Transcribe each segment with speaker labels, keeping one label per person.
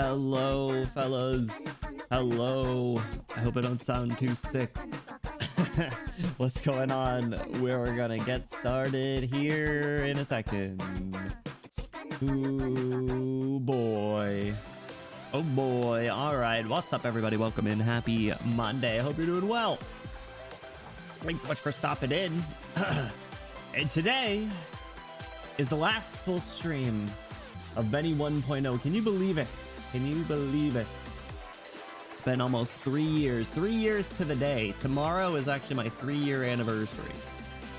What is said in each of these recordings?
Speaker 1: Hello, fellas. Hello. I hope I don't sound too sick. What's going on? We're gonna get started here in a second. Ooh, boy. Oh, boy. All right. What's up, everybody? Welcome in. Happy Monday. I hope you're doing well. Thanks so much for stopping in. And today is the last full stream of Benny 1.0. Can you believe it? Can you believe it? It's been almost 3 years. 3 years to the day. Tomorrow is actually my 3-year anniversary.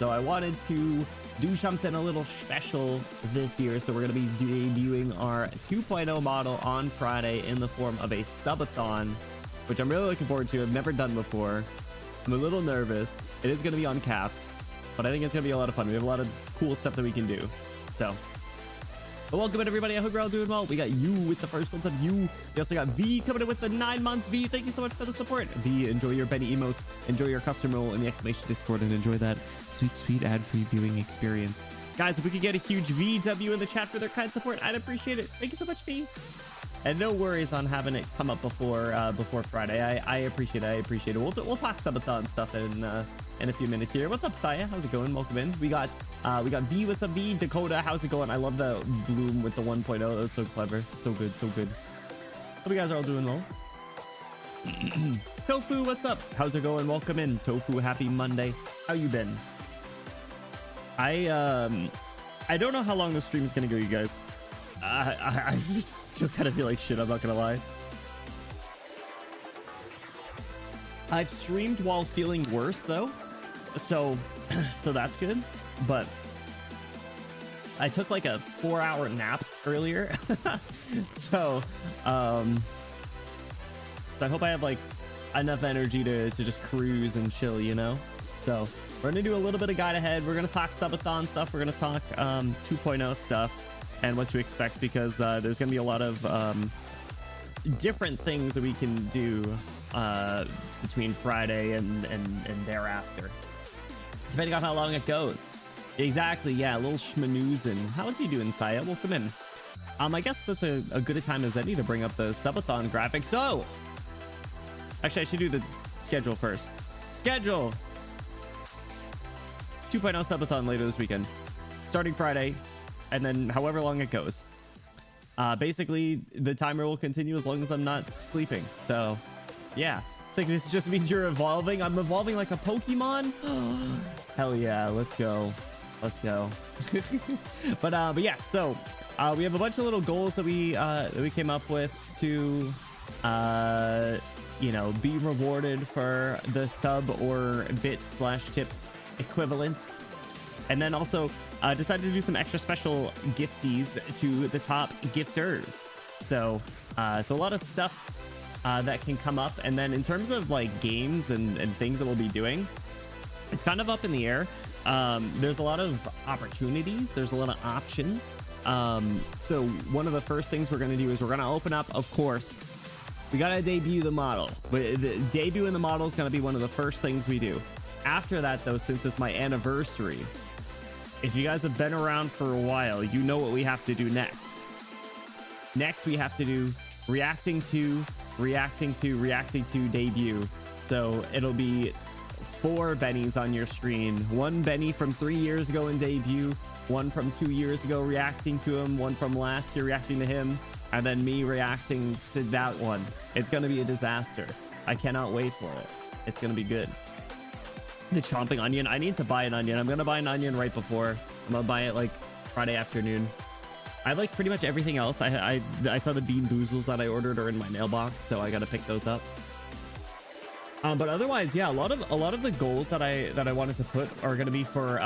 Speaker 1: So I wanted to do something a little special this year. So we're going to be debuting our 2.0 model on Friday in the form of a subathon, which I'm really looking forward to. I've never done before. I'm a little nervous. It is going to be uncapped, but I think it's going to be a lot of fun. We have a lot of cool stuff that we can do. So, but welcome in, everybody. I hope you're all doing well. We got you with the first ones of you. We also got V coming in with the 9 months. V, thank you so much for the support. V, enjoy your Benny emotes, enjoy your custom role in the exclamation Discord, and enjoy that sweet ad-free viewing experience. Guys, if we could get a huge VW in the chat for their kind support, I'd appreciate it. Thank you so much, V. And no worries on having it come up before Friday. I appreciate it. I appreciate it. We'll talk subathon stuff in a few minutes here. What's up, Saya? How's it going? Welcome in. We got V. What's up, V? Dakota, how's it going? I love the bloom with the 1.0. That was so clever. So good. So good. Hope you guys are all doing well. Tofu, what's up? How's it going? Welcome in, Tofu. Happy Monday. How you been? I don't know how long the stream is gonna go, you guys. I still kind of feel like shit. I'm not gonna lie. I've streamed while feeling worse though, so that's good. But I took like a 4-hour nap earlier, so I hope I have like enough energy to just cruise and chill, you know. So we're gonna do a little bit of guide ahead. We're gonna talk subathon stuff. We're gonna talk 2.0 stuff and what to expect, because there's gonna be a lot of different things that we can do between Friday and thereafter, depending on how long it goes. Exactly, yeah, a little schmanoozing. How are you doing, Saya? Welcome in. I guess that's a good a time as any to bring up the subathon graphic. So actually I should do the schedule first. Schedule 2.0 subathon later this weekend, starting Friday, and then however long it goes. Basically the timer will continue as long as I'm not sleeping. So yeah, it's like, this just means you're evolving. I'm evolving like a Pokemon. Hell yeah, let's go. But yeah, so we have a bunch of little goals that we came up with to you know, be rewarded for the sub or bit/tip equivalents. And then also decided to do some extra special gifties to the top gifters. So a lot of stuff that can come up. And then in terms of like games and things that we'll be doing, it's kind of up in the air. There's a lot of opportunities. There's a lot of options. So one of the first things we're going to do is we're going to open up, of course, we got to debut the model. But debuting the model is going to be one of the first things we do. After that, though, since it's my anniversary, if you guys have been around for a while, you know what we have to do next. Next, we have to do reacting to debut. So it'll be 4 Bennies on your screen. 1 Benny from 3 years ago in debut, 1 from 2 years ago reacting to him, 1 from last year reacting to him, and then me reacting to that one. It's going to be a disaster. I cannot wait for it. It's going to be good. The chomping onion. I need to buy an onion. I'm going to buy an onion right before. I'm going to buy it like Friday afternoon. I like pretty much everything else. I saw the bean boozles that I ordered are in my mailbox, so I got to pick those up. But otherwise, yeah, a lot of the goals that I wanted to put are going to be for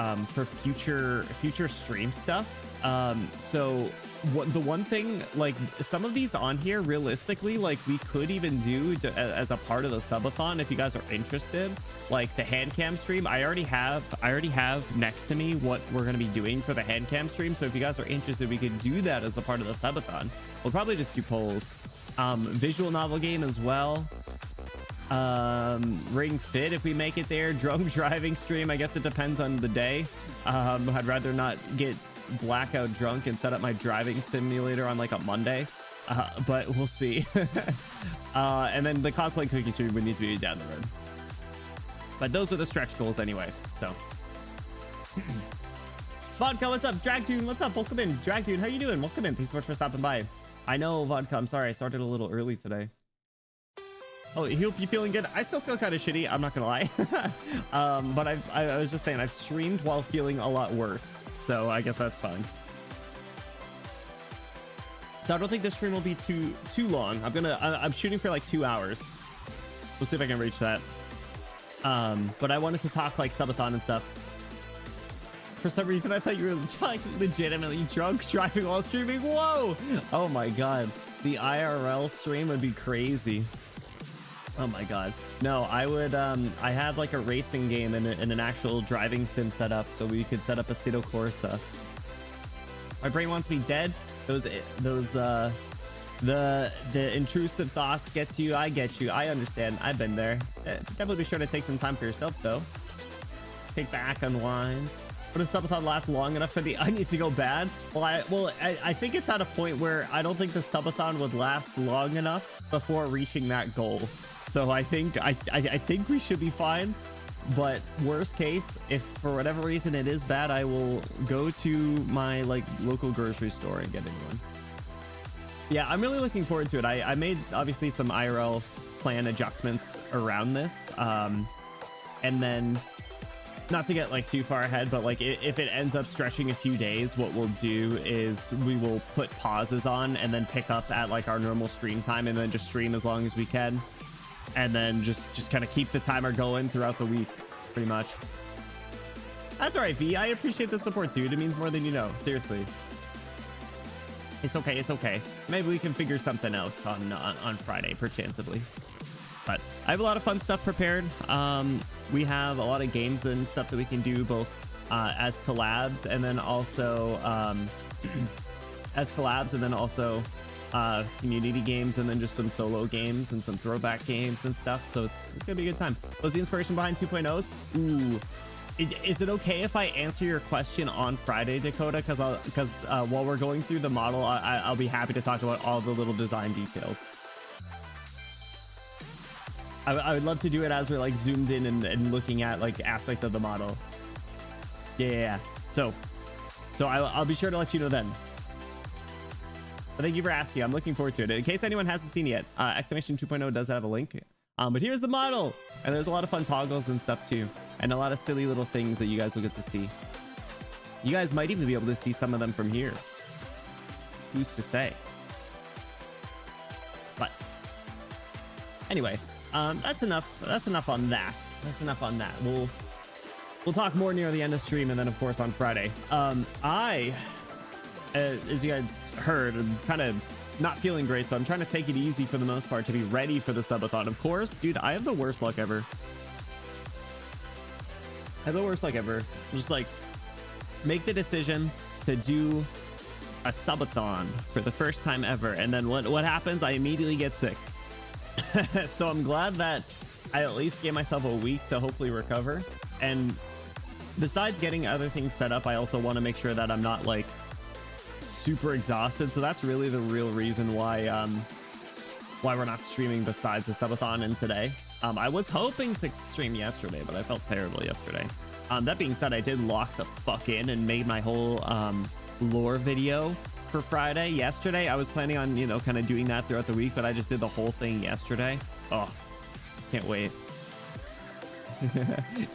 Speaker 1: future stream stuff. So the one thing, like some of these on here, realistically, like we could even do as a part of the subathon if you guys are interested, like the hand cam stream. I already have next to me what we're going to be doing for the hand cam stream. So if you guys are interested, we could do that as a part of the subathon. We'll probably just do polls. Visual novel game as well. Ring Fit if we make it there. Drunk driving stream, I guess it depends on the day. I'd rather not get blackout drunk and set up my driving simulator on like a Monday. but we'll see. And then the cosplay cookie stream would need to be down the road. But those are the stretch goals anyway. So, Vodka, what's up? Drag Dude, what's up? Welcome in. Drag Dude, how you doing? Welcome in. Thanks so much for stopping by. I know, Vodka, I'm sorry. I started a little early today. Oh, he hope you feeling good. I still feel kind of shitty. I'm not gonna lie. But I was just saying I've streamed while feeling a lot worse. So I guess that's fine. So I don't think this stream will be too long. I'm shooting for like 2 hours. We'll see if I can reach that. But I wanted to talk like subathon and stuff. For some reason, I thought you were like legitimately drunk driving while streaming. Whoa! Oh my god, the IRL stream would be crazy. Oh my god. No, I would. I have like a racing game and an actual driving sim set up, so we could set up a Assetto Corsa. My brain wants me dead. The intrusive thoughts get to you. I get you. I understand. I've been there. Definitely be sure to take some time for yourself though. Take back, unwind. But does subathon last long enough for the onion to go bad? Well, I think it's at a point where I don't think the subathon would last long enough before reaching that goal. So I think we should be fine. But worst case, if for whatever reason it is bad, I will go to my like local grocery store and get a new one. Yeah, I'm really looking forward to it. I made obviously some IRL plan adjustments around this. And then not to get like too far ahead, but like if it ends up stretching a few days, what we'll do is we will put pauses on and then pick up at like our normal stream time and then just stream as long as we can. And then just kind of keep the timer going throughout the week, pretty much. That's all right, V. I appreciate the support, dude. It means more than you know. Seriously. It's okay. It's okay. Maybe we can figure something out on Friday, perchancebly. But I have a lot of fun stuff prepared. We have a lot of games and stuff that we can do both as collabs and then also community games, and then just some solo games and some throwback games and stuff. So it's gonna be a good time. What's the inspiration behind 2.0s? Ooh, is it okay if I answer your question on Friday, Dakota? Because while we're going through the model, I'll be happy to talk about all the little design details. I would love to do it as we're like zoomed in and looking at like aspects of the model. Yeah. So I'll be sure to let you know then. But thank you for asking. I'm looking forward to it. In case anyone hasn't seen it yet, Exclamation 2.0 does have a link. But here's the model. And there's a lot of fun toggles and stuff too. And a lot of silly little things that you guys will get to see. You guys might even be able to see some of them from here. Who's to say? But anyway, that's enough. That's enough on that. That's enough on that. We'll talk more near the end of stream, and then of course on Friday. As you guys heard, I'm kind of not feeling great, so I'm trying to take it easy for the most part to be ready for the subathon. Of course, dude, I have the worst luck ever. Just like make the decision to do a subathon for the first time ever, and then what happens? I immediately get sick. So I'm glad that I at least gave myself a week to hopefully recover. And besides getting other things set up, I also want to make sure that I'm not like super exhausted. So that's really the real reason why we're not streaming besides the subathon and today. I was hoping to stream yesterday, but I felt terrible yesterday. That being said, I did lock the fuck in and made my whole lore video for Friday yesterday. I was planning on, you know, kind of doing that throughout the week, but I just did the whole thing yesterday. Oh, can't wait.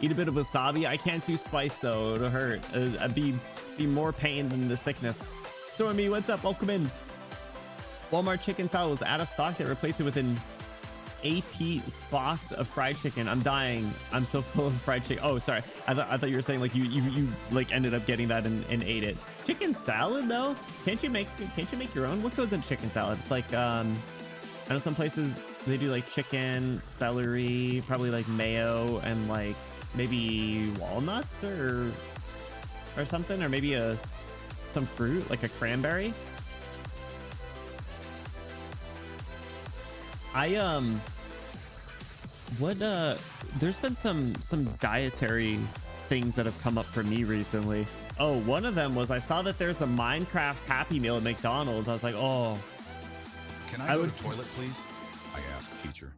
Speaker 1: Eat a bit of wasabi. I can't do spice though, it'll hurt. I'd be more pain than the sickness. Stormy, what's up? Welcome in. Walmart chicken salad was out of stock. They replaced it with an AP box of fried chicken. I'm dying. I'm so full of fried chicken. Oh, sorry. I thought you were saying like you like ended up getting that and ate it. Chicken salad though? Can't you make your own? What goes in chicken salad? It's like I know some places they do like chicken, celery, probably like mayo, and like maybe walnuts or something, or maybe some fruit like a cranberry. There's been some dietary things that have come up for me recently. Oh, one of them was I saw that there's a Minecraft Happy Meal at McDonald's. I was like, oh,
Speaker 2: Can I go to toilet, please? I asked teacher.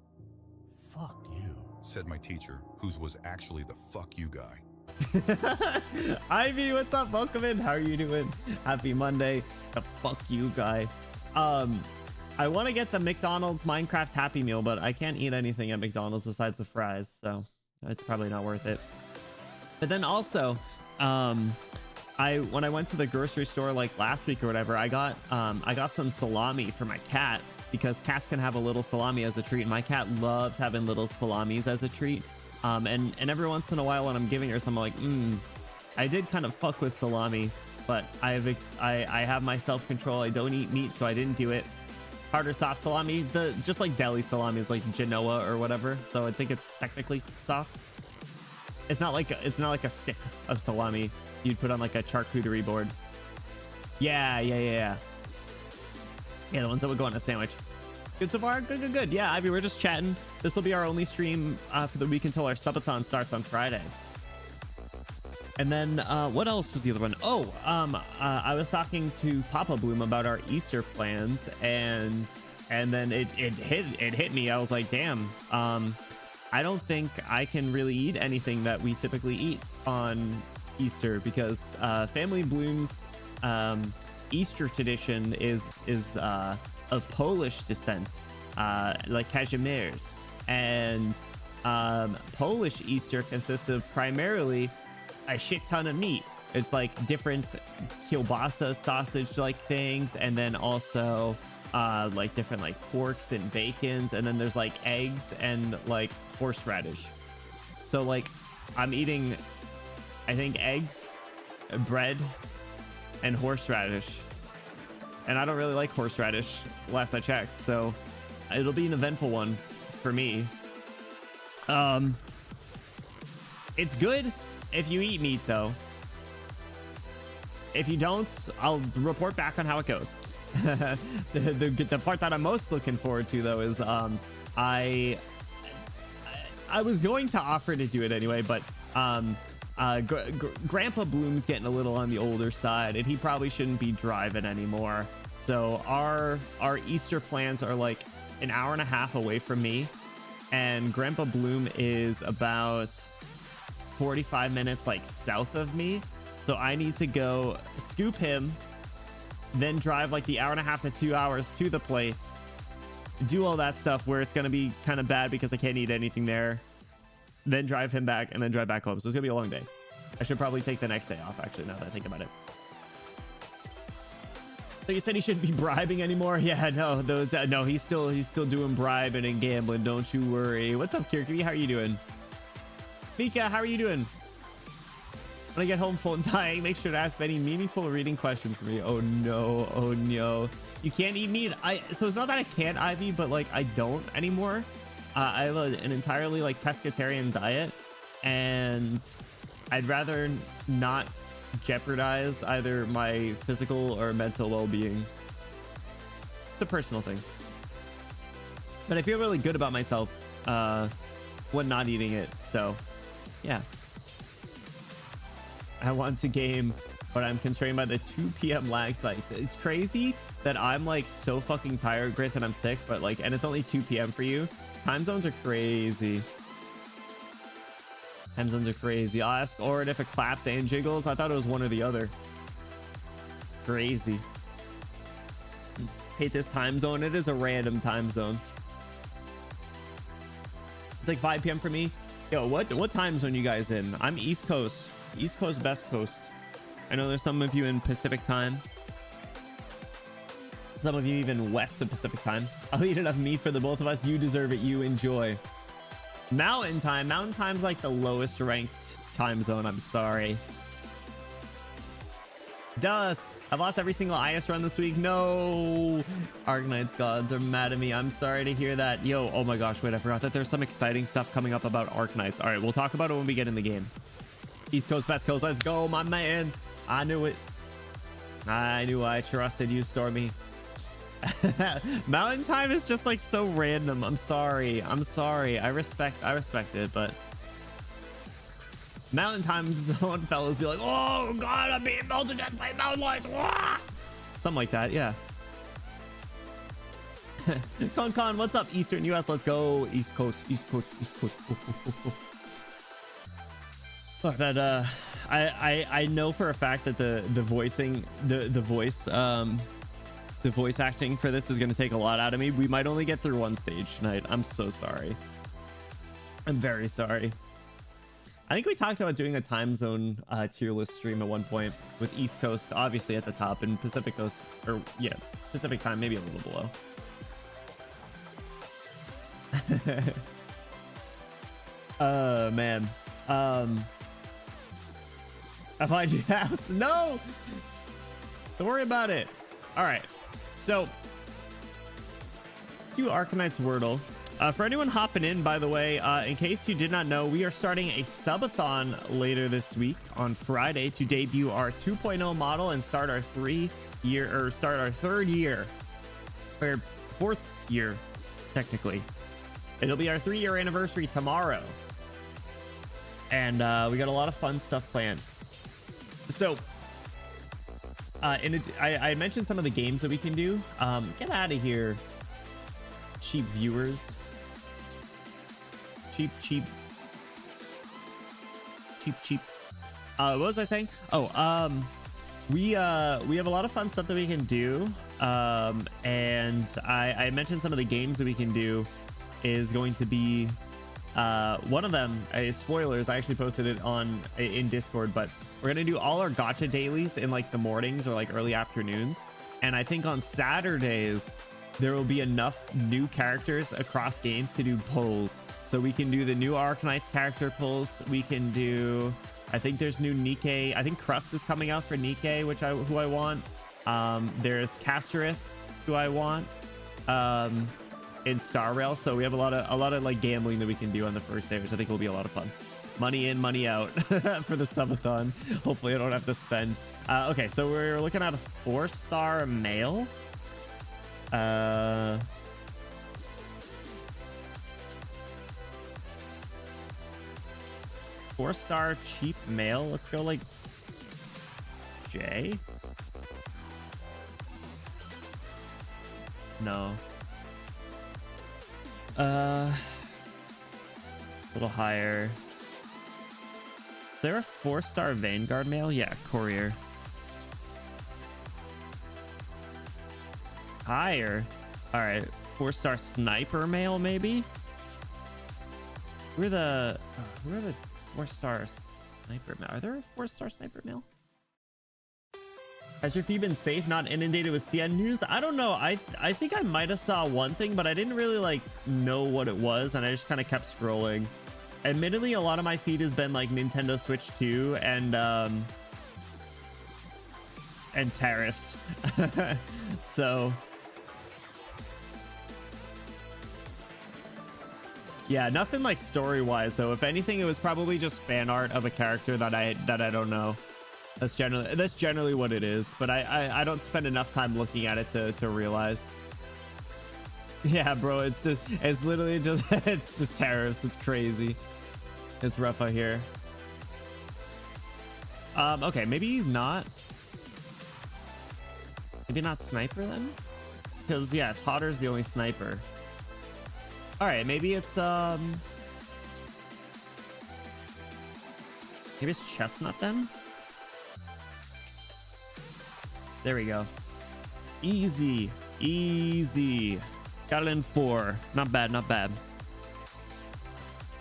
Speaker 2: Fuck you, said my teacher, whose was actually the fuck you guy.
Speaker 1: Ivy, what's up? Welcome in. How are you doing? Happy Monday. The fuck you guy. I want to get the McDonald's Minecraft Happy Meal, but I can't eat anything at McDonald's besides the fries, so it's probably not worth it. But then also, when I went to the grocery store like last week or whatever, I got some salami for my cat, because cats can have a little salami as a treat, and my cat loves having little salamis as a treat. And every once in a while when I'm giving her some, I'm like, I did kind of fuck with salami, but I have my self-control. I don't eat meat, so I didn't do it. Hard or soft salami, just like deli salami is like Genoa or whatever, so I think it's technically soft. It's not like a stick of salami you'd put on like a charcuterie board. Yeah, the ones that would go on a sandwich. Good so far? Good. Yeah, Ivy, we're just chatting. This will be our only stream for the week until our subathon starts on Friday. And then what else was the other one? I was talking to Papa Bloom about our Easter plans, and then it hit me. I was like, damn, I don't think I can really eat anything that we typically eat on Easter, because Family Bloom's Easter tradition is of Polish descent, like Kazimierz, and Polish Easter consists of primarily a shit ton of meat. It's like different kielbasa sausage like things, and then also like different like porks and bacons, and then there's like eggs and like horseradish. So like I'm eating, I think, eggs, bread, and horseradish, and I don't really like horseradish last I checked, so it'll be an eventful one for me. It's good if you eat meat, though. If you don't, I'll report back on how it goes. The part that I'm most looking forward to, though, is I was going to offer to do it anyway, but Grandpa Bloom's getting a little on the older side, and he probably shouldn't be driving anymore. So our Easter plans are like an hour and a half away from me, and Grandpa Bloom is about 45 minutes like south of me. So I need to go scoop him, then drive like the hour and a half to 2 hours to the place, do all that stuff where it's going to be kind of bad because I can't eat anything there, then drive him back, and then drive back home. So it's gonna be a long day. I should probably take the next day off, actually, now that I think about it. So you said he shouldn't be bribing anymore? Yeah, no, no, he's still doing bribing and gambling. Don't you worry. What's up, Kirky? How are you doing? Mika, how are you doing? When I get home full and dying, make sure to ask any meaningful reading questions for me. Oh no, you can't eat meat. So it's not that I can't, Ivy, but like I don't anymore. I have an entirely like pescatarian diet, and I'd rather not jeopardize either my physical or mental well-being. It's a personal thing, but I feel really good about myself when not eating it. So yeah, I want to game, but I'm constrained by the 2 p.m. lag spikes. It's crazy that I'm like so fucking tired. Granted, I'm sick, but like, and it's only 2 p.m. for you. Time zones are crazy. Time zones are crazy. I'll ask Orin if it claps and jiggles. I thought it was one or the other. Crazy. Hate this time zone. It is a random time zone. It's like 5 p.m. for me. Yo, what time zone you guys in? I'm East Coast. East Coast, Best Coast. I know there's some of you in Pacific time. Some of you even west of Pacific time. I'll eat enough meat for the both of us. You deserve it. You enjoy. Mountain time. Mountain time's like the lowest ranked time zone. I'm sorry. Dust. I've lost every single IS run this week. No. Arknights gods are mad at me. I'm sorry to hear that. Yo, oh my gosh. Wait, I forgot that there's some exciting stuff coming up about Arknights. All right, we'll talk about it when we get in the game. East Coast, Best Coast. Let's go, my man. I knew it. I knew I trusted you, Stormy. Mountain time is just like so random. I'm sorry. I respect it, but mountain time zone fellas be like, oh god, I'm being melted death by mountain lions. Wah! Something like that. Yeah. Con, what's up? Eastern US, let's go. East Coast, East Coast, East Coast. Look, that I know for a fact that the voicing, the voice acting for this is going to take a lot out of me. We might only get through one stage tonight. I'm so sorry. I'm very sorry. I think we talked about doing a time zone tier list stream at one point with East Coast obviously at the top and Pacific Coast, or yeah, Pacific time maybe a little below. Man. I find your house. No, don't worry about it. All right, so to Arknights Wordle. For anyone hopping in, by the way, in case you did not know, we are starting a subathon later this week on Friday to debut our 2.0 model and start our third year, or fourth year, technically. It'll be our 3-year anniversary tomorrow, and we got a lot of fun stuff planned. So, I mentioned some of the games that we can do. Get out of here, cheap viewers. Cheap. What was I saying? We have a lot of fun stuff that we can do, and I mentioned some of the games that we can do is going to be one of them. Spoilers, I actually posted it in Discord, but we're gonna do all our gacha dailies in like the mornings or like early afternoons, and I think on Saturdays there will be enough new characters across games to do polls. So we can do the new Arknights character polls. We can do, I think there's new Nikke. I think Crust is coming out for Nikke, who I want. There's Casterus, who I want, in Star Rail. So we have a lot of like gambling that we can do on the first day, which I think will be a lot of fun. Money in, money out for the subathon. Hopefully I don't have to spend. Okay, so we're looking at a 4-star male. 4-star cheap male. Let's go like J. No. A little higher. Is there a 4-star Vanguard male? Yeah, Courier. Higher. All right, 4-star Sniper male maybe. Who are the 4-star Sniper male? Are there a 4-star Sniper male? Has your feed been safe, not inundated with CN news? I don't know. I think I might have saw one thing, but I didn't really like know what it was, and I just kind of kept scrolling. Admittedly, a lot of my feed has been like Nintendo Switch 2 and tariffs. So yeah, nothing like story-wise though. If anything, it was probably just fan art of a character that I don't know. That's generally what it is, but I don't spend enough time looking at it to realize. Yeah, bro, it's literally just it's just tariffs. It's crazy. It's rough out here. Okay, maybe he's not. Maybe not Sniper then? Because yeah, Totter's the only Sniper. All right, maybe it's maybe it's Chestnut then. There we go. Easy. Got it in 4. Not bad, not bad.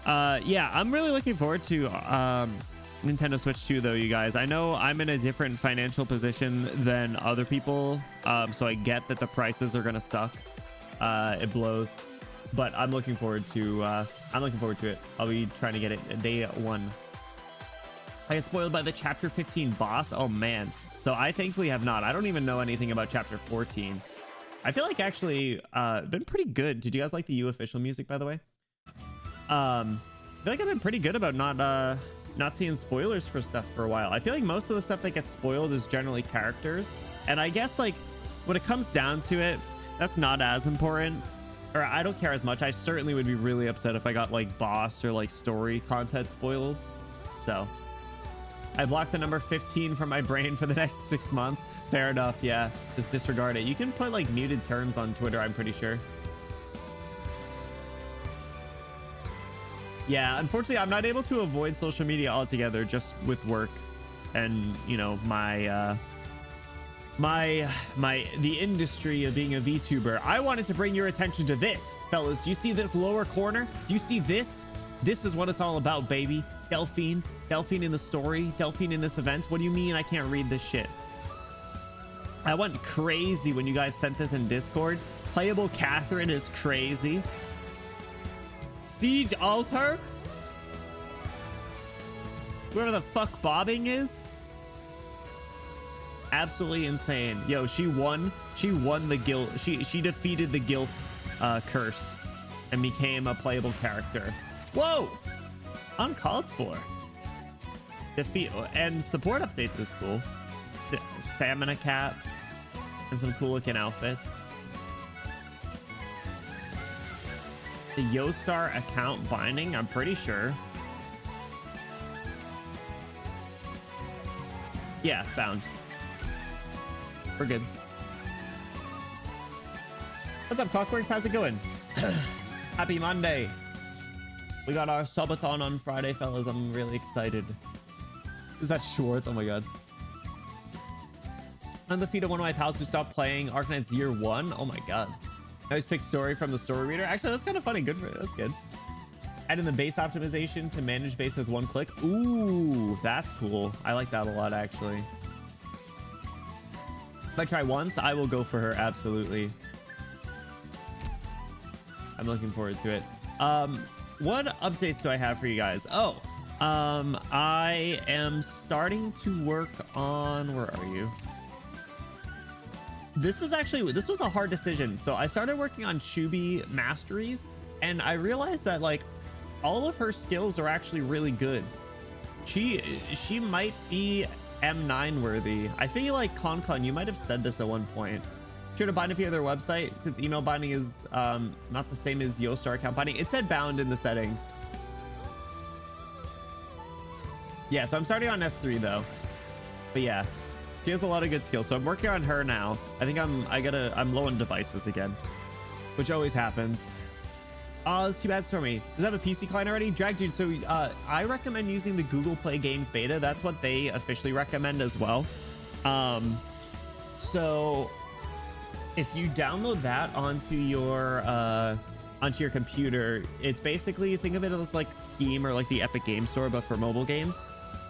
Speaker 1: Yeah, I'm really looking forward to Nintendo Switch 2 though, you guys. I know I'm in a different financial position than other people, so I get that the prices are gonna suck. It blows, but I'm looking forward to it. I'll be trying to get it day 1. I get spoiled by the chapter 15 boss. Oh man. So I thankfully have not. I don't even know anything about chapter 14. I feel like actually been pretty good. Did you guys like the U official music, by the way? I feel like I've been pretty good about not seeing spoilers for stuff for a while. I feel like most of the stuff that gets spoiled is generally characters, and I guess like when it comes down to it, that's not as important, or I don't care as much. I certainly would be really upset if I got like boss or like story content spoiled. So I blocked the number 15 from my brain for the next 6 months. Fair enough. Yeah, just disregard it. You can put like muted terms on Twitter, I'm pretty sure. Yeah, unfortunately, I'm not able to avoid social media altogether, just with work and, you know, the industry of being a VTuber. I wanted to bring your attention to this, fellas. Do you see this lower corner? Do you see this? This is what it's all about, baby. Delphine in the story, Delphine in this event. What do you mean I can't read this shit? I went crazy when you guys sent this in Discord. Playable Catherine is crazy. Siege Altar, whoever the fuck bobbing is, absolutely insane. Yo, she won the guild. She defeated the guild curse and became a playable character. Whoa, uncalled for. Defeat and support updates is cool. Salmon cap and some cool looking outfits. The YoStar account binding, I'm pretty sure. Yeah, found. We're good. What's up, Clockworks? How's it going? Happy Monday. We got our subathon on Friday, fellas. I'm really excited. Is that Schwartz? Oh my god. I'm the feet of one of my pals who stopped playing Arknights Year 1. Oh my god. Nice pick story from the story reader. Actually, that's kind of funny. Good for it. That's good. Add in the base optimization to manage base with one click. Ooh, that's cool. I like that a lot, actually. If I try once, I will go for her. Absolutely. I'm looking forward to it. What updates do I have for you guys? Oh, I am starting to work on, where are you? This was a hard decision. So I started working on Chubi masteries, and I realized that like all of her skills are actually really good. She might be M9 worthy. I feel like Concon, you might have said this at one point. Sure to bind via their website, since email binding is not the same as YoStar account binding. It said bound in the settings. Yeah, so I'm starting on S3 though. But yeah, she has a lot of good skills, so I'm working on her now. I think I'm low on devices again, which always happens. Oh, it's too bad, Stormy. Does that have a PC client already? Drag dude, so I recommend using the Google Play Games beta. That's what they officially recommend as well. So if you download that onto your computer, it's basically, think of it as like Steam or like the Epic Game Store, but for mobile games.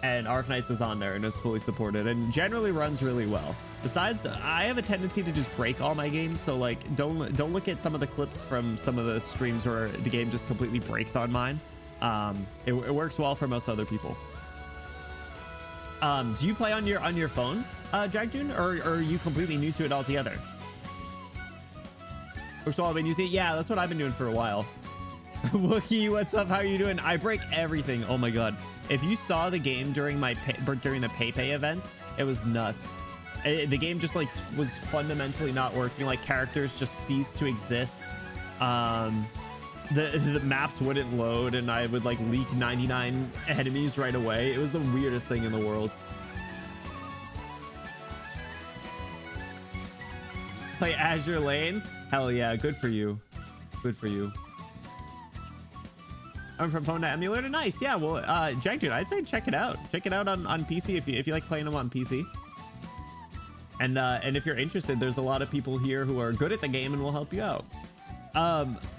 Speaker 1: And Arknights is on there and is fully supported and generally runs really well. Besides, I have a tendency to just break all my games, so like don't look at some of the clips from some of the streams where the game just completely breaks on mine. It works well for most other people. Do you play on your phone, Dragdune, or are you completely new to it altogether? First of all, I've been using it. Yeah, that's what I've been doing for a while. Wookie, what's up? How are you doing? I break everything. Oh my god. If you saw the game during the PayPay event, it was nuts. The game just like was fundamentally not working. Like characters just ceased to exist. The maps wouldn't load, and I would like leak 99 enemies right away. It was the weirdest thing in the world. Play Azure Lane? Hell yeah, good for you. Good for you. I'm from phone to emulator. Nice. Yeah, well, Jack dude, I'd say check it out. Check it out on PC if you like playing them on PC. And if you're interested, there's a lot of people here who are good at the game and will help you out.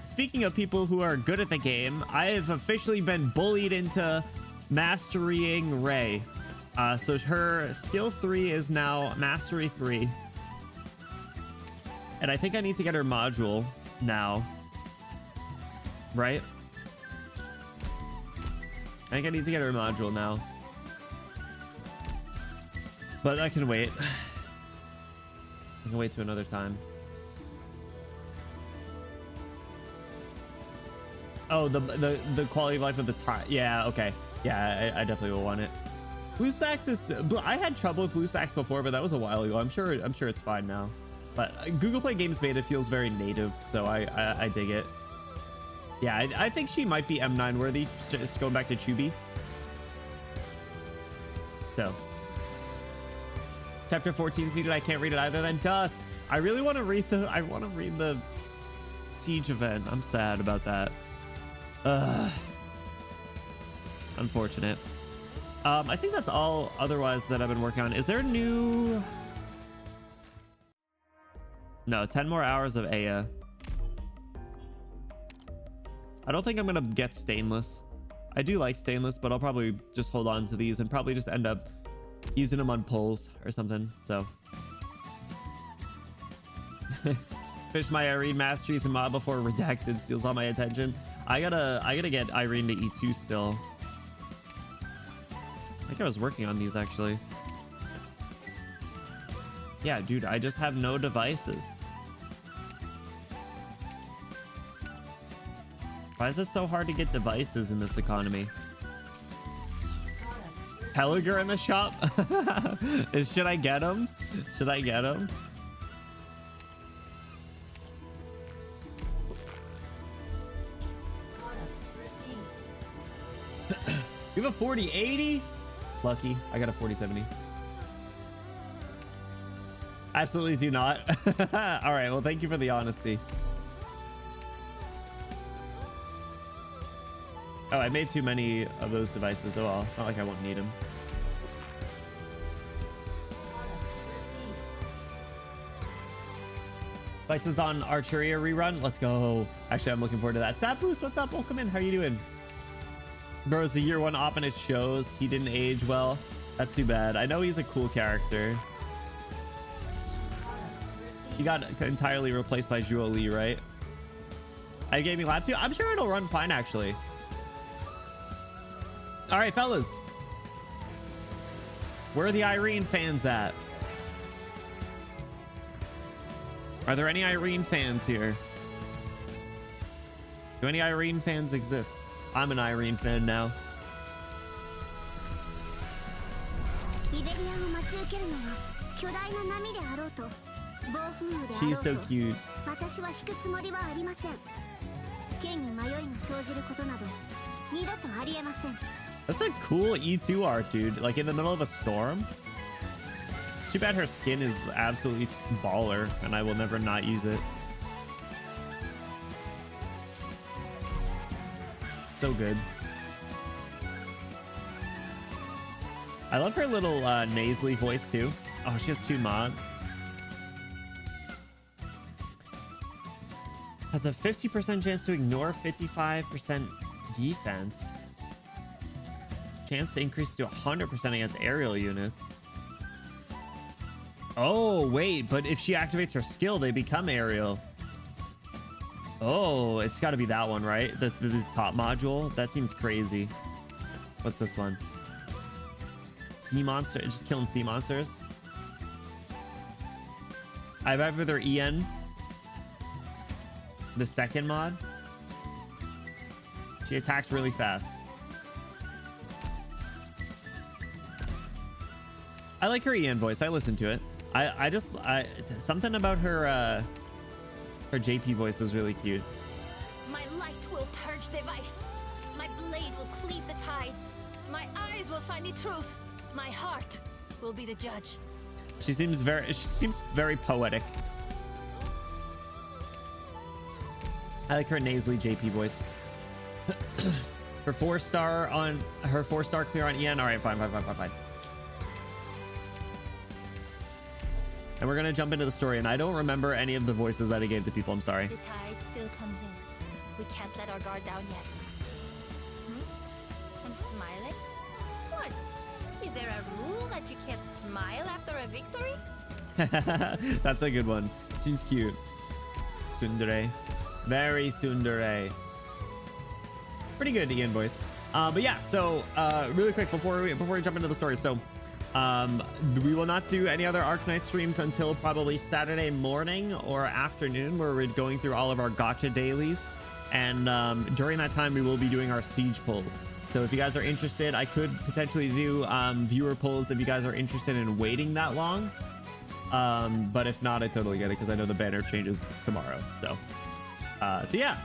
Speaker 1: Speaking of people who are good at the game, I have officially been bullied into mastering Ray. So her skill 3 is now mastery 3. And I think I need to get her module now. Right? I think I need to get her module now. But I can wait. I can wait to another time. Oh, the quality of life of the time. Yeah, okay. Yeah, I definitely will want it. BlueStacks is... I had trouble with BlueStacks before, but that was a while ago. I'm sure it's fine now. But Google Play Games beta feels very native, so I dig it. Yeah, I think she might be M9 worthy, just going back to Chubi. So chapter 14 is needed. I can't read it either. Then Dust. I really want to read the siege event. I'm sad about that. Unfortunate. I think that's all otherwise that I've been working on. Is there new? No, 10 more hours of Aya. I don't think I'm gonna get stainless. I do like stainless, but I'll probably just hold on to these and probably just end up using them on pulls or something. So finish my Irene masteries and mod before Redacted steals all my attention. I gotta get Irene to E2 still. I think I was working on these actually. Yeah, dude, I just have no devices. Why is it so hard to get devices in this economy? Peliger in the shop? Should I get him? Should I get him? You have a 4080? Lucky. I got a 4070. Absolutely do not. All right. Well, thank you for the honesty. Oh, I made too many of those devices. Oh, well. It's not like I won't need them. Devices on Archeria rerun. Let's go. Actually, I'm looking forward to that. Sapus, what's up? Welcome in. How are you doing? Bro, it's the year one op and it shows. He didn't age well. That's too bad. I know he's a cool character. He got entirely replaced by Zhuo Li, right? I gaming lab too. I'm sure it'll run fine, actually. All right, fellas. Where are the Irene fans at? Are there any Irene fans here? Do any Irene fans exist? I'm an Irene fan now. She's so cute. That's a cool E2 art, dude. Like in the middle of a storm. Too bad her skin is absolutely baller and I will never not use it. So good. I love her little nasally voice too. Oh, she has 2 mods. Has a 50% chance to ignore 55% defense. Chance to increase to 100% against aerial units. Oh, wait, but if she activates her skill, they become aerial. Oh, it's got to be that one, right? The top module? That seems crazy. What's this one? Sea monster? Just killing sea monsters? I have either EN, the second mod. She attacks really fast. I like her EN voice. I listen to it. I just something about her JP voice is really cute.
Speaker 3: My light will purge the vice. My blade will cleave the tides. My eyes will find the truth. My heart will be the judge.
Speaker 1: She seems very poetic. I like her nasally JP voice. Her 4-star on her 4-star clear on EN. All right, fine. And we're gonna jump into the story, and I don't remember any of the voices that I gave to people. I'm sorry.
Speaker 3: The tide still comes in. We can't let our guard down yet. I'm smiling? What? Is there a rule that you can't smile after a victory?
Speaker 1: That's a good one. She's cute. Tsundere. Very tsundere. Pretty good Ian voice. But yeah, so really quick before we jump into the story. So we will not do any other Arknights streams until probably Saturday morning or afternoon, where we're going through all of our gacha dailies. And during that time, we will be doing our siege pulls. So if you guys are interested, I could potentially do viewer pulls if you guys are interested in waiting that long. But if not, I totally get it, because I know the banner changes tomorrow. So yeah.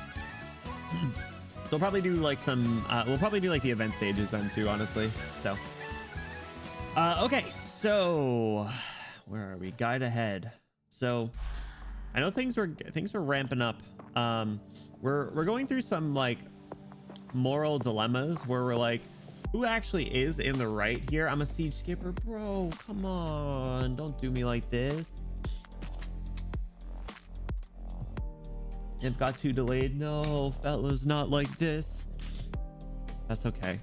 Speaker 1: So we'll probably do like some we'll probably do like the event stages then too, honestly. So Okay, so where are we? Guide ahead. So I know things were ramping up. We're going through some like moral dilemmas where we're like, who actually is in the right here? I'm a siege skipper, bro. Come on, don't do me like this. It got too delayed. No, fellas, not like this. That's okay.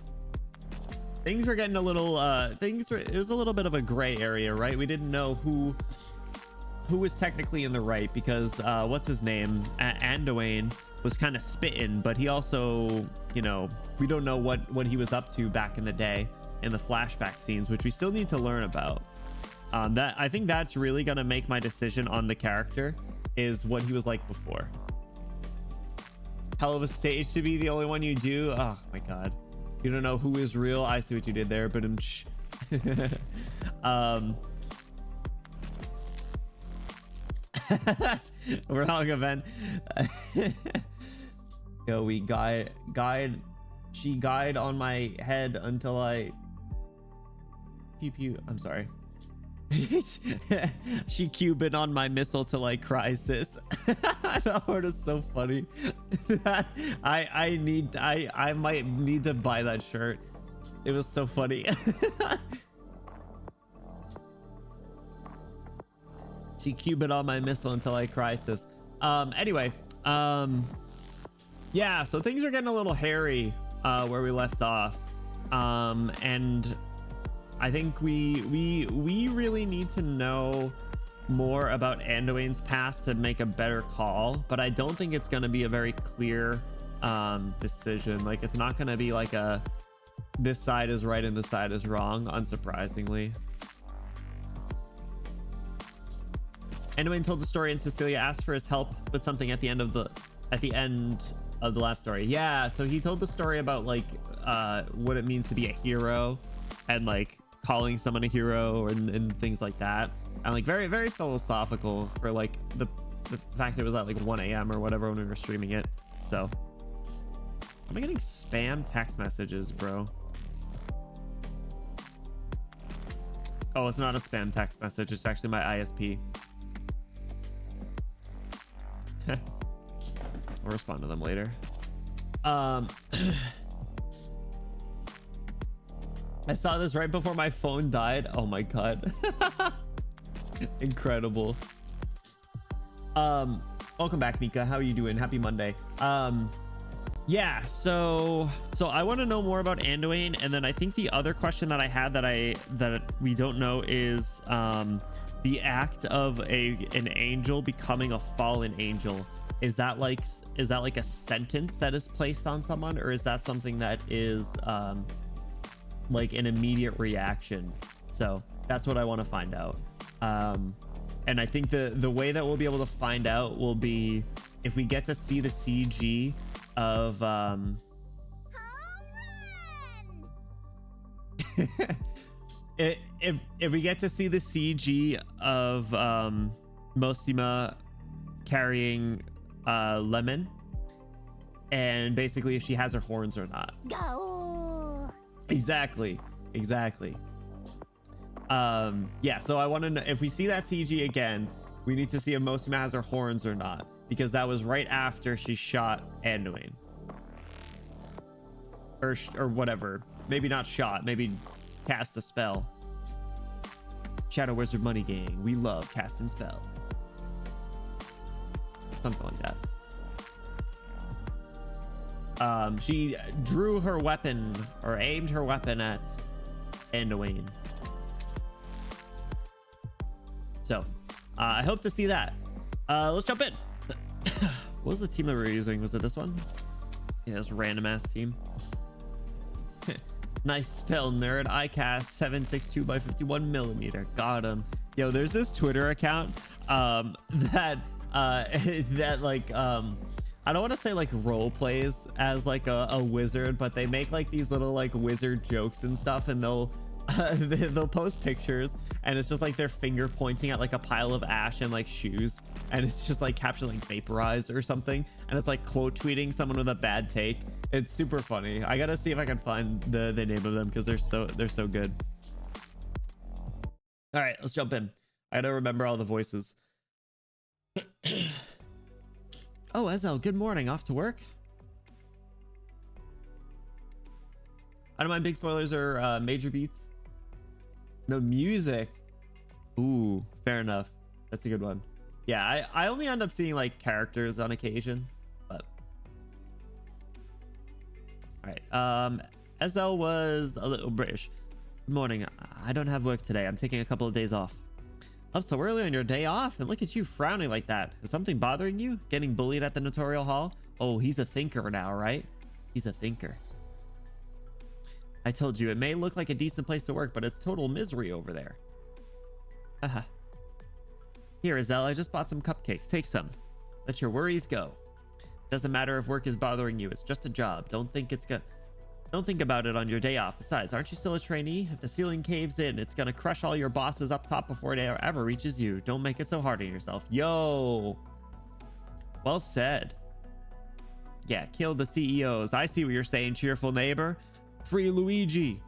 Speaker 1: Things were getting a little it was a little bit of a gray area, right? We didn't know who was technically in the right because what's his name, Anduin was kind of spitting, but he also, you know, we don't know what he was up to back in the day in the flashback scenes, which we still need to learn about. That I think that's really gonna make my decision on the character, is what he was like before. Hell of a stage to be the only one you do. Oh my god, you don't know who is real. I see what you did there, but wrong event. Yo, we she guide on my head until I pew pew. I'm sorry. She Cuban on my missile till I cry, sis. That word is so funny. I might need to buy that shirt. It was so funny. She Cuban on my missile until I cry, sis. Anyway, yeah, so things are getting a little hairy where we left off, and I think we really need to know more about Anduin's past to make a better call, but I don't think it's going to be a very clear decision. Like, it's not going to be like a this side is right and this side is wrong, unsurprisingly. Anduin told the story and Cecilia asked for his help with something at the end of the last story. Yeah, so he told the story about like what it means to be a hero and like calling someone a hero and things like that, and like very, very philosophical for like the fact it was at like 1 a.m. or whatever when we were streaming it. So am I getting spam text messages, bro? Oh, it's not a spam text message, it's actually my ISP. I'll respond to them later. I saw this right before my phone died. Oh my god. Incredible. Welcome back, Mika. How are you doing? Happy Monday. Yeah, so I want to know more about Anduin, and then I think the other question that I had that we don't know is the act of an angel becoming a fallen angel. Is that like a sentence that is placed on someone, or is that something that is like an immediate reaction? So that's what I want to find out. And I think the way that we'll be able to find out will be if we get to see the CG of if we get to see the CG of Mosima carrying Lemon, and basically if she has her horns or not.
Speaker 3: Go.
Speaker 1: Exactly. Yeah, so I want to know if we see that CG again, we need to see if Mosima has her horns or not, because that was right after she shot Anduin, or whatever. Maybe not shot, maybe cast a spell. Shadow Wizard Money Gang, we love casting spells. Something like that. She drew her weapon or aimed her weapon at Anduin. So I hope to see that. Let's jump in. What was the team that we were using? Was it this one? Yeah, this random ass team. Nice spell, nerd. I cast 762 by 51 millimeter. Got him. Yo, there's this Twitter account that like I don't want to say like role plays as like a wizard, but they make like these little like wizard jokes and stuff, and they'll post pictures, and it's just like their finger pointing at like a pile of ash and like shoes, and it's just like captioned like vaporize or something, and it's like quote tweeting someone with a bad take. It's super funny. I gotta see if I can find the name of them because they're so good. All right, let's jump in. I gotta remember all the voices. Oh, Ezel, good morning. Off to work? I don't mind big spoilers or major beats. The music. Ooh, fair enough. That's a good one. Yeah, I only end up seeing like characters on occasion, but all right. Ezel was a little British. Good morning. I don't have work today. I'm taking a couple of days off. Up so early on your day off, and look at you frowning like that. Is something bothering you? Getting bullied at the Notorial Hall? Oh, he's a thinker now, right? He's a thinker. I told you, it may look like a decent place to work, but it's total misery over there. Haha. Here, Ezel, I just bought some cupcakes. Take some. Let your worries go. Doesn't matter if work is bothering you. It's just a job. Don't think about it on your day off. Besides, aren't you still a trainee? If the ceiling caves in, it's gonna crush all your bosses up top before it ever reaches you. Don't make it so hard on yourself. Yo. Well said. Yeah, kill the CEOs. I see what you're saying, cheerful neighbor. Free Luigi.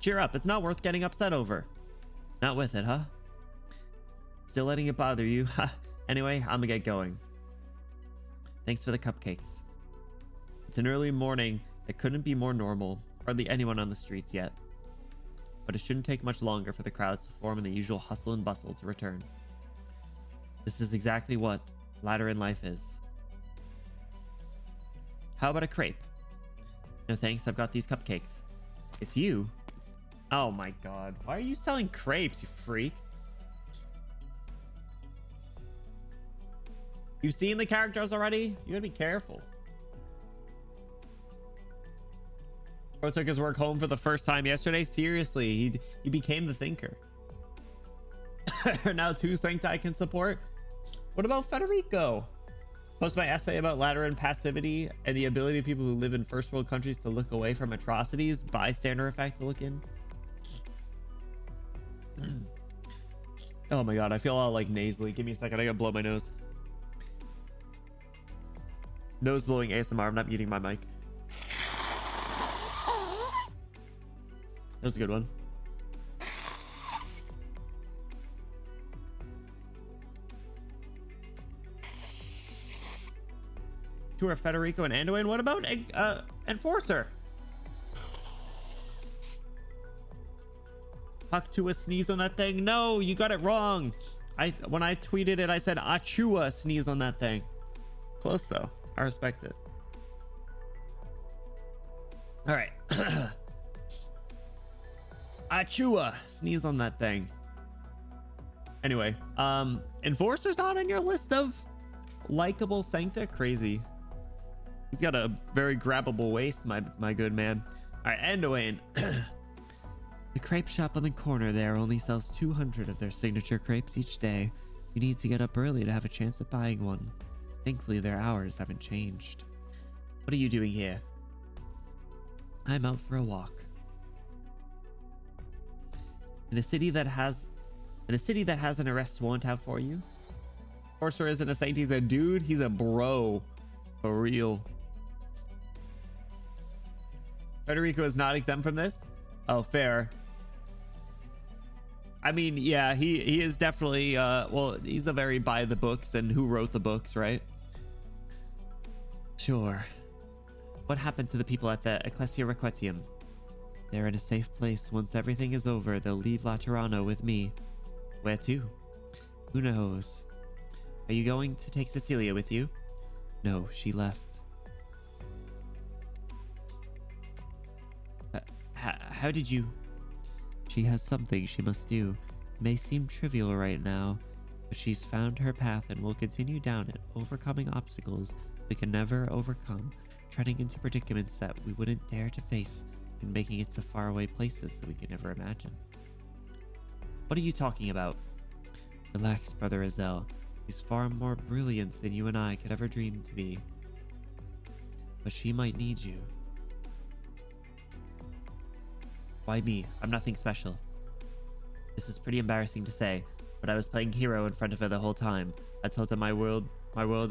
Speaker 1: Cheer up. It's not worth getting upset over. Not with it, huh? Still letting it bother you? Anyway, I'm gonna get going. Thanks for the cupcakes. It's an early morning that couldn't be more normal. Hardly anyone on the streets yet. But it shouldn't take much longer for the crowds to form and the usual hustle and bustle to return. This is exactly what ladder in life is. How about a crepe? No thanks, I've got these cupcakes. It's you? Oh my god. Why are you selling crepes, you freak? You've seen the characters already? You gotta be careful. Bro took his work home for the first time yesterday. Seriously, he became the thinker. Now 2 Sancti can support. What about Federico? Post my essay about Lateran passivity and the ability of people who live in first world countries to look away from atrocities. Bystander effect to look in. Oh my god, I feel all like nasally. Give me a second, I gotta blow my nose. Nose blowing ASMR. I'm not muting my mic. That was a good one. To our Federico and Anduin. What about Enforcer? Huck to a sneeze on that thing. No, you got it wrong. When I tweeted it, I said Achua sneeze on that thing. Close though. I respect it. All right. Achua sneeze on that thing. Anyway, Enforcer's not on your list of likable Sancta. Crazy. He's got a very grabbable waist, my good man. All right, Anduin. The crepe shop on the corner there only sells 200 of their signature crepes each day. You need to get up early to have a chance at buying one. Thankfully, their hours haven't changed. What are you doing here? I'm out for a walk. In a city that has an arrest warrant out for you? Forcer isn't a saint, he's a dude, he's a bro. For real. Federico is not exempt from this? Oh, fair. I mean, yeah, he is definitely well, he's a very by the books, and who wrote the books, right? Sure. What happened to the people at the Ecclesia Requiem? They're in a safe place. Once everything is over, they'll leave Laterano with me. Where to? Who knows? Are you going to take Cecilia with you? No, she left. How did you... She has something she must do. It may seem trivial right now, but she's found her path and will continue down it, overcoming obstacles we can never overcome, treading into predicaments that we wouldn't dare to face, and making it to faraway places that we could never imagine. What are you talking about? Relax, Brother Ezel. She's far more brilliant than you and I could ever dream to be. But she might need you. Why me? I'm nothing special. This is pretty embarrassing to say, but I was playing hero in front of her the whole time. I told her my world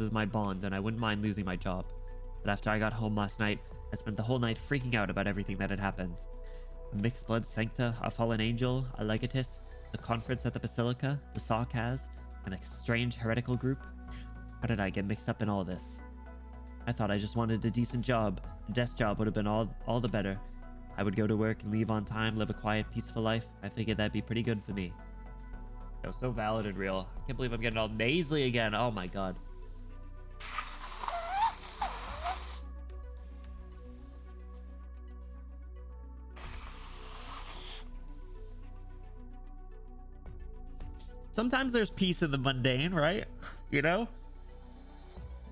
Speaker 1: is my bond, and I wouldn't mind losing my job. But after I got home last night, I spent the whole night freaking out about everything that had happened. Mixed Blood Sancta, a Fallen Angel, a Legatus, the Conference at the Basilica, the Sarkaz, and a strange heretical group. How did I get mixed up in all this? I thought I just wanted a decent job. A desk job would have been all the better. I would go to work and leave on time, live a quiet, peaceful life. I figured that'd be pretty good for me. It was so valid and real. I can't believe I'm getting all nasally again. Oh my god. Sometimes there's peace in the mundane, right? You know?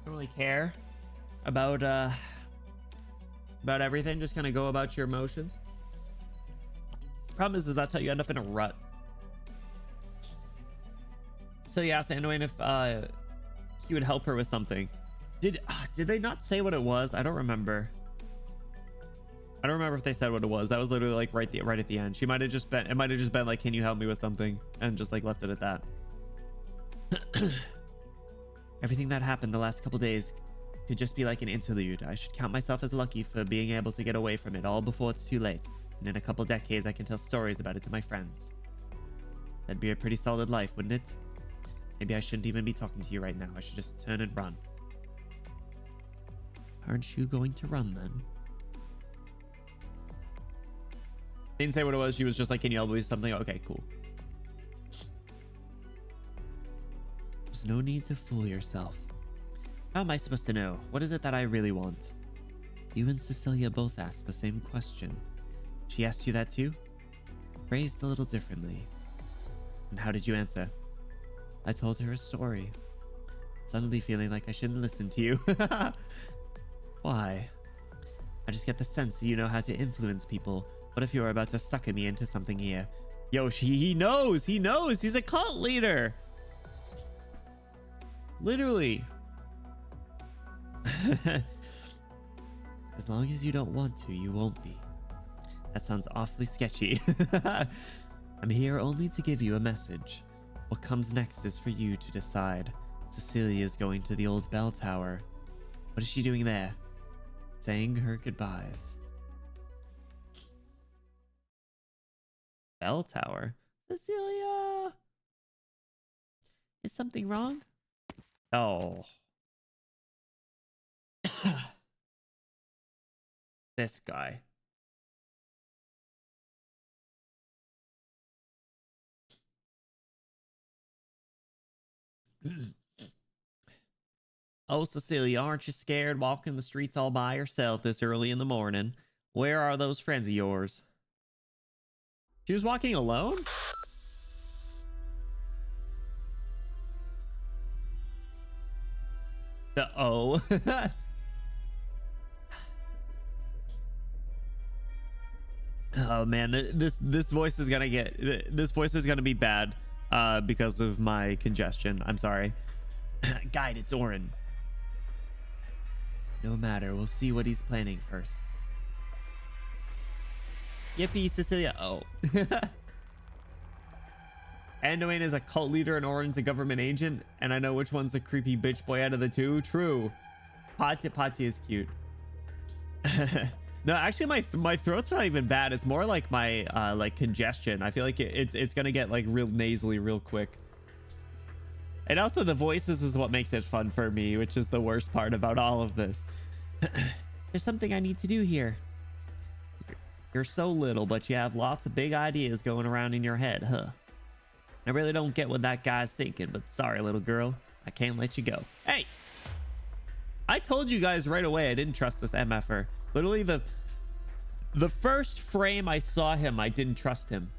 Speaker 1: Don't really care about everything. Just kind of go about your emotions. Problem is that's how you end up in a rut. So yeah, Sanduin, if he would help her with something. Did they not say what it was? I don't remember. I don't remember if they said what it was. That was literally like right at the end. She might have just been, it might have just been like, can you help me with something? And just like left it at that. Everything that happened the last couple days could just be like an interlude. I should count myself as lucky for being able to get away from it all before it's too late. And in a couple decades, I can tell stories about it to my friends. That'd be a pretty solid life, wouldn't it? Maybe I shouldn't even be talking to you right now. I should just turn and run. Aren't you going to run then? Didn't say what it was. She was just like, can you help me with something? Okay, cool. There's no need to fool yourself. How am I supposed to know? What is it that I really want? You and Cecilia both asked the same question. She asked you that too? Phrased a little differently. And how did you answer? I told her a story. Suddenly feeling like I shouldn't listen to you. Why? I just get the sense that you know how to influence people. What if you're about to sucker me into something here? Yo, he knows. He knows. He's a cult leader. Literally. As long as you don't want to, you won't be. That sounds awfully sketchy. I'm here only to give you a message. What comes next is for you to decide. Cecilia is going to the old bell tower. What is she doing there? Saying her goodbyes. Bell tower? Cecilia! Is something wrong? Oh. This guy. Oh, Cecilia, aren't you scared walking the streets all by yourself this early in the morning? Where are those friends of yours? She was walking alone? Uh-oh. Oh man, this voice is gonna be bad because of my congestion. I'm sorry. Guide, it's Orin. No matter, we'll see what he's planning first. Yippee, Cecilia. Oh. Anduin is a cult leader and Orin's a government agent, and I know which one's the creepy bitch boy out of the two. True. Pati is cute. No, actually my throat's not even bad. It's more like my like congestion. I feel like it's gonna get like real nasally real quick. And also the voices is what makes it fun for me, which is the worst part about all of this. There's something I need to do here. You're so little, but you have lots of big ideas going around in your head, huh? I really don't get what that guy's thinking, but sorry, little girl. I can't let you go. Hey! I told you guys right away I didn't trust this MFer. Literally the first frame I saw him, I didn't trust him.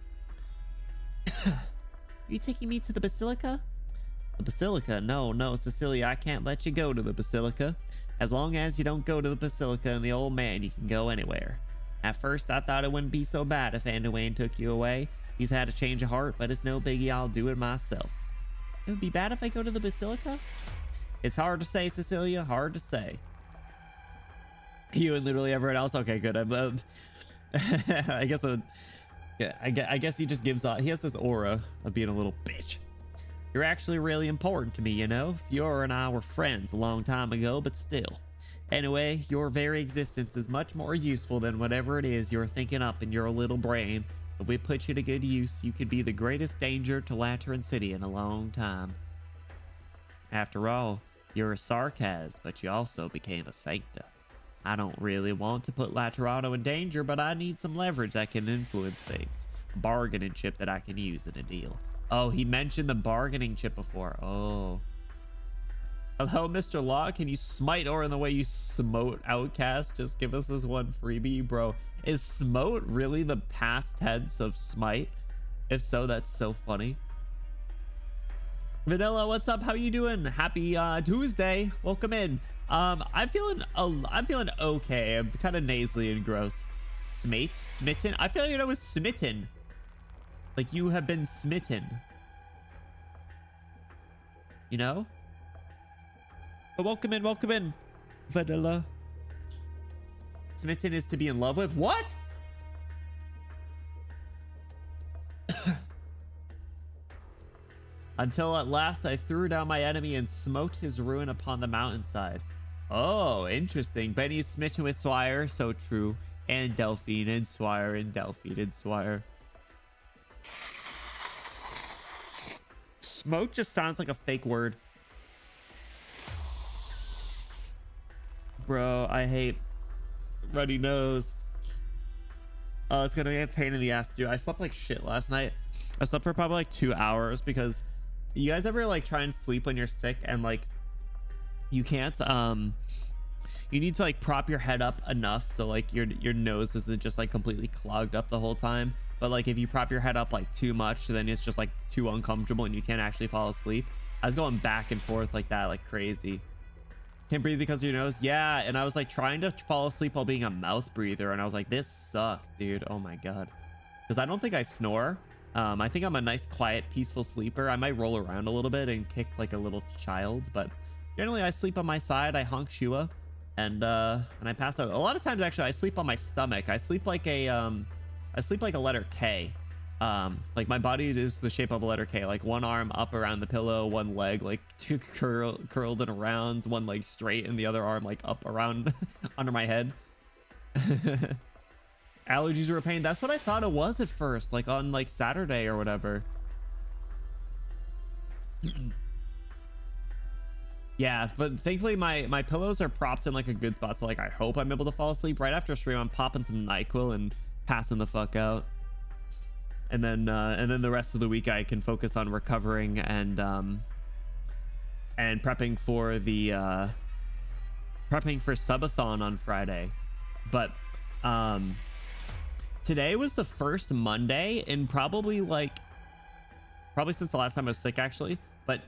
Speaker 1: Are you taking me to the Basilica? The Basilica? No, Cecilia, I can't let you go to the Basilica. As long as you don't go to the Basilica and the old man, you can go anywhere. At first, I thought it wouldn't be so bad if Anduin took you away. He's had a change of heart, but it's no biggie. I'll do it myself. It would be bad if I go to the Basilica? It's hard to say, Cecilia. Hard to say. You and literally everyone else? Okay, good. I guess yeah, I guess he just gives off. He has this aura of being a little bitch. You're actually really important to me, you know? Fiora and I were friends a long time ago, but still. Anyway, your very existence is much more useful than whatever it is you're thinking up in your little brain. If we put you to good use, you could be the greatest danger to Lateran City in a long time. After all, you're a Sarkaz, but you also became a Sancta. I don't really want to put Laterano in danger, but I need some leverage that can influence things. A bargaining chip that I can use in a deal. Oh, he mentioned the bargaining chip before. Oh. Hello, Mr. Law. Can you smite or in the way you smote Outcast? Just give us this one freebie, bro. Is smote really the past tense of smite? If so, that's so funny. Vanilla, what's up? How you doing? Happy Tuesday. Welcome in. I'm feeling okay. I'm kind of nasally and gross. Smitten? I feel like I was smitten. Like you have been smitten. You know? But welcome in, Vanilla. Smitten is to be in love with. What? Until at last I threw down my enemy and smote his ruin upon the mountainside. Oh, interesting. Benny's smitten with Swire, so true. And Delphine and Swire and Delphine and Swire. Smote just sounds like a fake word. Bro, I hate runny nose. Oh, it's gonna be a pain in the ass, dude. I slept like shit last night. I slept for probably like 2 hours because you guys ever like try and sleep when you're sick and like you can't you need to like prop your head up enough so like your nose isn't just like completely clogged up the whole time, but like if you prop your head up like too much, then it's just like too uncomfortable and you can't actually fall asleep. I was going back and forth like that, like crazy. Can't breathe because of your nose. Yeah, and I was like trying to fall asleep while being a mouth breather, and I was like, this sucks, dude. Oh my god. Because I don't think I snore. I think I'm a nice, quiet, peaceful sleeper. I might roll around a little bit and kick like a little child, but generally I sleep on my side. I honk Shua, and I pass out. A lot of times, actually, I sleep on my stomach. I sleep like a letter K. Like my body is the shape of a letter K, like one arm up around the pillow, one leg like curled and around, one leg straight, and the other arm like up around under my head. Allergies were a pain. That's what I thought it was at first, like on like Saturday or whatever. Yeah, but thankfully my pillows are propped in like a good spot, so like I hope I'm able to fall asleep. Right after stream, I'm popping some NyQuil and passing the fuck out. And then the rest of the week I can focus on recovering and prepping for the subathon on Friday. But today was the first Monday in probably since the last time I was sick, actually, but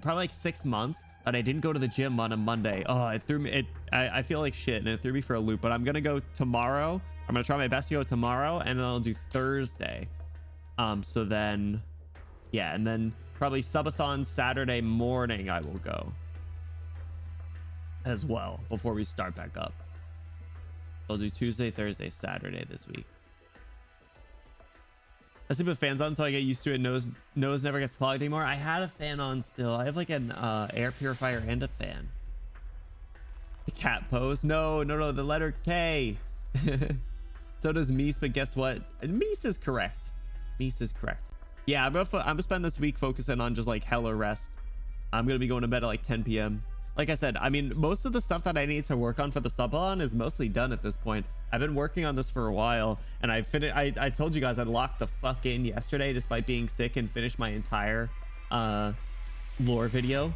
Speaker 1: probably like 6 months that I didn't go to the gym on a Monday. Oh, it threw me. I feel like shit, and it threw me for a loop. But I'm gonna go tomorrow. I'm gonna try my best to go tomorrow, and then I'll do Thursday. So then, yeah, and then probably subathon Saturday morning I will go as well before we start back up. I'll do Tuesday, Thursday, Saturday this week. I sleep with fans on so I get used to it. Nose never gets clogged anymore. I had a fan on still. I have like an air purifier and a fan. The cat pose. No, the letter K. So does Mies, but guess what? Mies is correct. Mies is correct. Yeah, I'm gonna spend this week focusing on just like hella rest. I'm gonna be going to bed at like 10 p.m. Like I said, I mean, most of the stuff that I need to work on for the subathon is mostly done at this point. I've been working on this for a while, and I told you guys I locked the fuck in yesterday despite being sick and finished my entire lore video.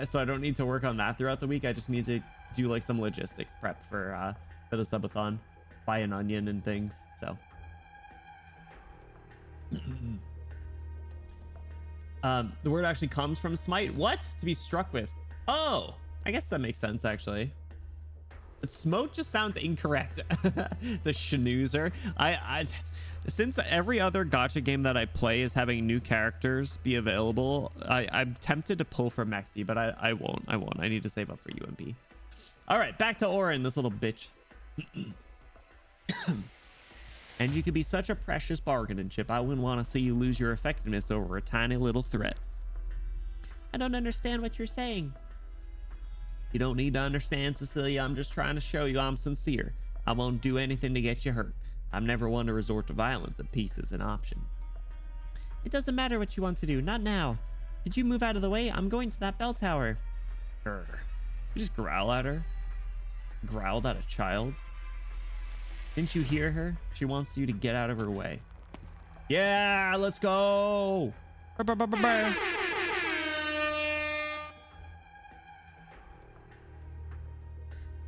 Speaker 1: So I don't need to work on that throughout the week. I just need to do like some logistics prep for the subathon, buy an onion and things. So the word actually comes from smite. What? To be struck with. Oh, I guess that makes sense actually. But smote just sounds incorrect. The schnoozer. I since every other gacha game that I play is having new characters be available, I'm tempted to pull for Mekti, but I won't. I need to save up for UMP. All right, back to Orin, this little bitch. And you could be such a precious bargaining chip. I wouldn't want to see you lose your effectiveness over a tiny little threat. I don't understand what you're saying. You don't need to understand, Cecilia. I'm just trying to show you I'm sincere. I won't do anything to get you hurt. I'm never one to resort to violence if peace is an option. It doesn't matter what you want to do. Not now. Did you move out of the way? I'm going to that bell tower. You just growl at her? Growled at a child? Didn't you hear her? She wants you to get out of her way. Yeah, let's go.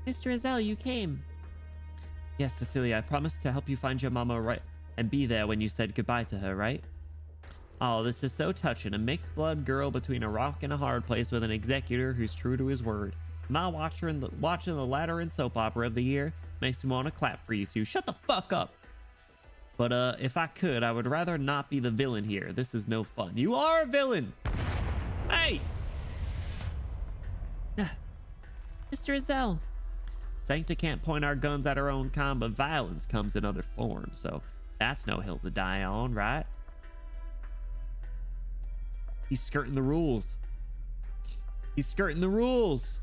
Speaker 1: Mr. Azelle, you came. Yes, Cecilia, I promised to help you find your mama right and be there when you said goodbye to her, right? Oh, this is so touching. A mixed blood girl between a rock and a hard place with an executor who's true to his word. Not watching the latter and soap opera of the year makes me want to clap for you two. Shut the fuck up. But if I could, I would rather not be the villain here. This is no fun. You are a villain. Hey. Mr. Azelle. Sancta can't point our guns at our own kind, but violence comes in other forms. So that's no hill to die on, right? He's skirting the rules. He's skirting the rules.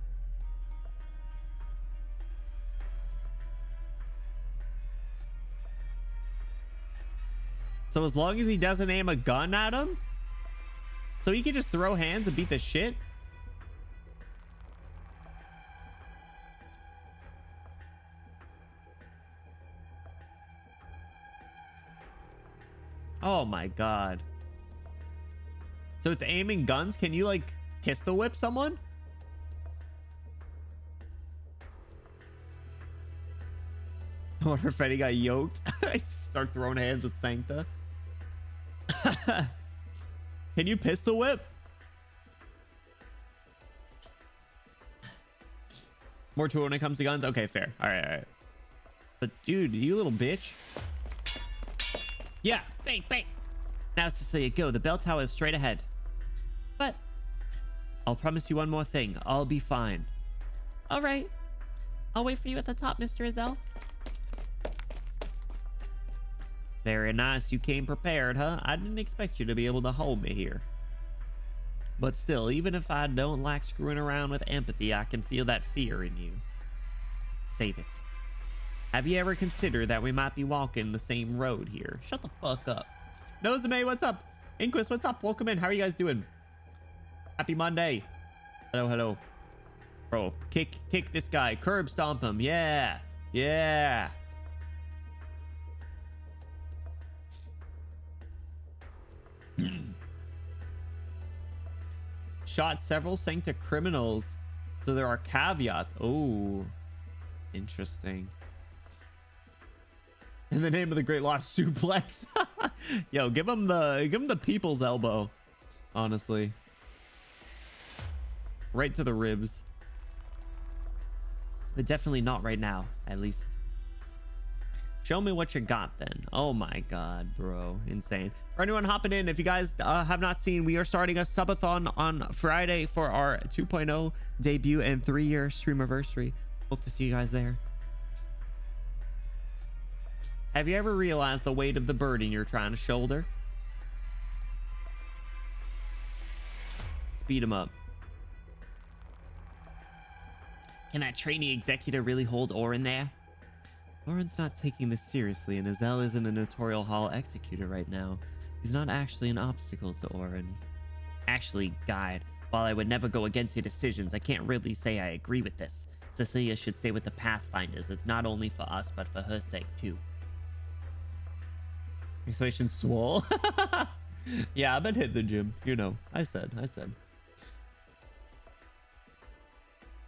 Speaker 1: So as long as he doesn't aim a gun at him, so he can just throw hands and beat the shit. Oh my God. So it's aiming guns. Can you like pistol whip someone? I wonder if Fetty got yoked. I start throwing hands with Sancta. Can you pistol whip? More to it when it comes to guns. Okay, fair. All right, all right. But dude, you little bitch. Yeah, bang, bang. Now, Cecilia, go. The bell tower is straight ahead. But I'll promise you one more thing. I'll be fine. All right. I'll wait for you at the top, Mr. Azelle. Very nice. You came prepared, huh? I didn't expect you to be able to hold me here. But still, even if I don't like screwing around with empathy, I can feel that fear in you. Save it. Have you ever considered that we might be walking the same road here? Shut the fuck up. Nozome, what's up? Inquis, what's up? Welcome in. How are you guys doing? Happy Monday. Hello, hello. Bro, kick this guy. Curb stomp him. Yeah. Yeah. Shot several Sancta criminals. So there are caveats. Oh, interesting. In the name of the great lost suplex. Yo, give him the people's elbow. Honestly. Right to the ribs. But definitely not right now, at least. Show me what you got then. Oh my God, bro. Insane. For anyone hopping in, if you guys have not seen, we are starting a subathon on Friday for our 2.0 debut and 3-year streamiversary. Hope to see you guys there. Have you ever realized the weight of the burden you're trying to shoulder? Speed him up. Can that trainee executive really hold Orin there? Orin's not taking this seriously, and Azelle isn't a Notorial Hall executor right now. He's not actually an obstacle to Orin. Actually, guide, while I would never go against your decisions, I can't really say I agree with this. Cecilia should stay with the Pathfinders. It's not only for us, but for her sake too. Exclamation swole. Yeah, I've been hitting the gym. You know, I said.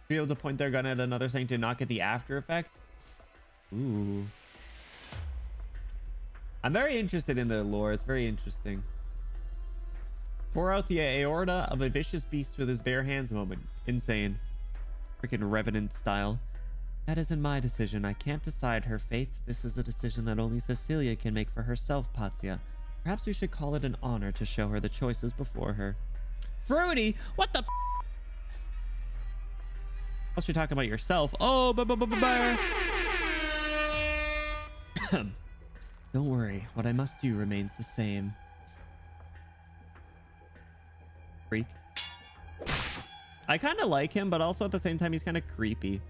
Speaker 1: Be able to point their gun at another thing to not get the after effects. Ooh. I'm very interested in the lore. It's very interesting. Tore out the aorta of a vicious beast with his bare hands moment. Insane. Freaking Revenant style. That isn't my decision. I can't decide her fates. This is a decision that only Cecilia can make for herself, Patia. Perhaps we should call it an honor to show her the choices before her. Fruity? What the? Unless you're talking about yourself. Oh, Don't worry. What I must do remains the same. Freak. I kind of like him, but also at the same time, he's kind of creepy.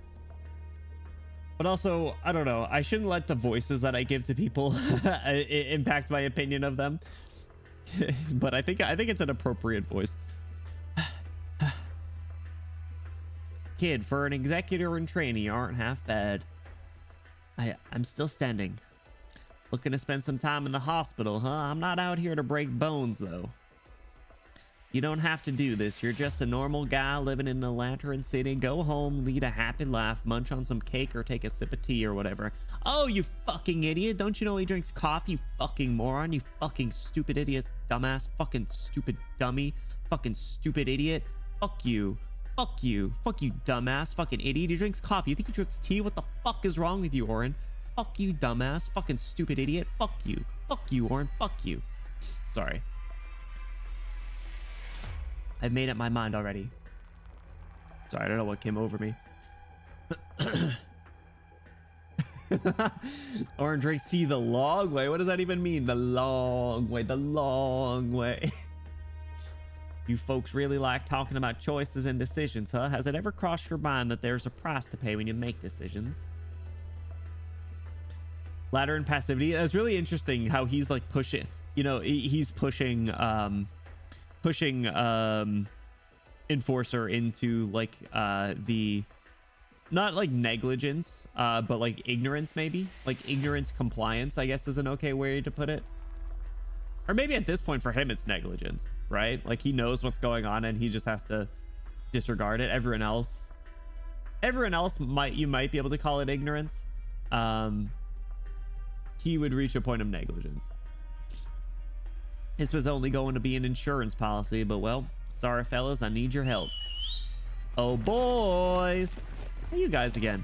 Speaker 1: But also, I don't know. I shouldn't let the voices that I give to people impact my opinion of them. But I think it's an appropriate voice. Kid, for an executor in training, you aren't half bad. I'm still standing. Looking to spend some time in the hospital, huh? I'm not out here to break bones, though. You don't have to do this. You're just a normal guy living in the Lantern City. Go home, lead a happy life, munch on some cake, or take a sip of tea or whatever. Oh, you fucking idiot. Don't you know he drinks coffee, you fucking moron? You fucking stupid idiot, dumbass, fucking stupid dummy, fucking stupid idiot. Fuck you. Fuck you. Fuck you, dumbass, fucking idiot. He drinks coffee. You think he drinks tea? What the fuck is wrong with you, Oren? Fuck you, dumbass, fucking stupid idiot. Fuck you. Fuck you, Oren. Fuck you. Sorry. I've made up my mind already. Sorry, I don't know what came over me. Orange drinks tea the long way. What does that even mean? The long way. The long way. You folks really like talking about choices and decisions, huh? Has it ever crossed your mind that there's a price to pay when you make decisions? Ladder and passivity. It's really interesting how he's like pushing, you know, he's pushing Enforcer into like the not like negligence but like ignorance, maybe like ignorance compliance, I guess is an okay way to put it. Or maybe at this point for him it's negligence, right? Like he knows what's going on and he just has to disregard it. Everyone else you might be able to call it ignorance. He would reach a point of negligence. This was only going to be an insurance policy, but well, sorry fellas, I need your help. Oh boys, hey you guys again.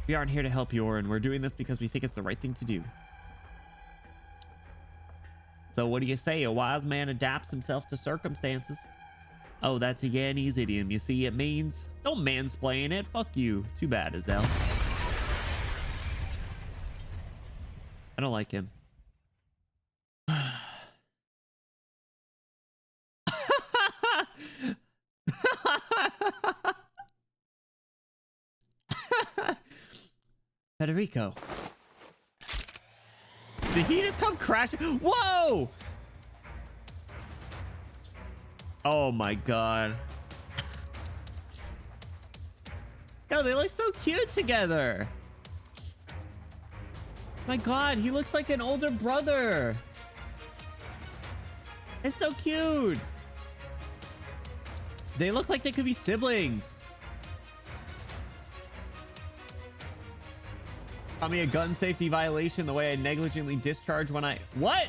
Speaker 1: We aren't here to help you, Oren. We're doing this because we think it's the right thing to do. So what do you say? A wise man adapts himself to circumstances. Oh, that's a Yanese idiom. You see, it means don't mansplain it. Fuck you. Too bad, Azelle. I don't like him. Federico. Did he just come crashing? Whoa! Oh my god. Yo, they look so cute together. My god, he looks like an older brother. It's so cute. They look like they could be siblings. Call me a gun safety violation the way I negligently discharge when I... What?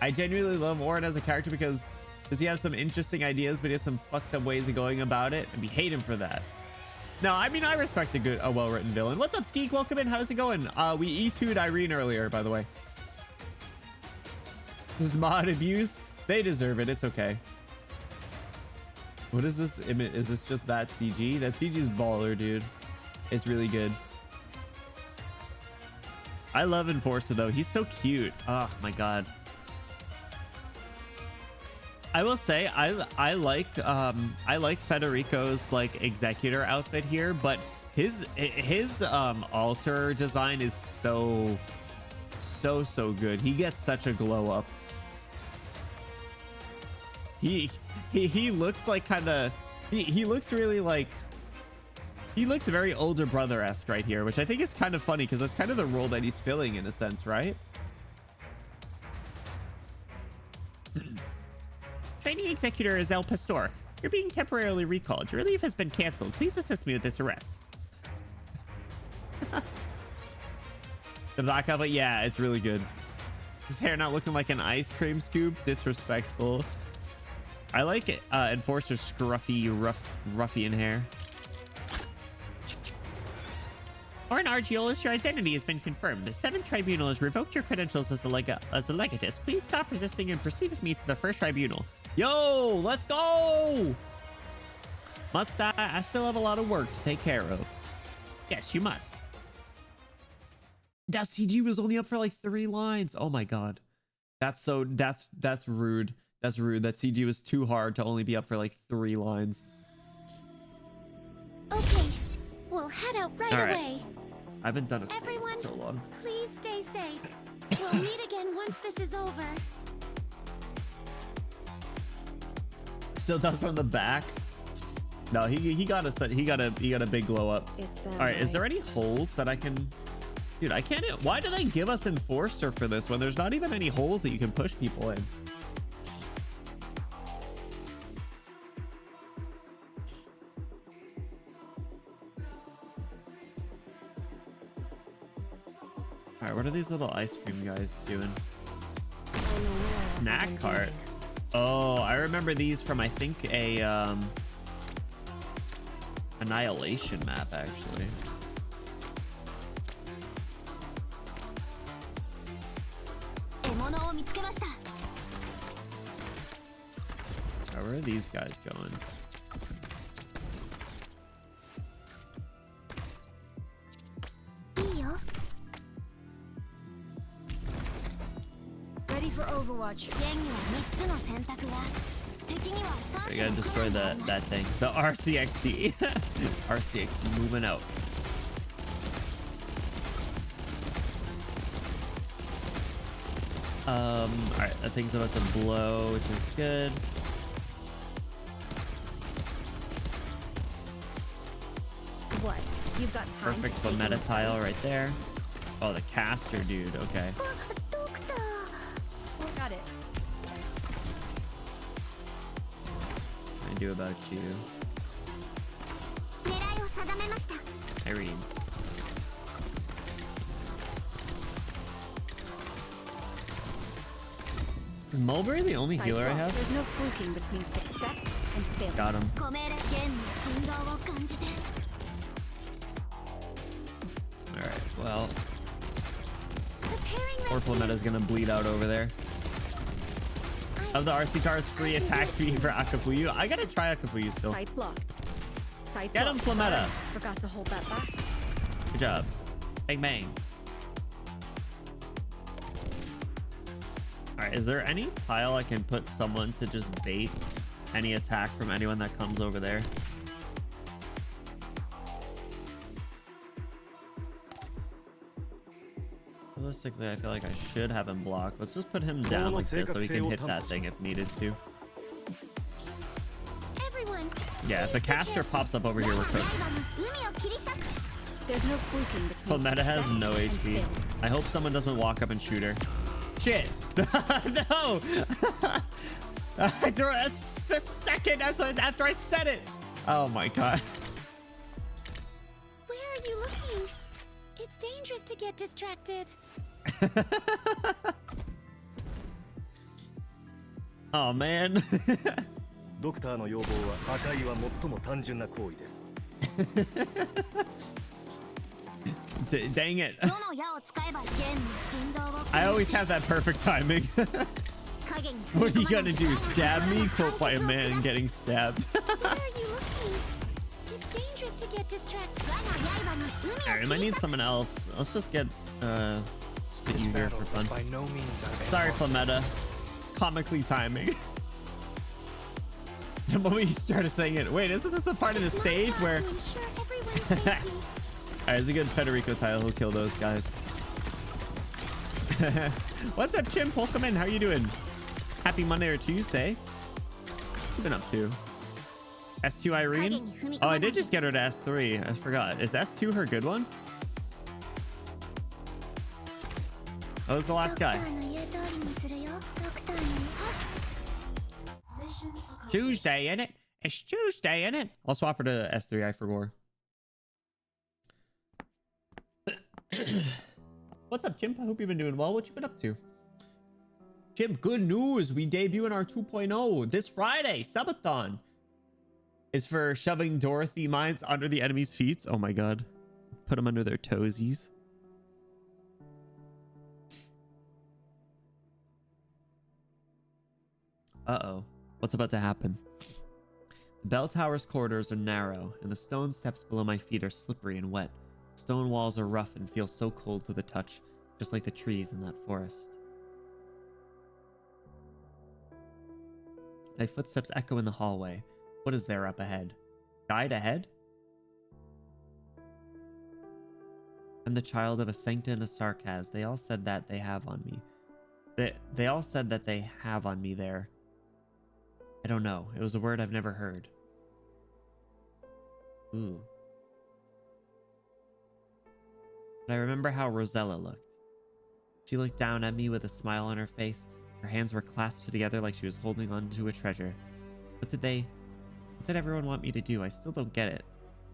Speaker 1: I genuinely love Oren as a character because does he have some interesting ideas, but he has some fucked up ways of going about it, and we hate him for that. No, I mean, I respect a well-written villain. What's up, Skeek? Welcome in. How's it going? We E2'd Irene earlier, by the way. This is mod abuse. They deserve it. It's okay. What is this image? Is this just that CG? That CG's baller, dude. It's really good. I love Enforcer though. He's so cute. Oh my god. I will say I like Federico's like executor outfit here, but his altar design is so good. He gets such a glow up. He looks like kind of he looks really like he looks very older brother-esque right here, which I think is kind of funny because that's kind of the role that he's filling in a sense, right? Training executor is El Pastor. You're being temporarily recalled. Your leave has been canceled. Please assist me with this arrest. The black outfit, yeah, it's really good. His hair not looking like an ice cream scoop. Disrespectful. I like it. Enforcer's scruffy, ruffian hair. Oren Argiolis, your identity has been confirmed. The 7th Tribunal has revoked your credentials as a legatist. Please stop resisting and proceed with me to the 1st Tribunal. Yo, let's go! Must I? I still have a lot of work to take care of. Yes, you must. That CG was only up for like 3 lines. Oh my god. That's rude. That's rude. That CG was too hard to only be up for like 3 lines.
Speaker 3: Okay, we'll head out right away.
Speaker 1: I haven't done a save
Speaker 3: Everyone,
Speaker 1: in so long.
Speaker 3: please stay safe. We'll meet again once this is over.
Speaker 1: Still does from the back. No, he got a big glow up. All right, is there any holes that I can? Dude, I can't. Why do they give us Enforcer for this when there's not even any holes that you can push people in? All right, what are these little ice cream guys doing? Snack cart. Oh, I remember these from, I think, a Annihilation map, actually. Where are these guys going?
Speaker 3: Ready for Overwatch.
Speaker 1: You gotta destroy that thing. The RCXD. RCXD moving out. Alright, that thing's about to blow, which is good.
Speaker 3: What? You've got time.
Speaker 1: Perfect for meta tile right there. Oh, the caster dude. Okay.
Speaker 3: Got it.
Speaker 1: What can I do about you? Irene. Is Mulberry the only healer I have?
Speaker 3: There's no fluking between success and failure.
Speaker 1: Got him. Alright, well. Poor Flameta's gonna bleed out over there. Of the RC cars, free attack speed for Akafuyu. I gotta try Akafuyu still.
Speaker 3: Sights locked. Sights
Speaker 1: Get him, Flameta.
Speaker 3: Forgot to hold that back.
Speaker 1: Good job. Bang bang. Alright, is there any tile I can put someone to just bait any attack from anyone that comes over there? Realistically, I feel like I should have him blocked. Let's just put him down like this so he can hit that thing if needed to.
Speaker 3: Everyone,
Speaker 1: Yeah, if a caster pops up over here, we're cooked.
Speaker 3: there's no fluking between
Speaker 1: Flameta has
Speaker 3: success
Speaker 1: no
Speaker 3: and
Speaker 1: HP.
Speaker 3: failure.
Speaker 1: I hope someone doesn't walk up and shoot her. Shit! No! I threw a second after I said it. Oh my god.
Speaker 3: Where are you looking? It's dangerous to get distracted.
Speaker 1: Oh man.
Speaker 4: ドクターの要望は赤いは最も単純な行為です。
Speaker 1: Dang it. I always have that perfect timing. What are you gonna do? Stab me? Quote by a man getting stabbed.
Speaker 3: Where are you looking? It's dangerous to get distracted.
Speaker 1: Alright, I might need someone else. Let's just get spit you here for fun.
Speaker 4: By no means
Speaker 1: Sorry, Flameta. Comically timing. The moment you started saying it. Wait, isn't this the part of the stage where... Alright, it's a good Federico tile. He'll kill those guys. What's up, Chim? Welcome in. How are you doing? Happy Monday or Tuesday. What you been up to? S2 Irene? Oh, I did just get her to S3. I forgot. Is S2 her good one? Oh, was the last guy. Tuesday, innit? It's Tuesday, innit? I'll swap her to S3. I forgot. What's up, Chimp? I hope you've been doing well. What you been up to? Chimp, good news. We debut in our 2.0 this Friday. Subathon. It's for shoving Dorothy mines under the enemy's feet. Oh my god. Put them under their toesies. Uh-oh. What's about to happen? The bell tower's corridors are narrow, and the stone steps below my feet are slippery and wet. Stone walls are rough and feel so cold to the touch, just like the trees in that forest. My footsteps echo in the hallway. What is there up ahead? Guide ahead? I'm the child of a sancta and a sarcas. They all said that they have on me. They all said that they have on me there. I don't know. It was a word I've never heard. Ooh. But I remember how Rosella looked. She looked down at me with a smile on her face. Her hands were clasped together like she was holding on to a treasure. What did everyone want me to do? I still don't get it.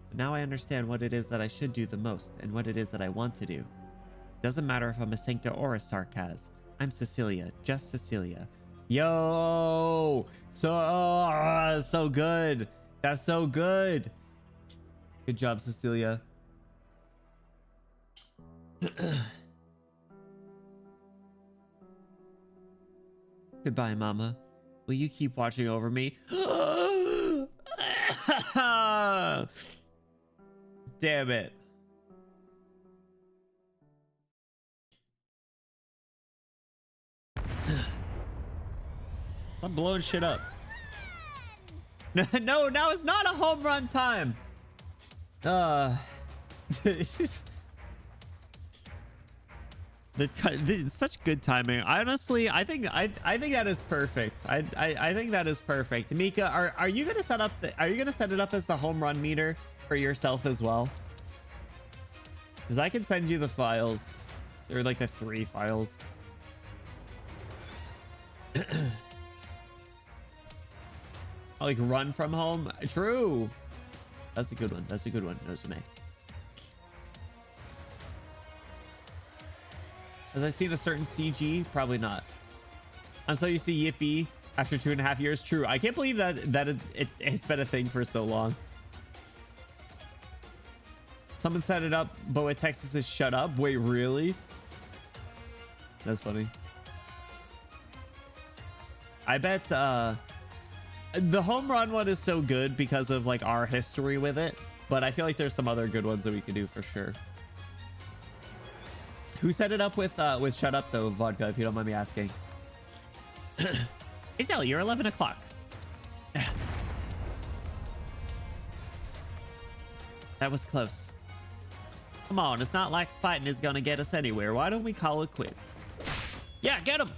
Speaker 1: But now I understand what it is that I should do the most and what it is that I want to do. It doesn't matter if I'm a sancta or a sarcas. I'm Cecilia, just Cecilia. Yo! So good. That's so good. Good job, Cecilia. Goodbye, Mama. Will you keep watching over me? Damn it. I'm blowing shit up. No, now it's not a home run time. It's such good timing. Honestly, I think that is perfect. I think that is perfect. Mika, are you gonna set up set it up as the home run meter for yourself as well? Because I can send you the files. They're like the 3 files. Like run from home. True. That's a good one. That's a good one. Nozome. Has I seen a certain CG? Probably not. I'm so used to Yippee after 2.5 years. True. I can't believe that it's been a thing for so long. Someone set it up, but with Texas says shut up. Wait, really? That's funny. I bet the home run one is so good because of like our history with it, but I feel like there's some other good ones that we could do for sure. Who set it up with shut up though, Vodka, if you don't mind me asking? Isel, you're 11 o'clock. That was close. Come on, it's not like fighting is gonna get us anywhere. Why don't we call it quits? Yeah, get him!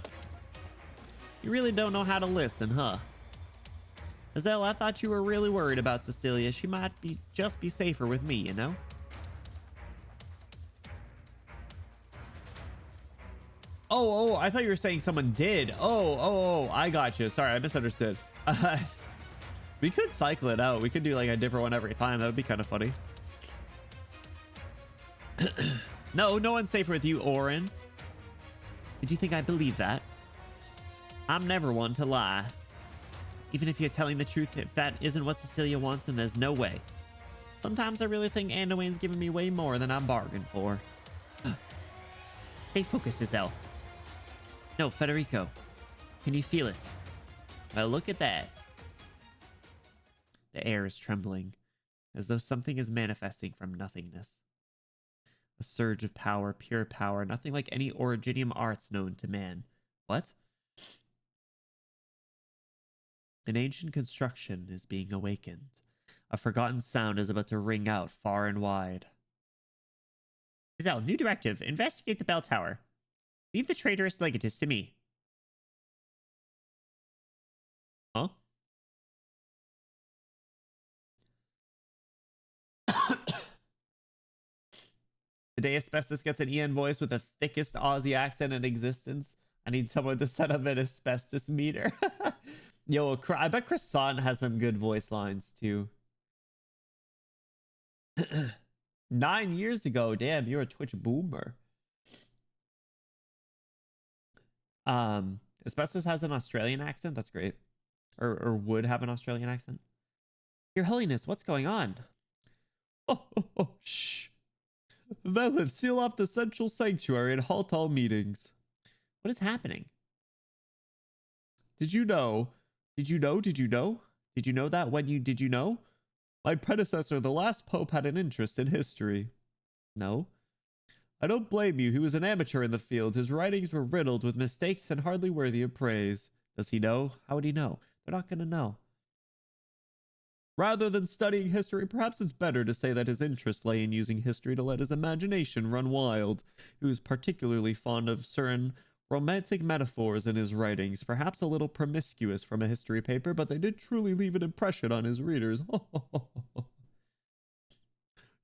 Speaker 1: You really don't know how to listen, huh? Isel, I thought you were really worried about Cecilia. She might just be safer with me, you know? Oh, I thought you were saying someone did. Oh, I got you. Sorry, I misunderstood. We could cycle it out. We could do like a different one every time. That would be kind of funny. No one's safer with you, Orin. Did you think I believe that? I'm never one to lie. Even if you're telling the truth, if that isn't what Cecilia wants, then there's no way. Sometimes I really think Anduin's giving me way more than I bargained for. Stay focused, Isel. No, Federico. Can you feel it? Well, look at that. The air is trembling, as though something is manifesting from nothingness. A surge of power, pure power, nothing like any originium arts known to man. What? An ancient construction is being awakened. A forgotten sound is about to ring out far and wide. Isel, new directive. Investigate the bell tower. Leave the traitorous legatus to me. Huh? The day Asbestos gets an Ian voice with the thickest Aussie accent in existence, I need someone to set up an asbestos meter. Yo, I bet Croissant has some good voice lines too. 9 years ago, damn, you're a Twitch boomer. Asbestos has an Australian accent. That's great. Or would have an Australian accent. Your Holiness, what's going on? Oh, shh. Velev, seal off the central sanctuary and halt all meetings. What is happening? Did you know that when you did you know? My predecessor, the last pope, had an interest in history. No. I don't blame you. He was an amateur in the field. His writings were riddled with mistakes and hardly worthy of praise. Does he know? How would he know? They're not gonna know. Rather than studying history, perhaps it's better to say that his interest lay in using history to let his imagination run wild. He was particularly fond of certain romantic metaphors in his writings, perhaps a little promiscuous from a history paper, but they did truly leave an impression on his readers.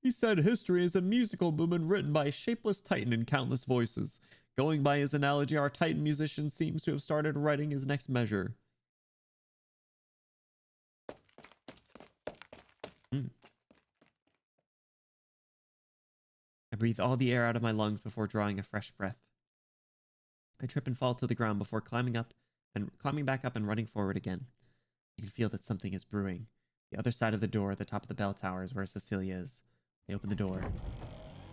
Speaker 1: He said history is a musical movement written by a shapeless titan in countless voices. Going by his analogy, our titan musician seems to have started writing his next measure. I breathe all the air out of my lungs before drawing a fresh breath. I trip and fall to the ground before climbing back up and running forward again. I can feel that something is brewing. The other side of the door at the top of the bell tower is where Cecilia is. I open the door.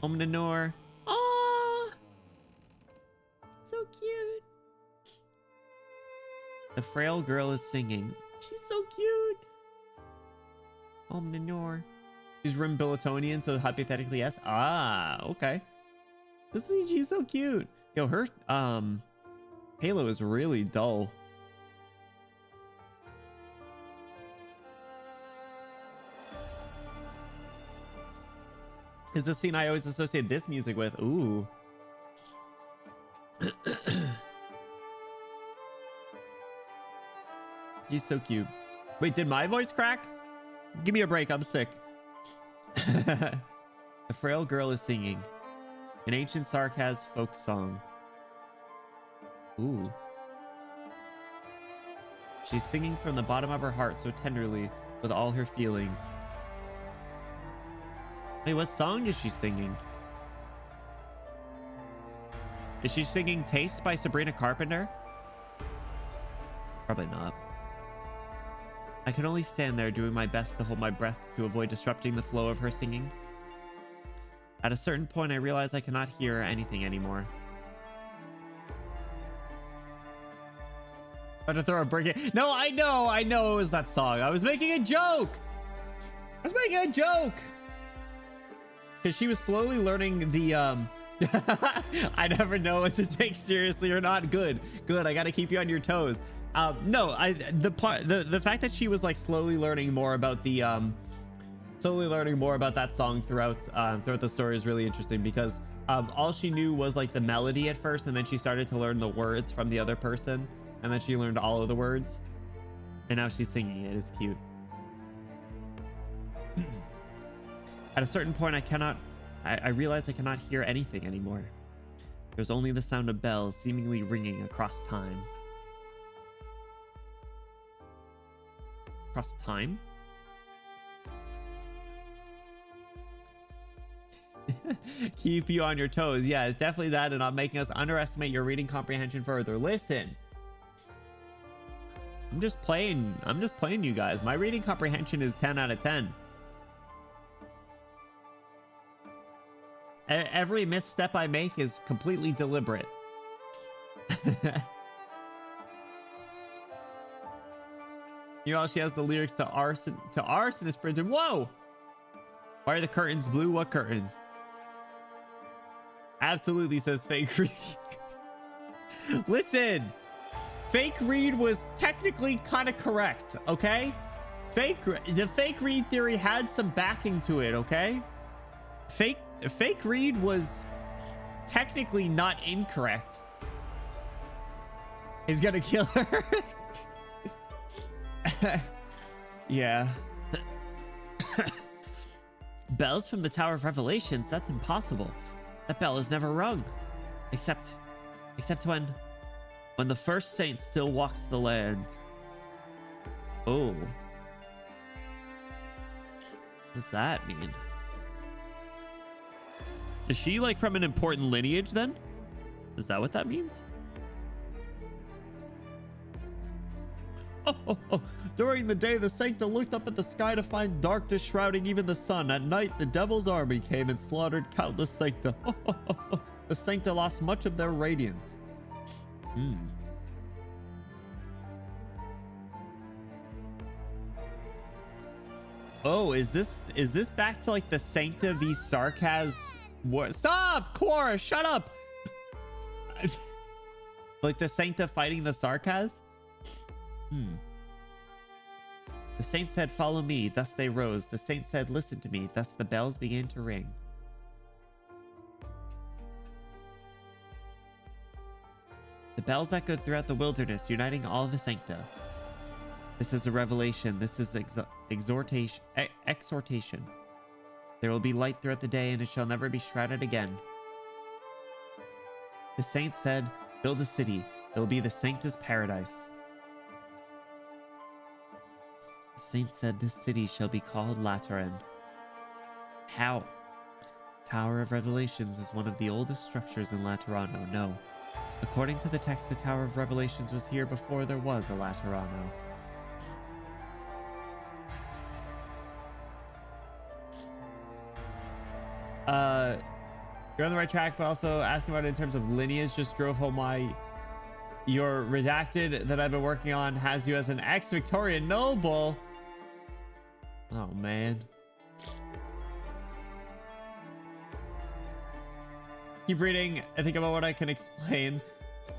Speaker 1: Open the door. Aww! So cute. The frail girl is singing. She's so cute. Open the door. She's room Billetonian, so hypothetically yes. Ah, okay. She's so cute. Yo, her halo is really dull. Is the scene I always associate this music with. Ooh. He's so cute. Wait, did my voice crack? Give me a break, I'm sick. A frail girl is singing an ancient Sarkaz folk song. Ooh. She's singing from the bottom of her heart so tenderly with all her feelings. Wait, what song is she singing? Is she singing Taste by Sabrina Carpenter? Probably not. I can only stand there doing my best to hold my breath to avoid disrupting the flow of her singing. At a certain point, I realize I cannot hear anything anymore. About to throw a brick in. No, I know it was that song. I was making a joke. Because she was slowly learning the I never know what to take seriously or not. Good. I gotta keep you on your toes. No, the fact that she was like slowly learning more about that song throughout the story is really interesting, because all she knew was like the melody at first, and then she started to learn the words from the other person, and then she learned all of the words, and now she's singing it. It's cute. At a certain point, I realize I cannot hear anything anymore. There's only the sound of bells seemingly ringing across time. Across time? Keep you on your toes. Yeah, it's definitely that, and not making us underestimate your reading comprehension further. Listen. I'm just playing you guys. My reading comprehension is 10 out of 10. Every misstep I make is completely deliberate. You know, she has the lyrics to Arsonist printed. Whoa! Why are the curtains blue? What curtains? Absolutely, says Fake Read. Listen, Fake Read was technically kind of correct, okay? The Fake Read theory had some backing to it, okay? Fake Read was technically not incorrect. He's gonna kill her. Yeah. Bells from the Tower of Revelations? That's impossible. That bell is never rung. Except when the first saint still walked the land. Oh. What does that mean? Is she like from an important lineage then? Is that what that means? Oh. During the day, the Sancta looked up at the sky to find darkness shrouding even the sun. At night, the devil's army came and slaughtered countless Sancta. The Sancta lost much of their radiance. Oh, is this back to like the Sancta v Sarkaz war? Stop, Quora, shut up. Like the Sancta fighting the Sarkaz? The saint said, follow me. Thus they rose. The saint said, listen to me. Thus the bells began to ring. The bells echoed throughout the wilderness, uniting all the sancta. This is a revelation. This is exhortation. There will be light throughout the day, and it shall never be shrouded again. The saint said, build a city. It will be the sancta's paradise. The saint said, this city shall be called Lateran. How? Tower of Revelations is one of the oldest structures in Laterano. No. According to the text, the Tower of Revelations was here before there was a Laterano. You're on the right track, but also asking about it in terms of lineage just drove home why your redacted that I've been working on has you as an ex-Victorian noble. Oh, man. Keep reading and think about what I can explain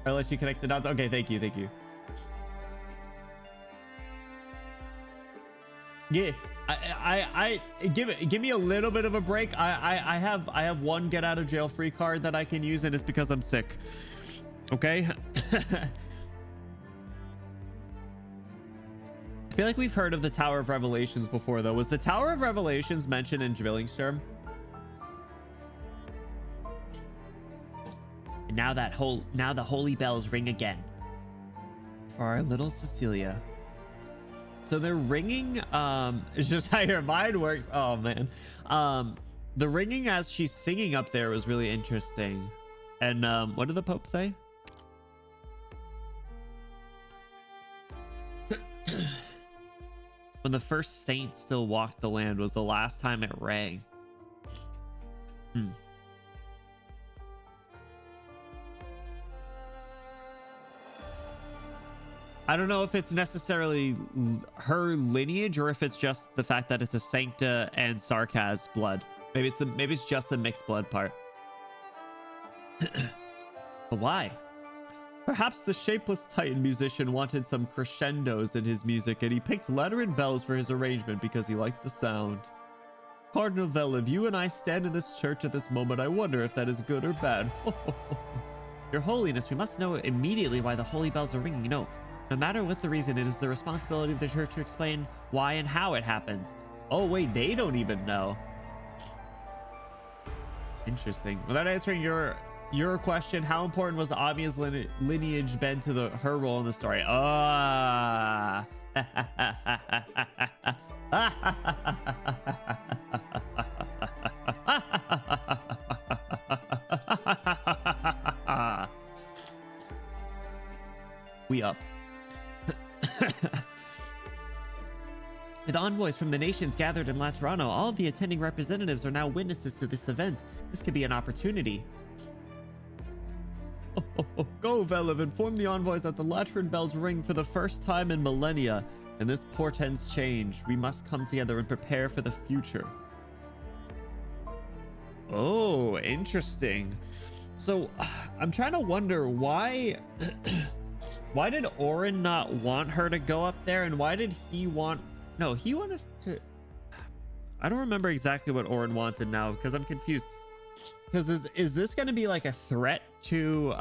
Speaker 1: or let you connect the dots. Okay, thank you. Yeah, give me a little bit of a break. I have one get out of jail free card that I can use, and it's because I'm sick. Okay. I feel like we've heard of the Tower of Revelations before, though. Was the Tower of Revelations mentioned in Drillingstern? And now the holy bells ring again for our little Cecilia. So they're ringing. It's just how your mind works. Oh man. The ringing as she's singing up there was really interesting. And what did the Pope say? When the first saint still walked the land was the last time it rang. I don't know if it's necessarily her lineage or if it's just the fact that it's a Sancta and Sarkaz blood. Maybe it's just the mixed blood part. But why? Perhaps the shapeless Titan musician wanted some crescendos in his music, and he picked Lateran bells for his arrangement because he liked the sound. Cardinal Veliv, you and I stand in this church at this moment. I wonder if that is good or bad. Your Holiness, we must know immediately why the holy bells are ringing. No matter what the reason, it is the responsibility of the church to explain why and how it happened. Oh wait, they don't even know. Interesting. Without answering your question, how important was Amia's lineage been to her role in the story? Ah. We up. With envoys from the nations gathered in Laterano, all of the attending representatives are now witnesses to this event. This could be an opportunity. Go, Veliv, inform the envoys that the Lateran bells ring for the first time in millennia, and this portends change. We must come together and prepare for the future. Oh, interesting. So, I'm trying to wonder why... Why did Orin not want her to go up there, and why did he want... No, he wanted to... I don't remember exactly what Orin wanted now, because I'm confused. Because is this going to be like a threat to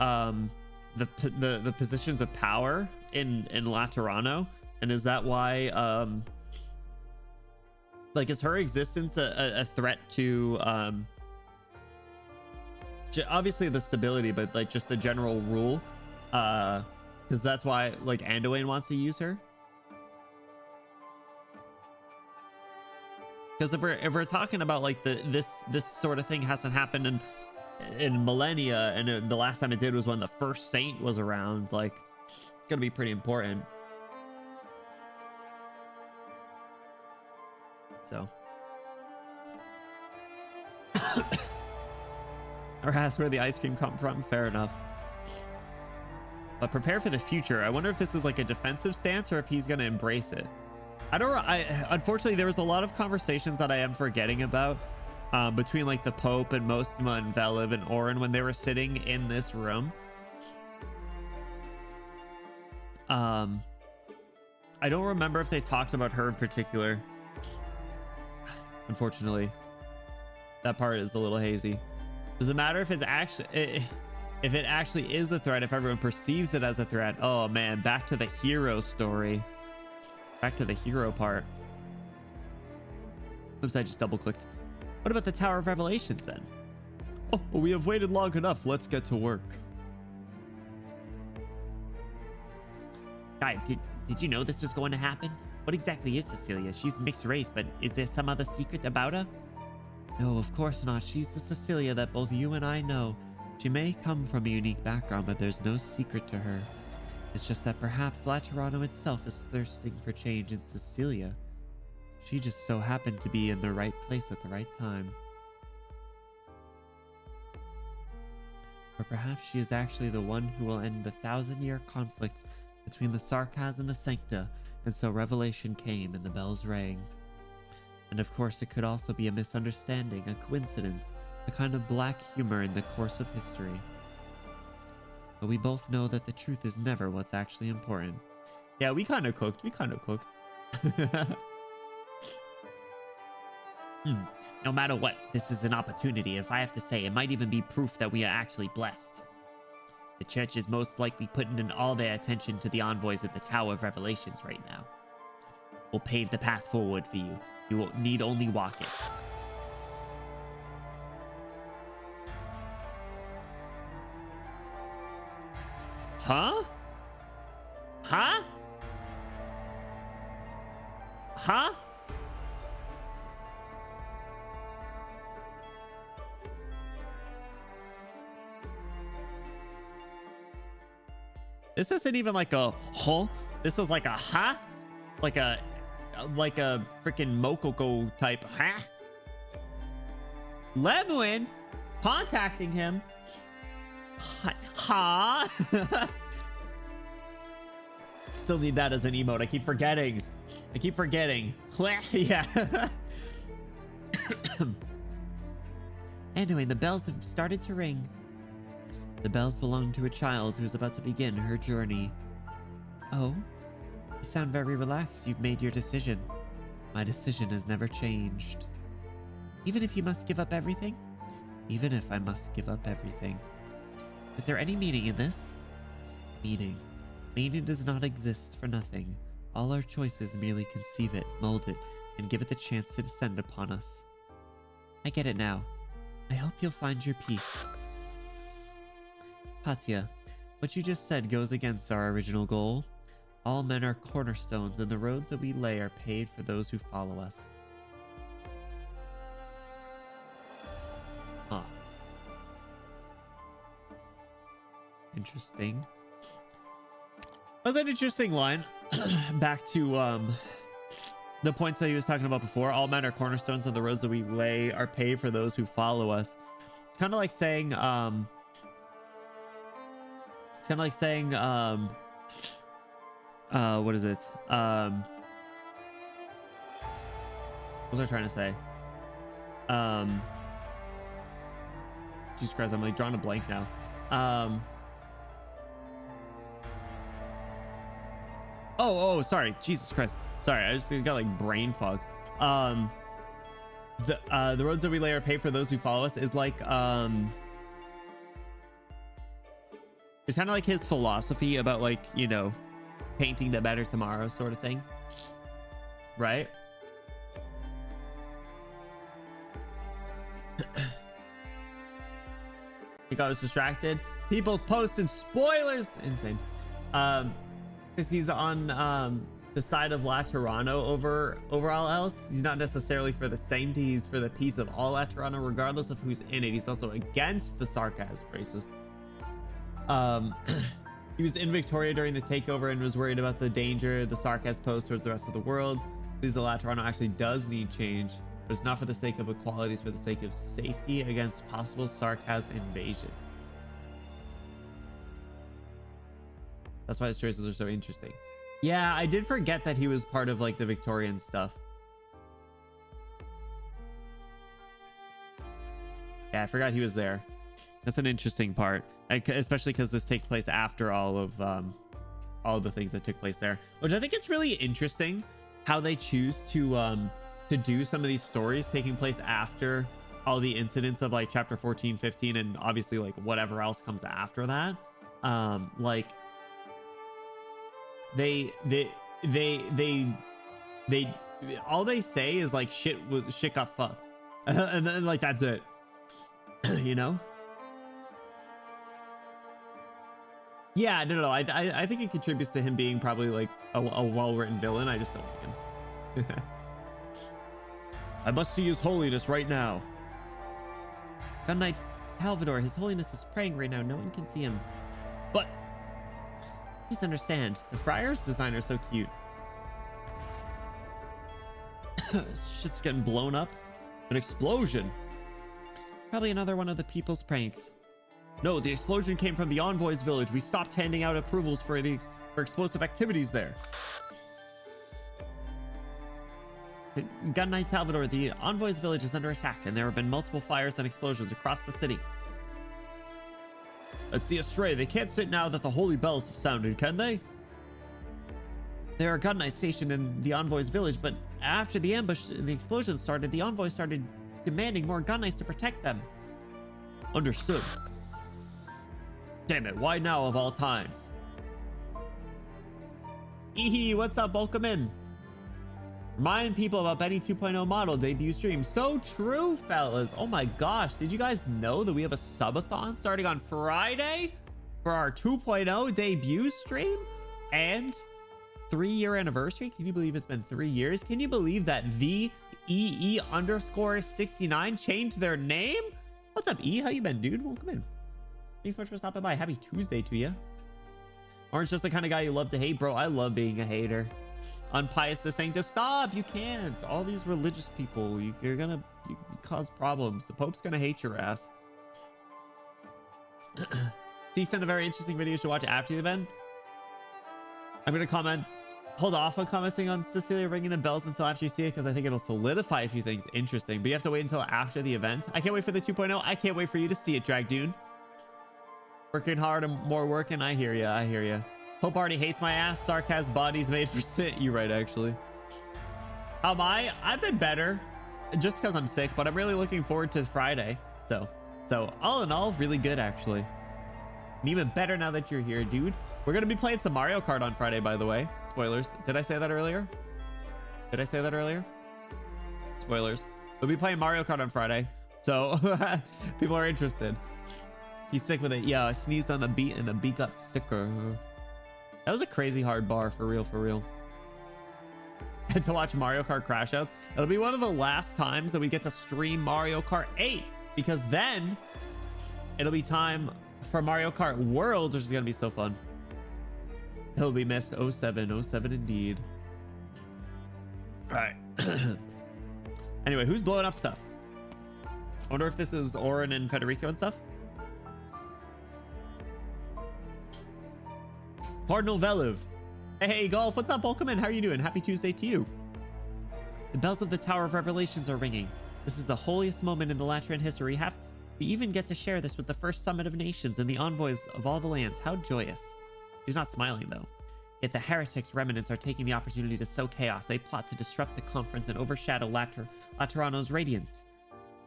Speaker 1: the positions of power in Laterano? And is that why... like, is her existence a threat to... obviously the stability, but like just the general rule? Because that's why, like, Anduin wants to use her. Because if we're talking about like this sort of thing hasn't happened in millennia, and the last time it did was when the first saint was around, like, it's gonna be pretty important. So. Or ask where the ice cream come from. Fair enough. But prepare for the future. I wonder if this is like a defensive stance or if he's going to embrace it. Unfortunately, there was a lot of conversations that I am forgetting about between like the Pope and Mostma and Veliv and Orin when they were sitting in this room. I don't remember if they talked about her in particular. Unfortunately, that part is a little hazy. Does it matter if it's actually if it actually is a threat, if everyone perceives it as a threat? Oh man, back to the hero story. Back to the hero part. Oops, I just double clicked. What about the Tower of Revelations then? Oh, well, we have waited long enough. Let's get to work. Guy, did you know this was going to happen? What exactly is Cecilia? She's mixed race, but is there some other secret about her? No, of course not. She's the Cecilia that both you and I know. She may come from a unique background, but there's no secret to her. It's just that perhaps Laterano itself is thirsting for change, and Cecilia, she just so happened to be in the right place at the right time. Or perhaps she is actually the one who will end the 1,000-year conflict between the Sarkaz and the Sancta, and so revelation came and the bells rang. And of course it could also be a misunderstanding, a coincidence, a kind of black humor in the course of history. But we both know that the truth is never what's actually important. Yeah, we kind of cooked. No matter what, this is an opportunity. If I have to say, it might even be proof that we are actually blessed. The church is most likely putting in all their attention to the envoys at the Tower of Revelations right now. We'll pave the path forward for you. You will need only walk it. Huh? Huh? Huh? This isn't even like a huh. This is like a huh? Like a freaking Mokoko type huh? Lemuin contacting him. Huh? Still need that as an emote. I keep forgetting. Yeah. Anyway, the bells have started to ring. The bells belong to a child who's about to begin her journey. Oh, you sound very relaxed. You've made your decision. My decision has never changed. Even if you must give up everything? Even if I must give up everything. Is there any meaning in this? Meaning. Meaning does not exist for nothing. All our choices merely conceive it, mold it, and give it the chance to descend upon us. I get it now. I hope you'll find your peace. Patya, what you just said goes against our original goal. All men are cornerstones, and the roads that we lay are paved for those who follow us. Huh. Interesting. That was an interesting line. Back to the points that he was talking about before. All men are cornerstones, and the roads that we lay are paved for those who follow us. It's kind of like saying what is it? What was I trying to say? Jesus Christ, I'm like drawing a blank now. Oh, sorry. Jesus Christ. Sorry, I just got like brain fog. The roads that we lay are paved for those who follow us is like it's kind of like his philosophy about, like, you know, painting the better tomorrow sort of thing, right? I think I was distracted. People posting spoilers. Insane. Because he's on the side of Laterano over all else. He's not necessarily for the Sancta, he's for the peace of all Laterano, regardless of who's in it. He's also against the Sarkaz races. He was in Victoria during the takeover and was worried about the danger the Sarkaz posed towards the rest of the world. Believes the Laterano actually does need change, but it's not for the sake of equality, it's for the sake of safety against possible Sarkaz invasion. That's why his choices are so interesting. Yeah, I did forget that he was part of, like, the Victorian stuff. Yeah, I forgot he was there. That's an interesting part, especially because this takes place after all of all the things that took place there, which I think it's really interesting how they choose to do some of these stories taking place after all the incidents of like chapter 14, 15, and obviously like whatever else comes after that. Like they all they say is like shit got fucked and then like that's it. You know? Yeah, no, I think it contributes to him being probably like a well-written villain. I just don't like him. I must see his holiness right now. Gun Knight Talvador, his holiness is praying right now. No one can see him. But please understand, the friar's design are so cute. Shit's getting blown up. An explosion. Probably another one of the people's pranks. No, the explosion came from the Envoy's village. We stopped handing out approvals for explosive activities there. Gun Knight Talvador, the Envoy's village is under attack, and there have been multiple fires and explosions across the city. Let's see Astray. They can't sit now that the holy bells have sounded, can they? There are gun knights stationed in the Envoy's village, but after the ambush and the explosion started, the Envoy started demanding more gun knights to protect them. Understood. Damn it, why now of all times? Eehee, what's up? Welcome in. Remind people about Benny 2.0 model debut stream. So true, fellas. Oh my gosh, did you guys know that we have a subathon starting on Friday for our 2.0 debut stream and 3-year anniversary? Can you believe it's been 3 years? Can you believe that VEE_69 changed their name? What's up, E? How you been, dude? Welcome in. Thanks so much for stopping by. Happy Tuesday to you. Orange just the kind of guy you love to hate, bro. I love being a hater. Unpious the saying to stop. You can't. All these religious people, you're gonna cause problems. The Pope's gonna hate your ass. He sent a very interesting video you should watch after the event. I'm gonna comment. Hold off on commenting on Cecilia ringing the bells until after you see it, because I think it'll solidify a few things interesting. But you have to wait until after the event. I can't wait for the 2.0. I can't wait for you to see it, Dragdune. Working hard and more working. I hear ya. I hear ya. Hope already hates my ass. Sark has bodies made for sit. You're right, actually. How am I? I've been better just because I'm sick, but I'm really looking forward to Friday. So all in all, really good, actually. And even better now that you're here, dude. We're going to be playing some Mario Kart on Friday, by the way. Spoilers. Did I say that earlier? Did I say that earlier? Spoilers. We'll be playing Mario Kart on Friday. So people are interested. He's sick with it. Yeah, I sneezed on the beat and the beat got sicker. That was a crazy hard bar, for real, for real. And to watch Mario Kart crash outs. It'll be one of the last times that we get to stream Mario Kart 8, because then it'll be time for Mario Kart Worlds, which is going to be so fun. He'll be missed. 07 indeed. All right. Anyway, who's blowing up stuff? I wonder if this is Orin and Federico and stuff. Cardinal Veliv. Hey, Golf, what's up? Welcome in. How are you doing? Happy Tuesday to you. The bells of the Tower of Revelations are ringing. This is the holiest moment in the Latran history. We even get to share this with the first summit of nations and the envoys of all the lands. How joyous. She's not smiling, though. Yet the heretics' remnants are taking the opportunity to sow chaos. They plot to disrupt the conference and overshadow Laterano's radiance.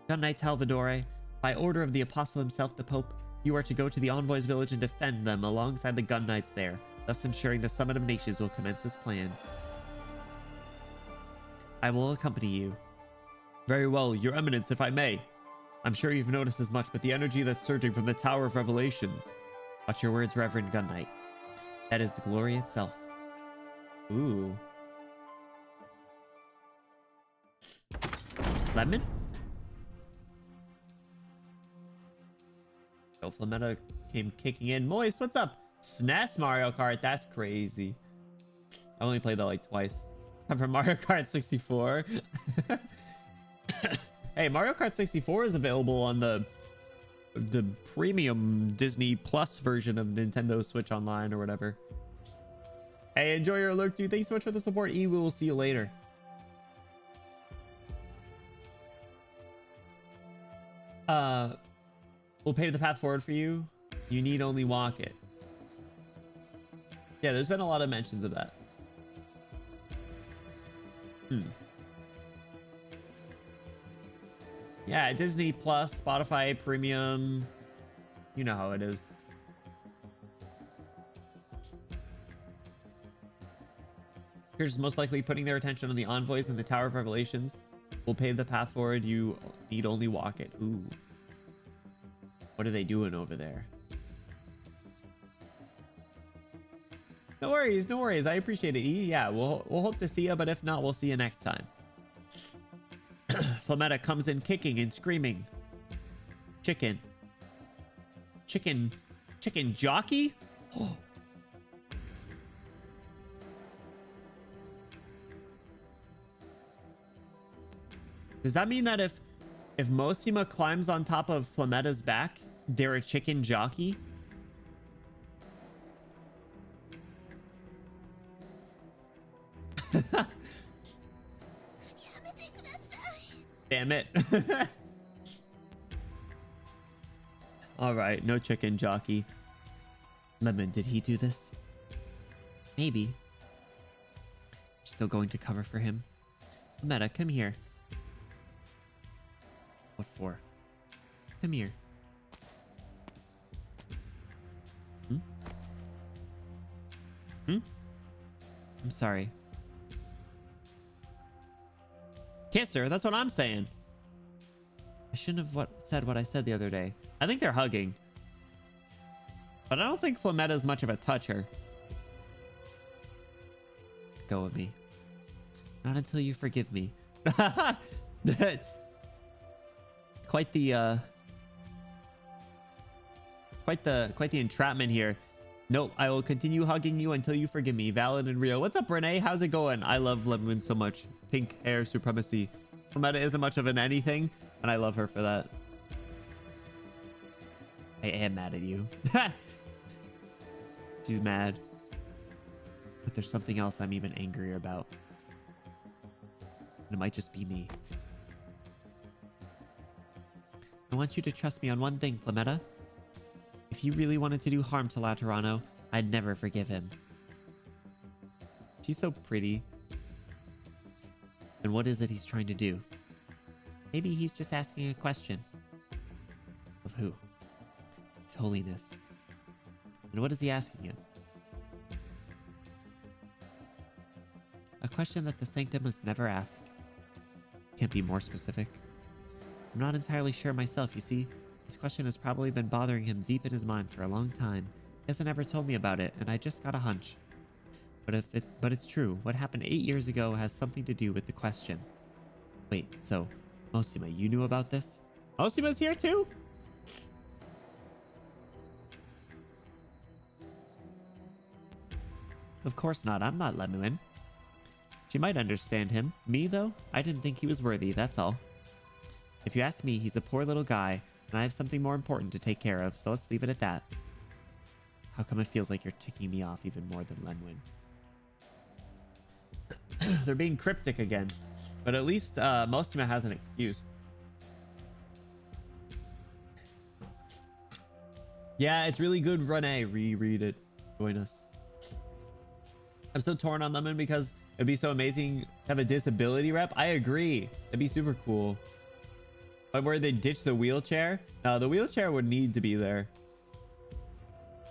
Speaker 1: Gun Knight Talvadore, by order of the Apostle himself, the Pope, you are to go to the envoys' village and defend them alongside the Gun Knights there, thus ensuring the Summit of Nations will commence as planned. I will accompany you. Very well, Your Eminence, if I may. I'm sure you've noticed as much, but the energy that's surging from the Tower of Revelations. Watch your words, Reverend Gun Knight. That is the glory itself. Ooh. Lemon? Oh, Flametta came kicking in. Moist, what's up? SNES Mario Kart, that's crazy. I only played that like twice. I'm from Mario Kart 64. Hey, Mario Kart 64 is available on the premium Disney Plus version of Nintendo Switch Online or whatever. Hey, enjoy your alert, dude. Thanks so much for the support. E, we will see you later. We'll pave the path forward for you. You need only walk it. Yeah, there's been a lot of mentions of that. Yeah, Disney Plus, Spotify Premium. You know how it is. Here's most likely putting their attention on the envoys and the Tower of Revelations. Will pave the path forward. You need only walk it. Ooh. What are they doing over there? No worries, no worries. I appreciate it, E. Yeah, we'll hope to see you, but if not, we'll see you next time. Flametta comes in kicking and screaming. Chicken jockey? Oh. Does that mean that if Mosima climbs on top of Flametta's back, they're a chicken jockey? Damn it. All right, no chicken jockey. Lemon, did he do this? Maybe. Still going to cover for him. Meta, come here. What for? Come here. I'm sorry. Kiss her, that's what I'm saying. I shouldn't have said what I said the other day. I think they're hugging. But I don't think Flametta's much of a toucher. Go with me. Not until you forgive me. Quite the entrapment here. Nope, I will continue hugging you until you forgive me. Valid and real. What's up, Renee? How's it going? I love Lemon so much. Pink hair supremacy. Flametta isn't much of an anything, and I love her for that. I am mad at you. She's mad. But there's something else I'm even angrier about. And it might just be me. I want you to trust me on one thing, Flametta. If he really wanted to do harm to Laterano, I'd never forgive him. She's so pretty. And what is it he's trying to do? Maybe he's just asking a question. Of who? His Holiness. And what is he asking him? A question that the Sanctum must never ask. Can't be more specific. I'm not entirely sure myself, you see. This question has probably been bothering him deep in his mind for a long time. He hasn't ever told me about it, and I just got a hunch. But it's true. What happened 8 years ago has something to do with the question. Wait, so Mosima, you knew about this? Mosima's here too? Of course not. I'm not Lemuin. She might understand him. Me, though? I didn't think he was worthy, that's all. If you ask me, he's a poor little guy, and I have something more important to take care of, so let's leave it at that. How come it feels like you're ticking me off even more than Lemwin? They're being cryptic again, but at least Mosima has an excuse. Yeah, it's really good. Renee, reread it. Join us. I'm so torn on Lemon because it'd be so amazing to have a disability rep. I agree. That'd be super cool. But where they ditch the wheelchair? No, the wheelchair would need to be there.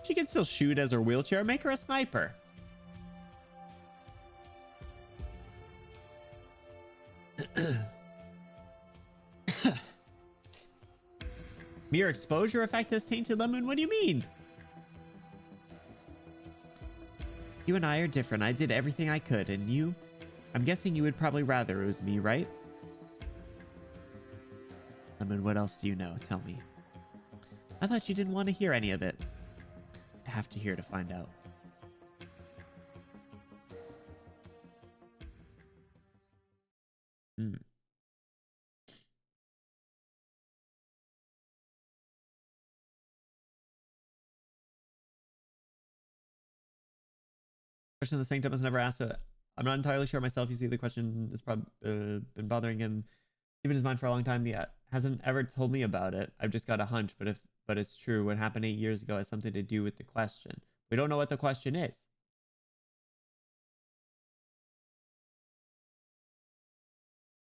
Speaker 1: She can still shoot as her wheelchair. Make her a sniper. Mere exposure effect has tainted Lemon? What do you mean? You and I are different. I did everything I could, and you... I'm guessing you would probably rather it was me, right? Lemon, what else do you know? Tell me. I thought you didn't want to hear any of it. I have to hear to find out. Question the Sanctum has never asked it. I'm not entirely sure myself. You see, the question has probably been bothering him, even his mind for a long time. Yet hasn't ever told me about it. I've just got a hunch, but it's true. What happened 8 years ago has something to do with the question. We don't know what the question is.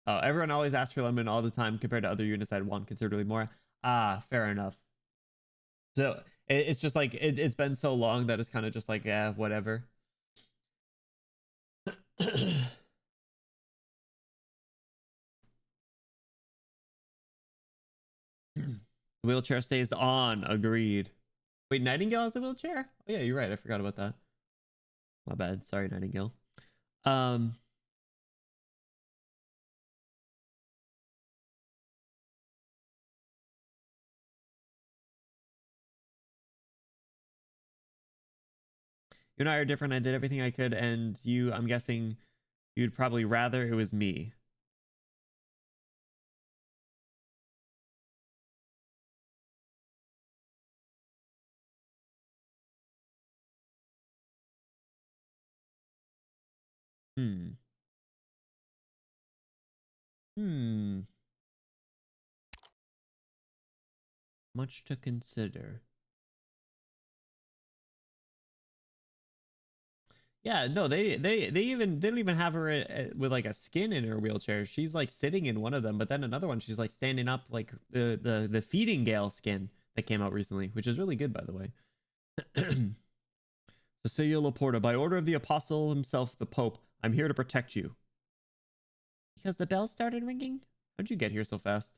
Speaker 1: Oh, everyone always asks for lemon all the time compared to other units I'd want considerably more. Ah, fair enough. So it's just like it's been so long that it's kind of just like, yeah, whatever. Wheelchair stays on. Agreed. Wait, Nightingale has a wheelchair? Oh yeah, you're right. I forgot about that. My bad. Sorry, Nightingale. You and I are different. I did everything I could, and you, I'm guessing you'd probably rather it was me. Hmm. Hmm. Much to consider. Yeah, no, they don't even have her with like a skin in her wheelchair. She's like sitting in one of them, but then another one she's like standing up, like the feeding gale skin that came out recently, which is really good, by the way. Cecilia Laporta, by order of the apostle himself, the Pope, I'm here to protect you. Because the bell started ringing? How'd you get here so fast?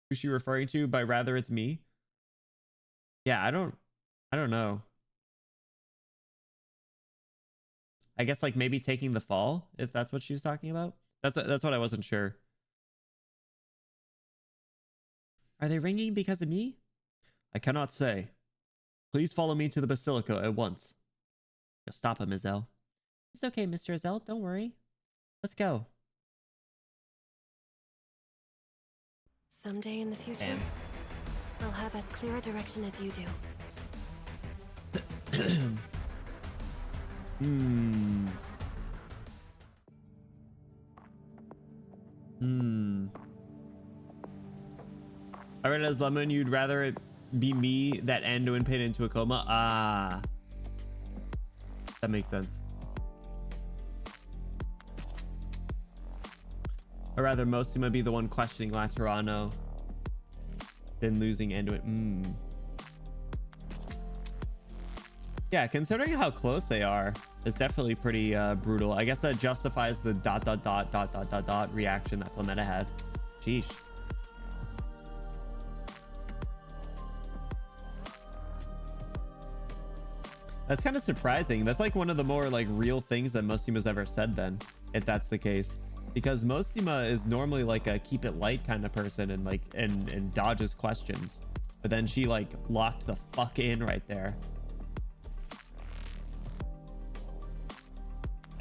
Speaker 1: Who's she referring to by rather it's me? Yeah, I don't know. I guess like maybe taking the fall, if that's what she's talking about. That's what I wasn't sure. Are they ringing because of me? I cannot say. Please follow me to the basilica at once. You'll stop him, Izelle. It's okay, Mr. Izelle. Don't worry. Let's go.
Speaker 5: Someday in the future,
Speaker 1: Damn.
Speaker 5: I'll have as clear a direction as you do.
Speaker 1: I read it as Lemon, you'd rather it be me that Anduin paid into a coma? Ah. That makes sense. Or rather, Mosima be the one questioning Laterano than losing Anduin. Yeah, considering how close they are, it's definitely pretty brutal. I guess that justifies the ... reaction that Flametta had. Sheesh. That's kind of surprising. That's like one of the more like real things that Mosima's ever said then, if that's the case. Because Mosima is normally like a keep it light kind of person and like and dodges questions. But then she like locked the fuck in right there.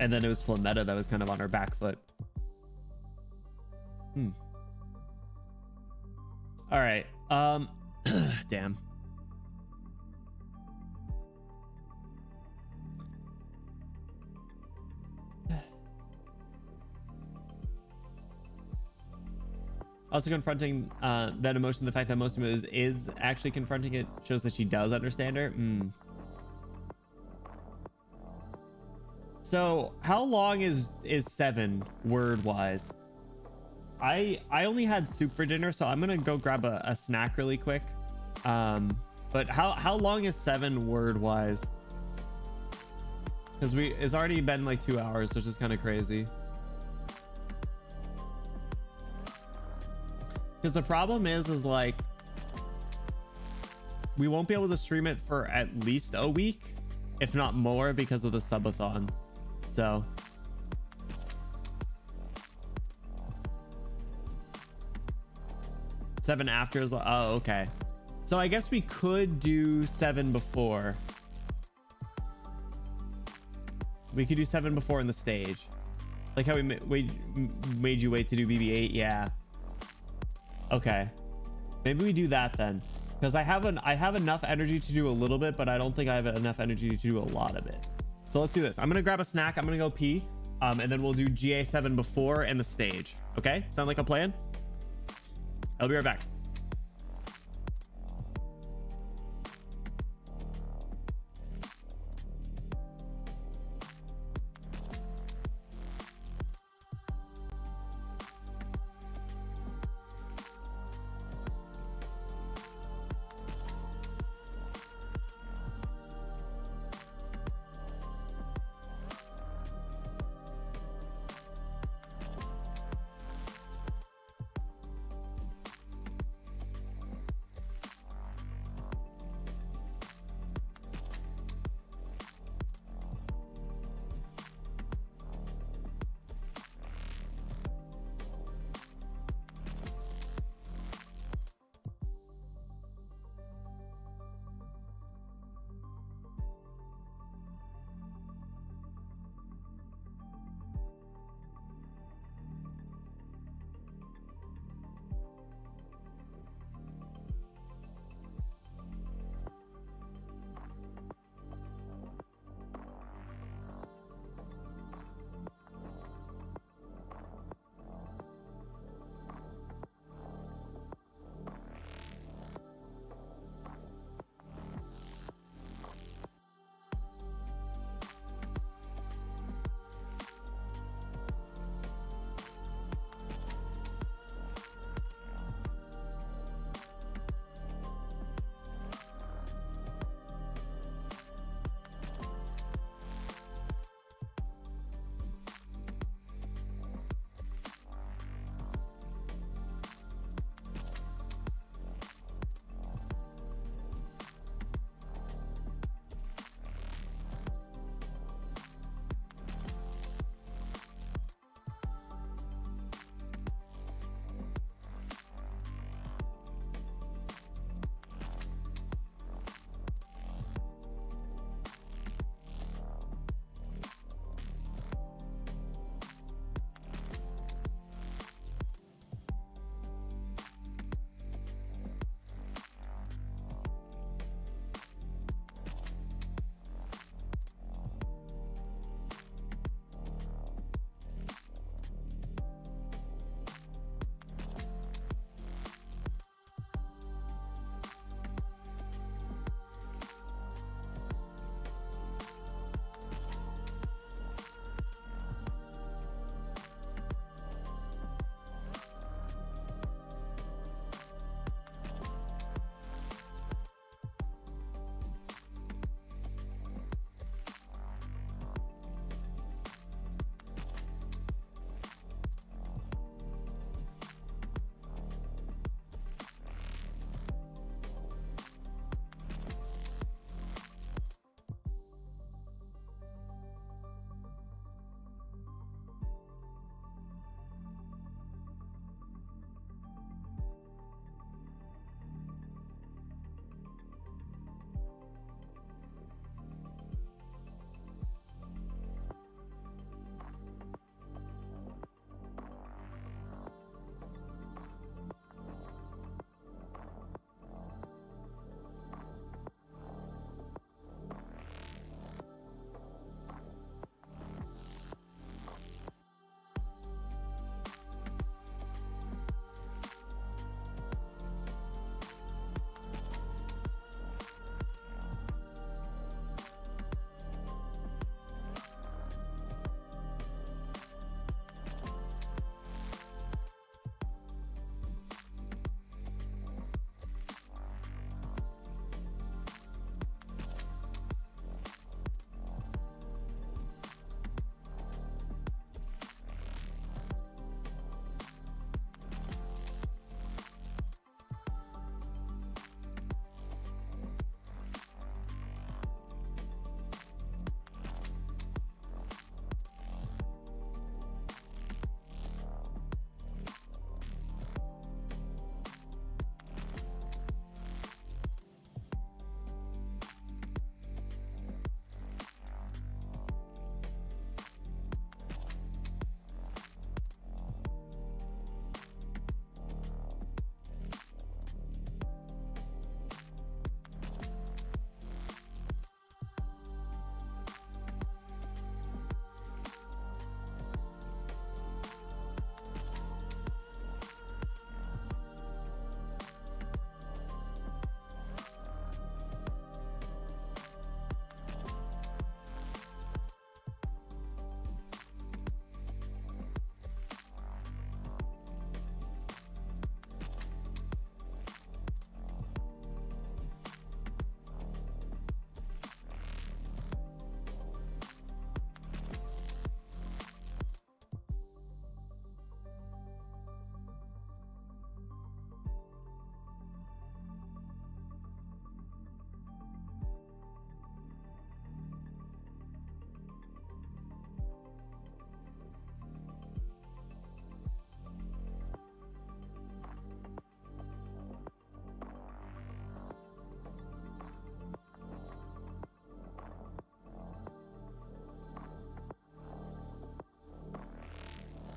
Speaker 1: And then it was Flametta that was kind of on her back foot. All right. Damn. Also confronting that emotion, the fact that Mosima is actually confronting it shows that she does understand her. So how long is 7 word wise? I only had soup for dinner, so I'm gonna go grab a snack really quick. But how long is 7 word wise? Because it's already been like 2 hours, which is kind of crazy. Because the problem is like we won't be able to stream it for at least a week, if not more, because of the subathon. So seven after is like, oh, okay. So I guess we could do 7 before. We could do 7 before in the stage, like how we made you wait to do BB-8. Yeah. Okay, maybe we do that then, because I have enough energy to do a little bit, but I don't think I have enough energy to do a lot of it. So let's do this. I'm gonna grab a snack, I'm gonna go pee, and then we'll do GA7 before and the stage. Okay, sound like a plan? I'll be right back.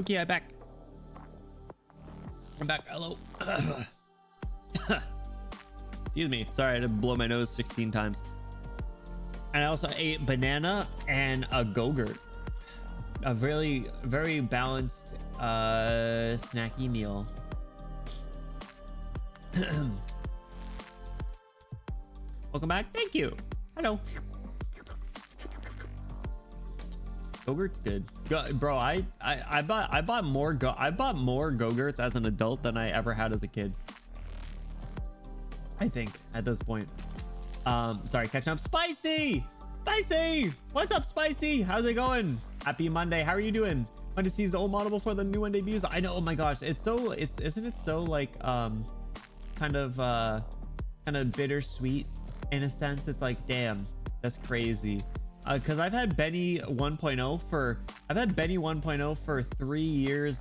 Speaker 1: Okay, I'm back. I'm back. Hello. Excuse me. Sorry, I had to blow my nose 16 times. And I also ate banana and a Go-Gurt. A really, very balanced snacky meal. Welcome back. Thank you. Hello. Go-Gurt's good. Bro, I bought more Go-Gurts as an adult than I ever had as a kid. I think at this point. Sorry, catching up. Spicy! What's up, Spicy? How's it going? Happy Monday. How are you doing? Want to see the old model before the new one debuts? I know. Oh my gosh, isn't it so like kind of bittersweet in a sense? It's like, damn, that's crazy. Because I've had Benny 1.0 for 3 years.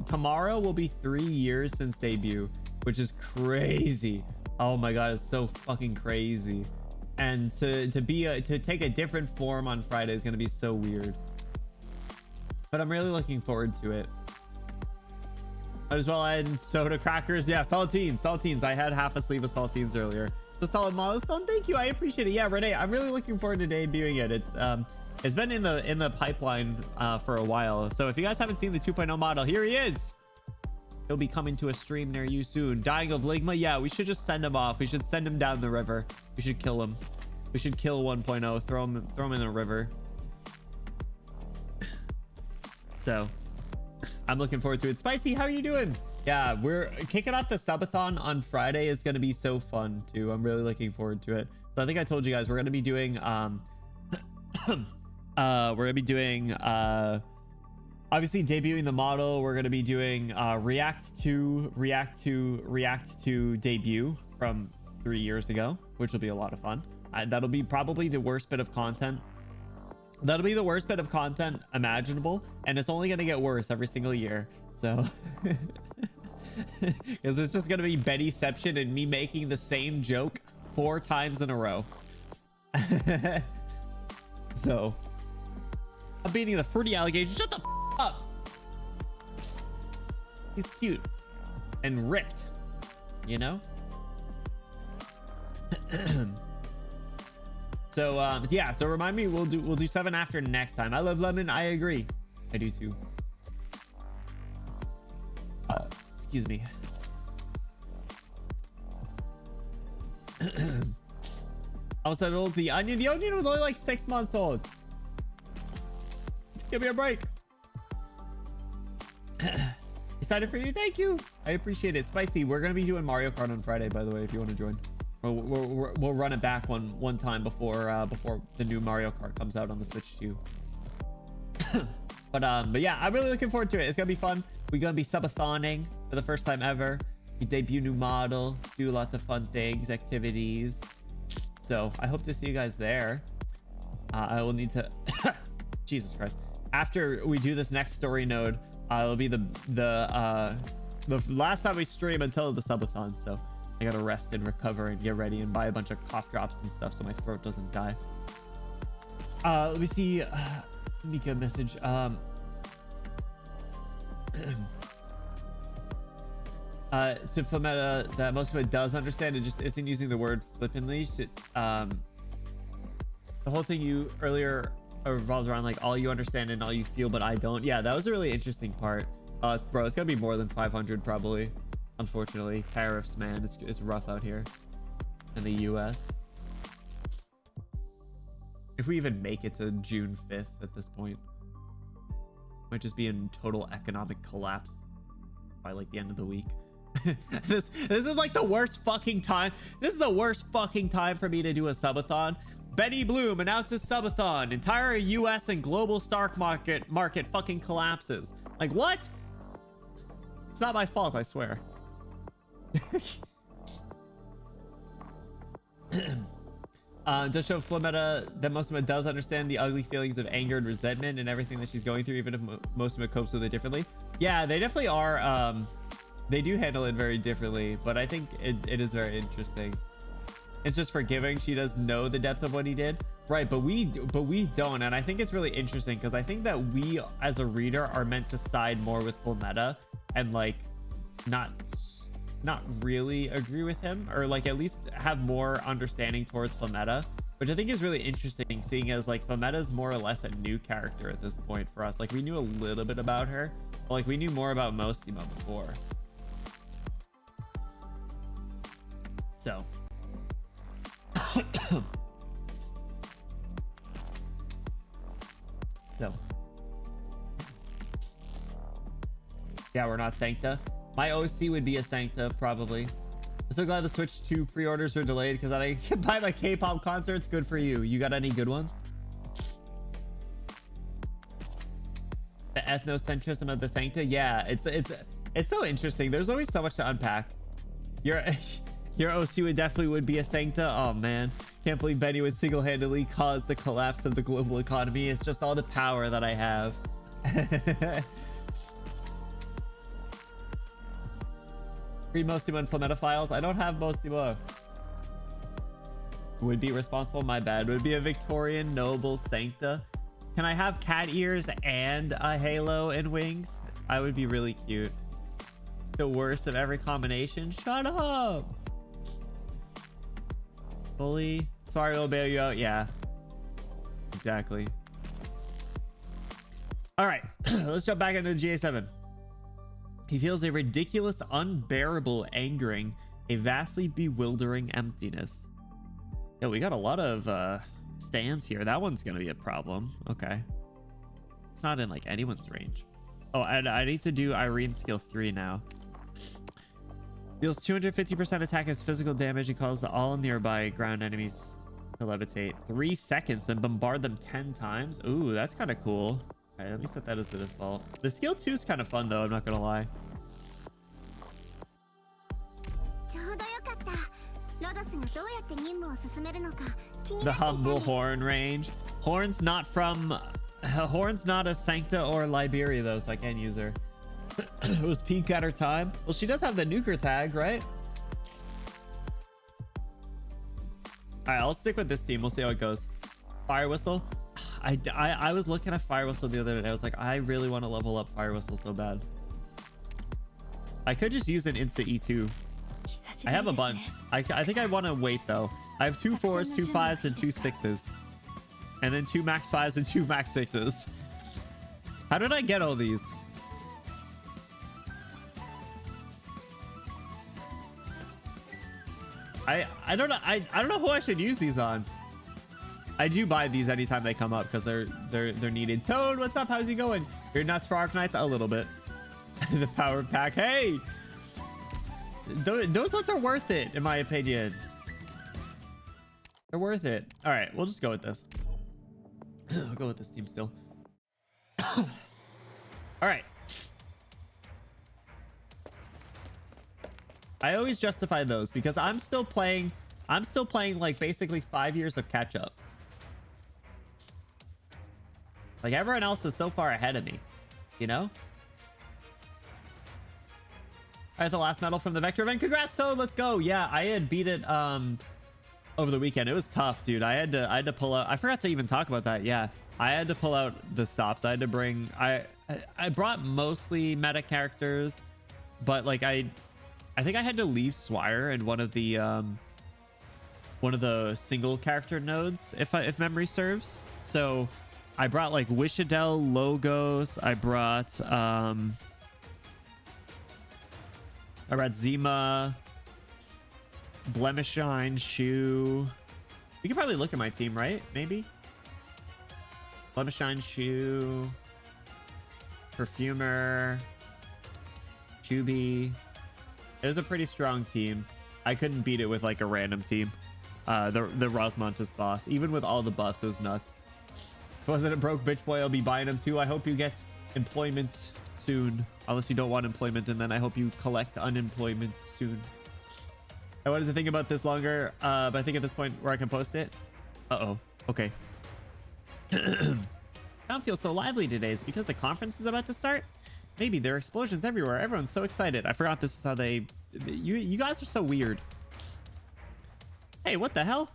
Speaker 1: Tomorrow will be 3 years since debut, which is crazy. Oh my god, it's so fucking crazy. And to take a different form on Friday is gonna be so weird. But I'm really looking forward to it. Might as well add soda crackers. Yeah, saltines. I had half a sleeve of saltines earlier. The solid milestone. Thank you. I appreciate it. Yeah, Renee, I'm really looking forward to debuting it. It's been in the pipeline for a while. So if you guys haven't seen the 2.0 model, here he is. He'll be coming to a stream near you soon. Dying of Ligma. Yeah, we should just send him off. We should send him down the river. We should kill him. We should kill 1.0. Throw him in the river. So I'm looking forward to it. Spicy, how are you doing? Yeah, we're kicking off the subathon on Friday. Is going to be so fun too. I'm really looking forward to it. So I think I told you guys we're going to be doing obviously debuting the model. We're going to be doing react to debut from 3 years ago, which will be a lot of fun. That'll be probably the worst bit of content. That'll be the worst bit of content imaginable, and it's only going to get worse every single year. So because it's just going to be Bettyception and me making the same joke 4 times in a row. So I'm beating the fruity alligator. Shut the up. He's cute and ripped, you know. So yeah, so remind me, we'll do 7 after next time. I love lemon. I agree. I do too. Excuse me. I was old. The onion was only like 6 months old. Give me a break. Excited for you. Thank you. I appreciate it. Spicy, we're gonna be doing Mario Kart on Friday, by the way, if you want to join. We'll run it back one time before the new Mario Kart comes out on the Switch too. But yeah, I'm really looking forward to it. It's gonna be fun. We're gonna be subathoning for the first time ever. We debut new model, do lots of fun things, activities. So I hope to see you guys there. I will need to Jesus Christ. After we do this next story node, it'll be the last time we stream until the subathon. So I gotta rest and recover and get ready and buy a bunch of cough drops and stuff so my throat doesn't die. Let me see. Let me get a message. To Flametta, that most of it does understand, it just isn't using the word flippantly. The whole thing you earlier revolves around like all you understand and all you feel, but I don't. Yeah, that was a really interesting part. Bro, it's gonna be more than 500 probably. Unfortunately, tariffs, man, it's rough out here in the US. If we even make it to June 5th at this point, might just be in total economic collapse by like the end of the week. This is like the worst fucking time. This is the worst fucking time for me to do a subathon. Benny Bloom announces subathon. Entire US and global stock market fucking collapses. Like what? It's not my fault, I swear. Does show Flametta that most of it does understand the ugly feelings of anger and resentment and everything that she's going through, even if most of it copes with it differently. Yeah, they definitely are. They do handle it very differently, but I think it is very interesting. It's just forgiving. She does know the depth of what he did, Right, but we don't, and I think it's really interesting because I think that we as a reader are meant to side more with Fullmeta and like not really agree with him, or like at least have more understanding towards Fullmeta, which I think is really interesting, seeing as like Fullmeta is more or less a new character at this point for us. Like we knew a little bit about her, but like we knew more about Mostima before. So so yeah, we're not Sancta. My OC would be a Sancta probably. I'm so glad the Switch 2 pre-orders were delayed because I can buy my K-pop concerts. Good for you. You got any good ones? The ethnocentrism of the Sancta. Yeah, it's so interesting. There's always so much to unpack. Your OC would be a Sancta. Oh man, can't believe Benny would single-handedly cause the collapse of the global economy. It's just all the power that I have. Free Mostima and Fullmeta files. I don't have Mostima. Would be responsible. My bad. Would be a Victorian noble Sancta. Can I have cat ears and a halo and wings? I would be really cute. The worst of every combination. Shut up. Fully. Sorry, we'll bail you out. Yeah. Exactly. All right. Let's jump back into the GA7. He feels a ridiculous, unbearable angering, a vastly bewildering emptiness. Yeah, we got a lot of stands here. That one's gonna be a problem. Okay. It's not in like anyone's range. Oh, I need to do Irene skill 3 now. Deals 250% attack as physical damage and causes all nearby ground enemies to levitate. 3 seconds, then bombard them 10 times. Ooh, that's kind of cool. All right, let me set that as the default. The skill 2 is kind of fun though, I'm not gonna lie. The humble horn range. Horn's not a Sancta or Liberia though, so I can't use her. It was peak at her time. Well, she does have the nuker tag, right? All right, I'll stick with this team. We'll see how it goes. Fire Whistle. I was looking at Fire Whistle the other day. I was like, I really want to level up Fire Whistle so bad. I could just use an insta E2. I have a bunch. I think I want to wait though. I have 2 4s, 2 5s, and 2 6s. And then 2 max 5s and 2 max 6s. How did I get all these? I don't know. I don't know who I should use these on. I do buy these anytime they come up because they're needed. Toad, what's up? How's he going? You're nuts for Arknights? A little bit. The power pack. Hey, those ones are worth it in my opinion. They're worth it. All right, we'll just go with this. I'll go with this team still. All right. I always justify those because I'm still playing like basically 5 years of catch up. Like everyone else is so far ahead of me, you know? All right, the last medal from the Vector event. Congrats, Toad. Let's go. Yeah, I had beat it over the weekend. It was tough, dude. I had to pull out. I forgot to even talk about that. Yeah, I had to pull out the stops. I had to bring. I brought mostly meta characters, but like I think I had to leave Swire and one of the single character nodes if memory serves. So I brought like Wishadel, Logos. I brought Zima, Blemishine, Shu. You can probably look at my team, right? Maybe. Blemishine, Shu, Perfumer, Chubi. It was a pretty strong team. I couldn't beat it with like a random team. The Rosmontis boss, even with all the buffs, it was nuts. If I wasn't a broke bitch boy, I'll be buying them too. I hope you get employment soon, unless you don't want employment, and then I hope you collect unemployment soon. I wanted to think about this longer, but I think at this point where I can post it. Okay. I don't feel so lively today. Is it because the conference is about to start? Maybe. There are explosions everywhere. Everyone's so excited. I forgot this is how you guys are so weird. Hey, what the hell?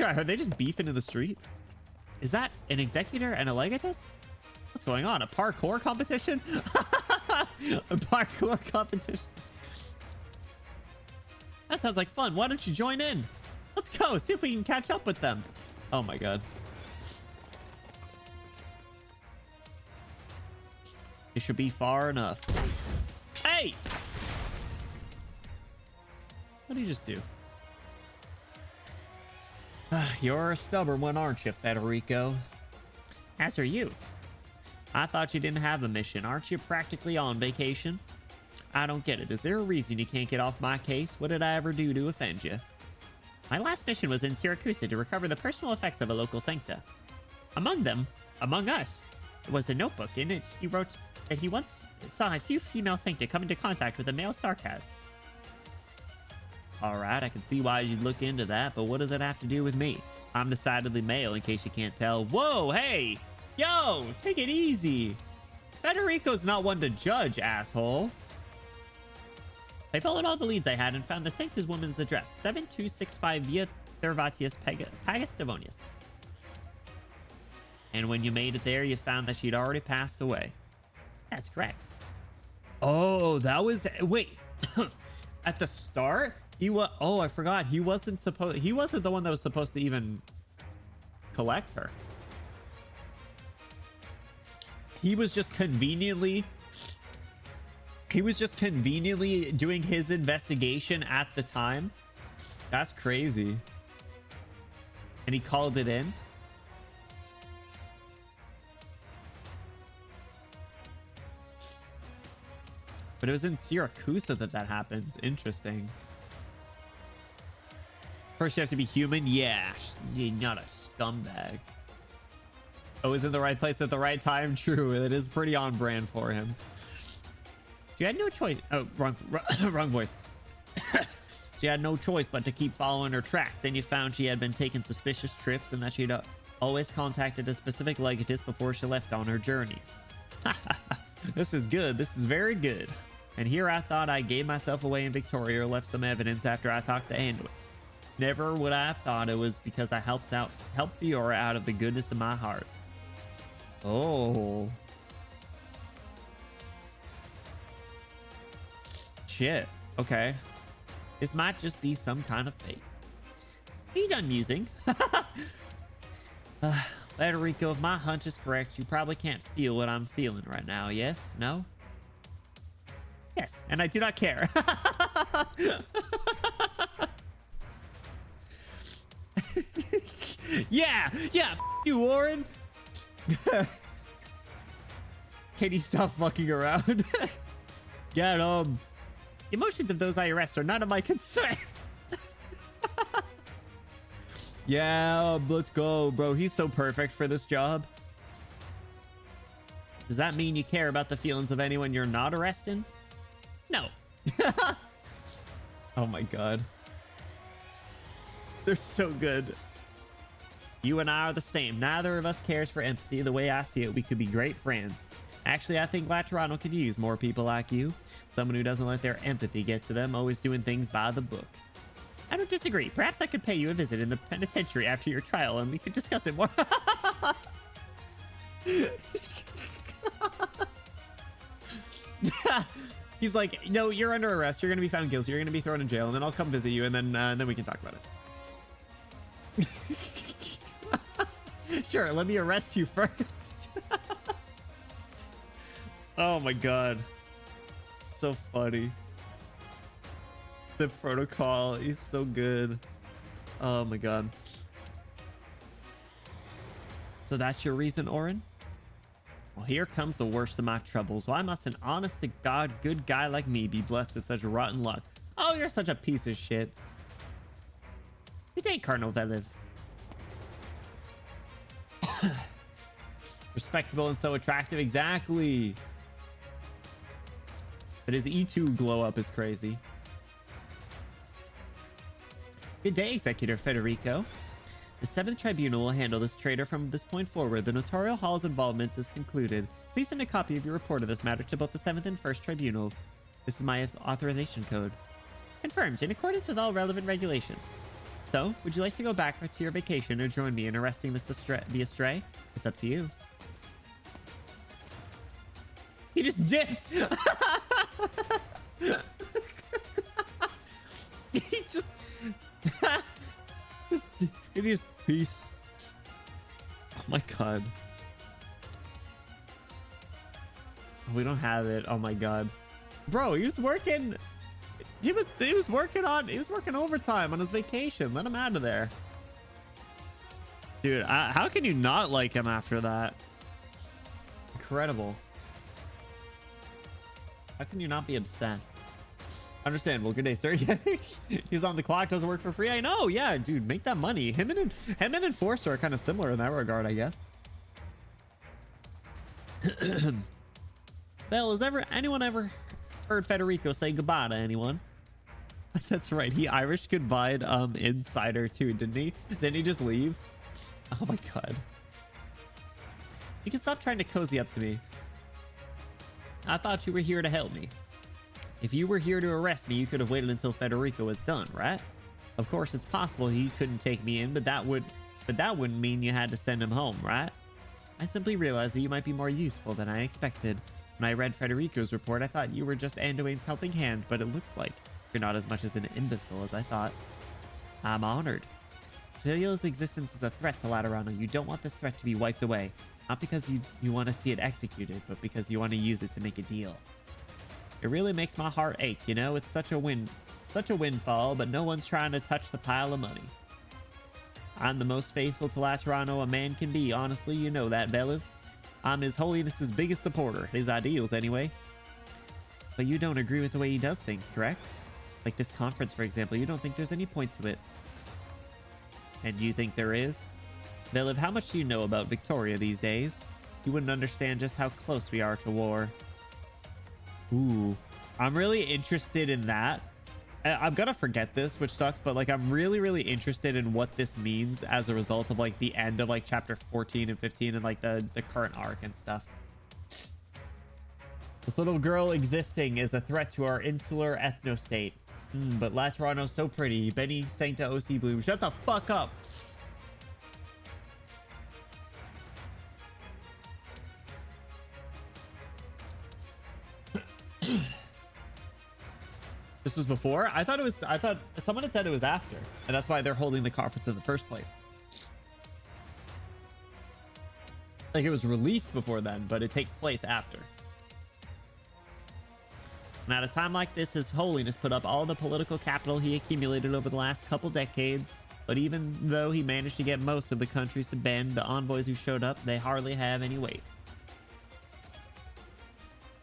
Speaker 1: Are they just beefing in the street? Is that an executor and a legatus? What's going on? A parkour competition? A parkour competition. That sounds like fun. Why don't you join in? Let's go. See if we can catch up with them. Oh my god. It should be far enough. Hey! What did you just do? You're a stubborn one, aren't you, Federico? As are you. I thought you didn't have a mission. Aren't you practically on vacation? I don't get it. Is there a reason you can't get off my case? What did I ever do to offend you? My last mission was in Syracuse to recover the personal effects of a local sancta. Among us, was a notebook. In it, he wrote that he once saw a few female sancta come into contact with a male sarcas. Alright, I can see why you'd look into that, but what does it have to do with me? I'm decidedly male, in case you can't tell. Whoa, hey! Yo, take it easy! Federico's not one to judge, asshole. I followed all the leads I had and found the Sanctus woman's address, 7265 Via Thervatius Pagastivonius. And when you made it there, you found that she'd already passed away. That's correct. Oh, that was... Wait. At the start? He was... Oh, I forgot. He wasn't the one that was supposed to even collect her. He was just conveniently doing his investigation at the time. That's crazy. And he called it in. But it was in Syracuse that happened. Interesting. First, you have to be human. Yeah, you're not a scumbag. Always in the right place at the right time. True, it is pretty on brand for him. So you had no choice. Oh, wrong voice. So you had no choice but to keep following her tracks. Then you found she had been taking suspicious trips and that she'd always contacted a specific legatus before she left on her journeys. This is good. This is very good. And here I thought I gave myself away in Victoria or left some evidence after I talked to Anduin. Never would I have thought it was because I helped Fiora out of the goodness of my heart. Oh. Shit. Okay. This might just be some kind of fate. Are you done musing? Federico, if my hunch is correct, you probably can't feel what I'm feeling right now. Yes? No? Yes, and I do not care. Yeah, you, Warren. Can you stop fucking around? Get him. Emotions of those I arrest are none of my concern. Yeah, let's go, bro. He's so perfect for this job. Does that mean you care about the feelings of anyone you're not arresting? No. Oh my god. They're so good. You and I are the same. Neither of us cares for empathy. The way I see it, we could be great friends. Actually, I think Laterano could use more people like you. Someone who doesn't let their empathy get to them, always doing things by the book. I don't disagree. Perhaps I could pay you a visit in the penitentiary after your trial and we could discuss it more. He's like, no, you're under arrest. You're going to be found guilty. You're going to be thrown in jail and then I'll come visit you and then we can talk about it. Sure, let me arrest you first. Oh my god. So funny. The protocol is so good. Oh my god. So that's your reason, Orin? Well, here comes the worst of my troubles. Why must an honest to God good guy like me be blessed with such rotten luck? Oh, you're such a piece of shit. Good day, Cardinal Veliv. Respectable and so attractive, exactly. But his E2 glow up is crazy. Good day, Executor Federico. The 7th Tribunal will handle this traitor from this point forward. The notarial hall's involvement is concluded. Please send a copy of your report of this matter to both the 7th and 1st Tribunals. This is my authorization code. Confirmed, in accordance with all relevant regulations. So, would you like to go back to your vacation or join me in arresting the astray? It's up to you. He just dipped. He just it is peace. Oh my god. We don't have it. Oh my god. Bro, he was working. He was working overtime on his vacation. Let him out of there. Dude, how can you not like him after that? Incredible. How can you not be obsessed? Understandable. Good day, sir. He's on the clock, doesn't work for free. I know. Yeah, dude, make that money. Him and Enforcer are kind of similar in that regard, I guess. Belle, has anyone ever heard Federico say goodbye to anyone? That's right. He Irish goodbye Insider too, didn't he? Didn't he just leave? Oh my god. You can stop trying to cozy up to me. I thought you were here to help me. If you were here to arrest me, you could have waited until Federico was done, right? Of course, it's possible he couldn't take me in, but that wouldn't mean you had to send him home, right? I simply realized that you might be more useful than I expected. When I read Federico's report, I thought you were just Anduin's helping hand, but it looks like you're not as much as an imbecile as I thought. I'm honored. Celia's existence is a threat to Laterano. You don't want this threat to be wiped away. Not because you want to see it executed, but because you want to use it to make a deal. It really makes my heart ache, you know? It's such a windfall, but no one's trying to touch the pile of money. I'm the most faithful to Laterano a man can be, honestly, you know that, Beliv. I'm His Holiness's biggest supporter, his ideals anyway. But you don't agree with the way he does things, correct? Like this conference, for example, you don't think there's any point to it. And you think there is? Beliv, how much do you know about Victoria these days? You wouldn't understand just how close we are to war. Ooh, I'm really interested in that. I'm gonna forget this, which sucks, but like I'm really interested in what this means as a result of like the end of like chapter 14 and 15 and like the current arc and stuff. This little girl existing is a threat to our insular ethno-state. But Laterano's so pretty. Benny Sancta OC Bloom. Shut the fuck up. This was before? I thought someone had said it was after, and that's why they're holding the conference in the first place. Like it was released before then, but it takes place after. And at a time like this, His Holiness put up all the political capital he accumulated over the last couple decades. But even though he managed to get most of the countries to bend, the envoys who showed up, they hardly have any weight.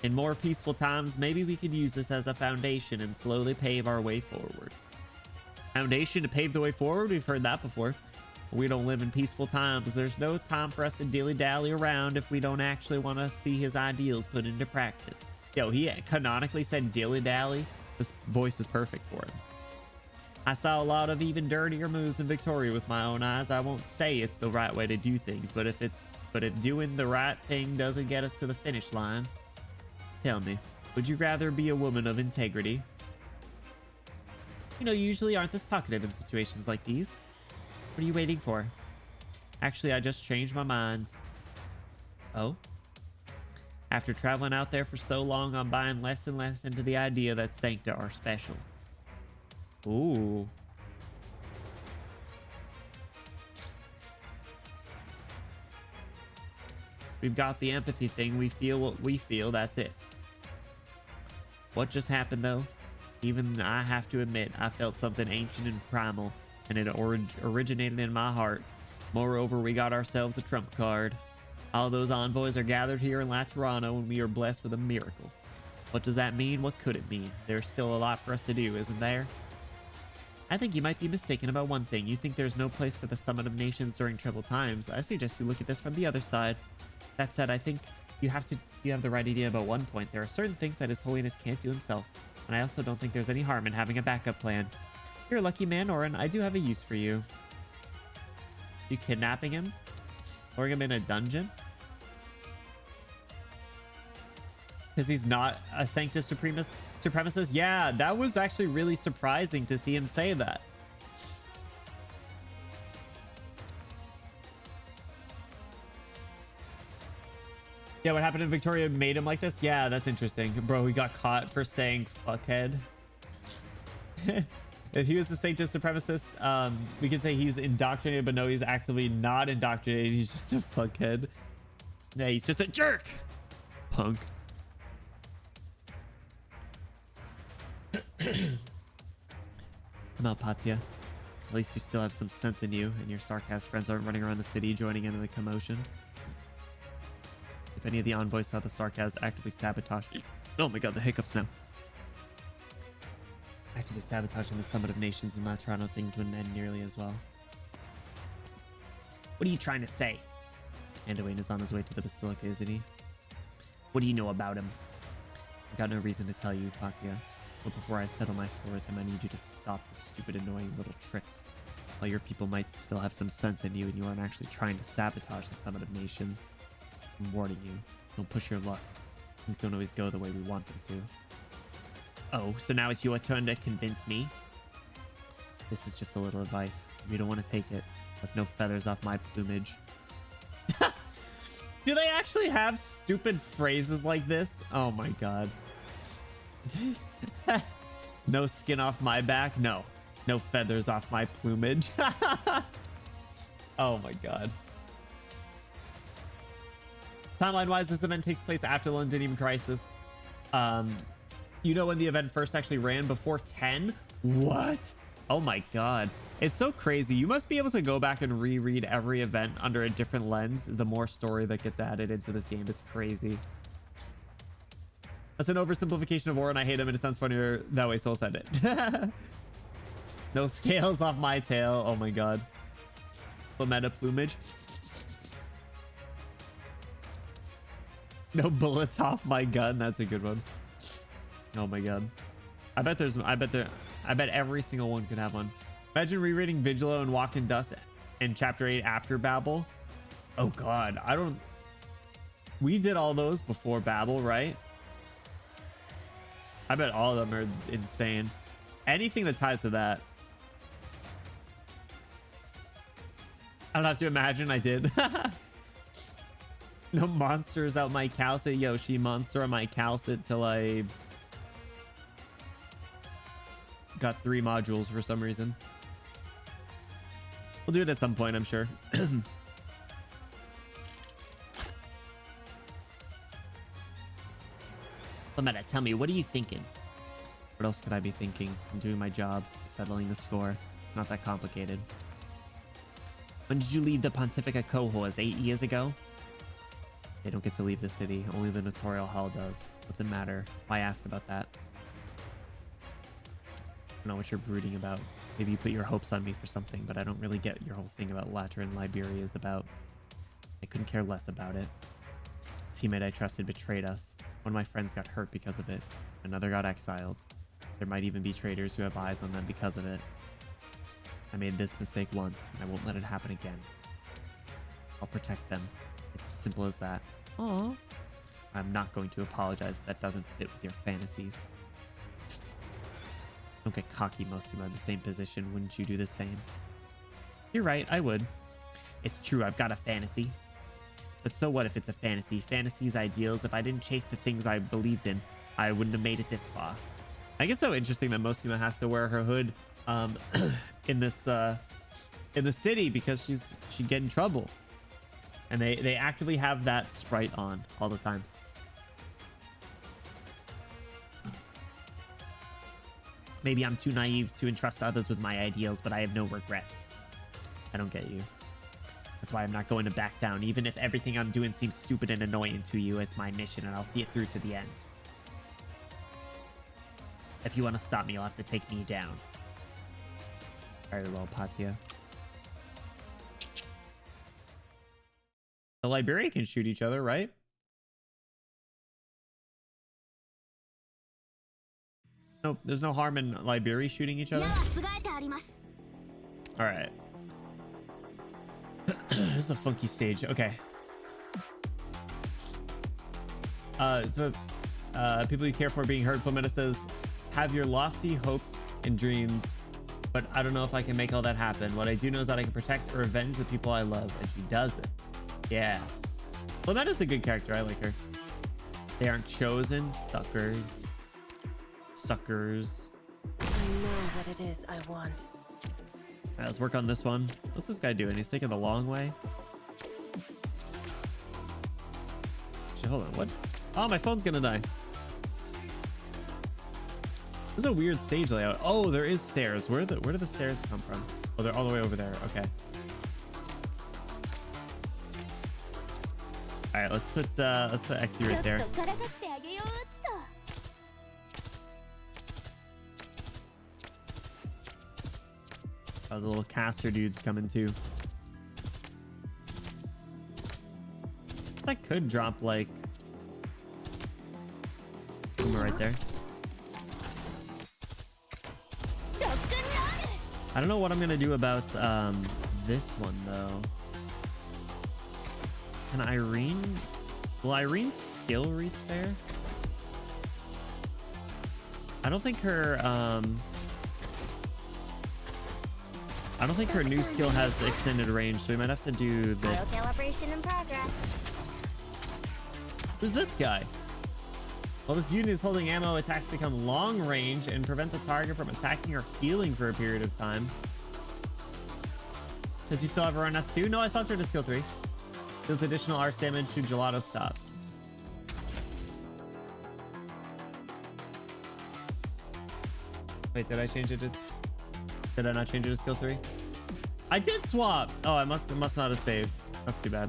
Speaker 1: In more peaceful times, maybe we could use this as a foundation and slowly pave our way forward. Foundation to pave the way forward? We've heard that before. We don't live in peaceful times. There's no time for us to dilly-dally around if we don't actually want to see his ideals put into practice. Yo, he canonically said dilly-dally. This voice is perfect for him. I saw a lot of even dirtier moves in Victoria with my own eyes. I won't say it's the right way to do things, but if doing the right thing doesn't get us to the finish line, tell me, would you rather be a woman of integrity? You know, you usually aren't this talkative in situations like these. What are you waiting for? Actually, I just changed my mind. Oh? After traveling out there for so long, I'm buying less and less into the idea that Sancta are special. Ooh. We've got the empathy thing. We feel what we feel. That's it. What just happened, though? Even I have to admit, I felt something ancient and primal, and it originated in my heart. Moreover, we got ourselves a trump card. All those envoys are gathered here in Laterano, and we are blessed with a miracle. What does that mean? What could it mean? There's still a lot for us to do, isn't there? I think you might be mistaken about one thing. You think there's no place for the Summit of Nations during troubled times. I suggest you look at this from the other side. That said, I think you have the right idea about one point. There are certain things that His Holiness can't do himself, and I also don't think there's any harm in having a backup plan. You're a lucky man, Orin. I do have a use for you. You kidnapping him? Throwing him in a dungeon? Because he's not a Sanctus Supremacist? Yeah, that was actually really surprising to see him say that. Yeah, what happened in Victoria made him like this? Yeah, that's interesting. Bro, he got caught for saying fuckhead. If he was a saintist supremacist, we could say he's indoctrinated, but no, he's actively not indoctrinated. He's just a fuckhead. Yeah, he's just a jerk. Punk. Come out, Patya. At least you still have some sense in you, and your sarcastic friends aren't running around the city joining in the commotion. If any of the envoys saw the sarcasm actively sabotage... Oh my god, the hiccups now. Actively sabotaging the Summit of Nations in La Toronto, things wouldn't end nearly as well. What are you trying to say? Anduin is on his way to the Basilica, isn't he? What do you know about him? I've got no reason to tell you, Patya. But before I settle my score with him, I need you to stop the stupid, annoying little tricks. While your people might still have some sense in you and you aren't actually trying to sabotage the Summit of Nations. I'm warning you. Don't push your luck. Things don't always go the way we want them to. Oh, so now it's your turn to convince me? This is just a little advice. If you don't want to take it, that's no feathers off my plumage. Do they actually have stupid phrases like this? Oh my god. No skin off my back? No. No feathers off my plumage. Oh my god. Timeline-wise, this event takes place after the Londinium Crisis. You know when the event first actually ran? Before 10? What? Oh my god. It's so crazy. You must be able to go back and reread every event under a different lens. The more story that gets added into this game, it's crazy. That's an oversimplification of war, and I hate him, and it sounds funnier that way, so I'll send it. No scales off my tail. Oh my god. Meta plumage. No bullets off my gun. That's a good one. Oh my god. I bet every single one could have one. Imagine rereading Vigilo and Walk in Dust in chapter 8 after Babel. Oh god. We did all those before Babel, right? I bet all of them are insane. Anything that ties to that. I don't have to imagine I did. No monsters out my calcit. Yoshi, monster on my calcit till I got 3 modules for some reason. We'll do it at some point, I'm sure. Lametta, tell me, what are you thinking? What else could I be thinking? I'm doing my job, settling the score. It's not that complicated. When did you leave the Pontifica cohorts? 8 years ago? They don't get to leave the city. Only the Notorial Hall does. What's it matter? Why ask about that? I don't know what you're brooding about. Maybe you put your hopes on me for something, but I don't really get your whole thing about Lateran Liberia is about. I couldn't care less about it. A teammate I trusted betrayed us. One of my friends got hurt because of it. Another got exiled. There might even be traitors who have eyes on them because of it. I made this mistake once, and I won't let it happen again. I'll protect them. It's as simple as that. Aww. I'm not going to apologize if that doesn't fit with your fantasies. Don't get cocky, most of you are in the same position. Wouldn't you do the same? You're right, I would. It's true, I've got a fantasy. But so what if it's a fantasy? Fantasies, ideals. If I didn't chase the things I believed in, I wouldn't have made it this far. I think it's so interesting that Mostima has to wear her hood in the city because she'd get in trouble. And they actively have that sprite on all the time. Maybe I'm too naive to entrust others with my ideals, but I have no regrets. I don't get you. That's why I'm not going to back down. Even if everything I'm doing seems stupid and annoying to you, it's my mission and I'll see it through to the end. If you want to stop me, you'll have to take me down. Very well, Patya. The Liberia can shoot each other, right? No, there's no harm in Liberia shooting each other. All right. This is a funky stage. Okay. People you care for being hurtful. Meta says, have your lofty hopes and dreams, but I don't know if I can make all that happen. What I do know is that I can protect or avenge the people I love, and she does it. Yeah. Well, that is a good character. I like her. They aren't chosen. Suckers. Suckers.
Speaker 5: I know what it is I want.
Speaker 1: All right, let's work on this one. What's this guy doing? He's taking the long way. Actually, hold on. What? Oh, my phone's gonna die. This is a weird stage layout. Oh, there is stairs. Where do the stairs come from? Oh, they're all the way over there. Okay. All right, let's put Xe right there. Oh, the little caster dude's coming too. Guess I could drop like right there. I don't know what I'm gonna do about this one though. Can Irene? Will Irene's skill reach there? I don't think her new skill has extended range, so we might have to do this.
Speaker 3: Calibration in progress.
Speaker 1: Who's this guy? While this unit is holding ammo, attacks become long range and prevent the target from attacking or healing for a period of time. Does you still have her on S2? No, I still have her to skill 3. Deals additional arc damage to gelato stops. Wait, did I change it to... Did I not change it to skill 3? I did swap! Oh, I must not have saved. That's too bad.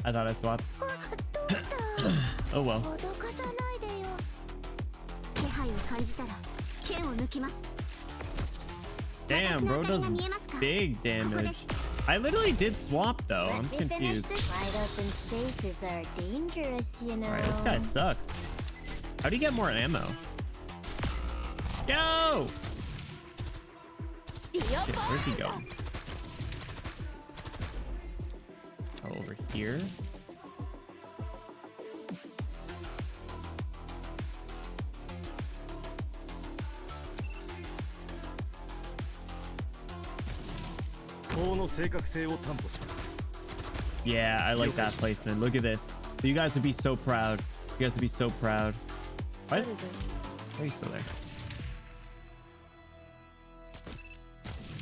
Speaker 1: I thought I swapped. Oh well. Damn, bro does big damage. I literally did swap though. I'm confused.
Speaker 3: Wide open spaces are dangerous, you know.
Speaker 1: Alright, this guy sucks. How do you get more ammo? Yo! Shit, where's he going? Oh, over here? Yeah, I like that placement. Look at this. You guys would be so proud. You guys would be so proud. Why is it? Why are you still there?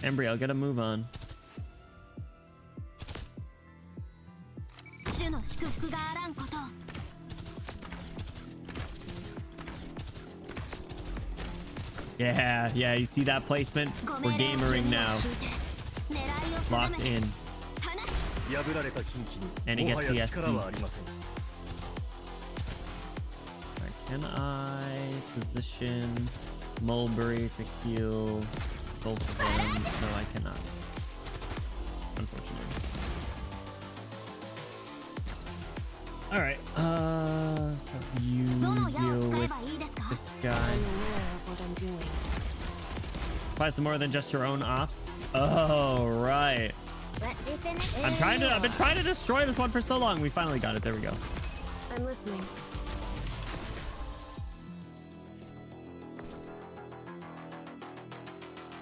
Speaker 1: Embryo, get a move on. Yeah, you see that placement? We're gamering now. Locked in. And he gets the SP. Alright, can I position Mulberry to heal both of them? No, I cannot. Unfortunately. Alright, so you deal with this guy. Apply some more than just your own off. Oh, right. I've been trying to destroy this one for so long. We finally got it. There we go.
Speaker 5: I'm listening.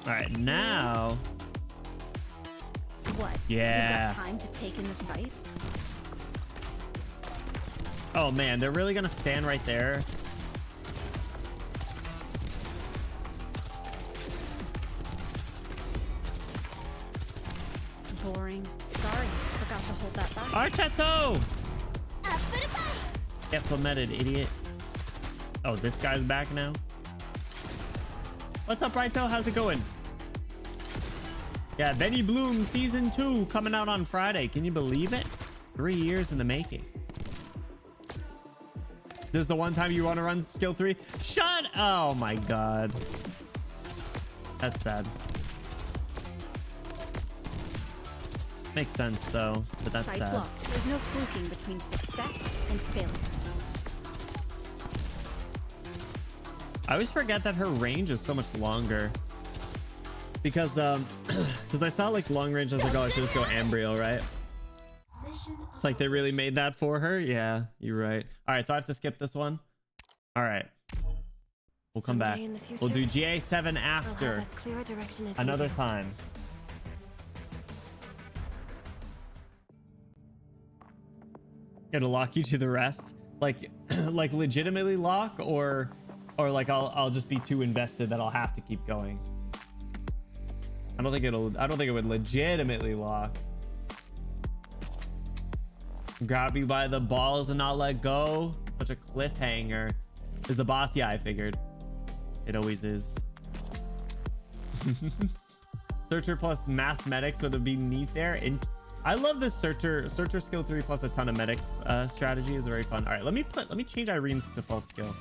Speaker 1: All right, now.
Speaker 6: What?
Speaker 1: Yeah.
Speaker 6: You got time to take in the sights?
Speaker 1: Oh man, they're really gonna stand right there.
Speaker 6: Boring. Sorry, forgot to hold that back.
Speaker 1: Archeto! Get implemented, idiot. Oh, this guy's back now. What's up, Raito? How's it going? Yeah, Benny Bloom season 2 coming out on Friday. Can you believe it? 3 years in the making. This is the one time you want to run skill 3? Shut! Oh my god. That's sad. Makes sense though, but that's
Speaker 6: Sights
Speaker 1: sad.
Speaker 6: locked. There's no fluking between success and failure.
Speaker 1: I always forget that her range is so much longer. Because I saw like long range, I was like, oh, I should just go embryo, right? It's like they really made that for her. Yeah, you're right. All right, so I have to skip this one. All right, we'll come back. We'll do GA7 after another time. It'll lock you to the rest. Like, like legitimately lock, or like I'll just be too invested that I'll have to keep going. I don't think it would legitimately lock. Grab you by the balls and not let go. Such a cliffhanger. Is the boss? Yeah, I figured. It always is. Searcher plus mass medics would be neat there. And I love this searcher skill 3 plus a ton of medics strategy is very fun. All right, let me change Irene's default skill.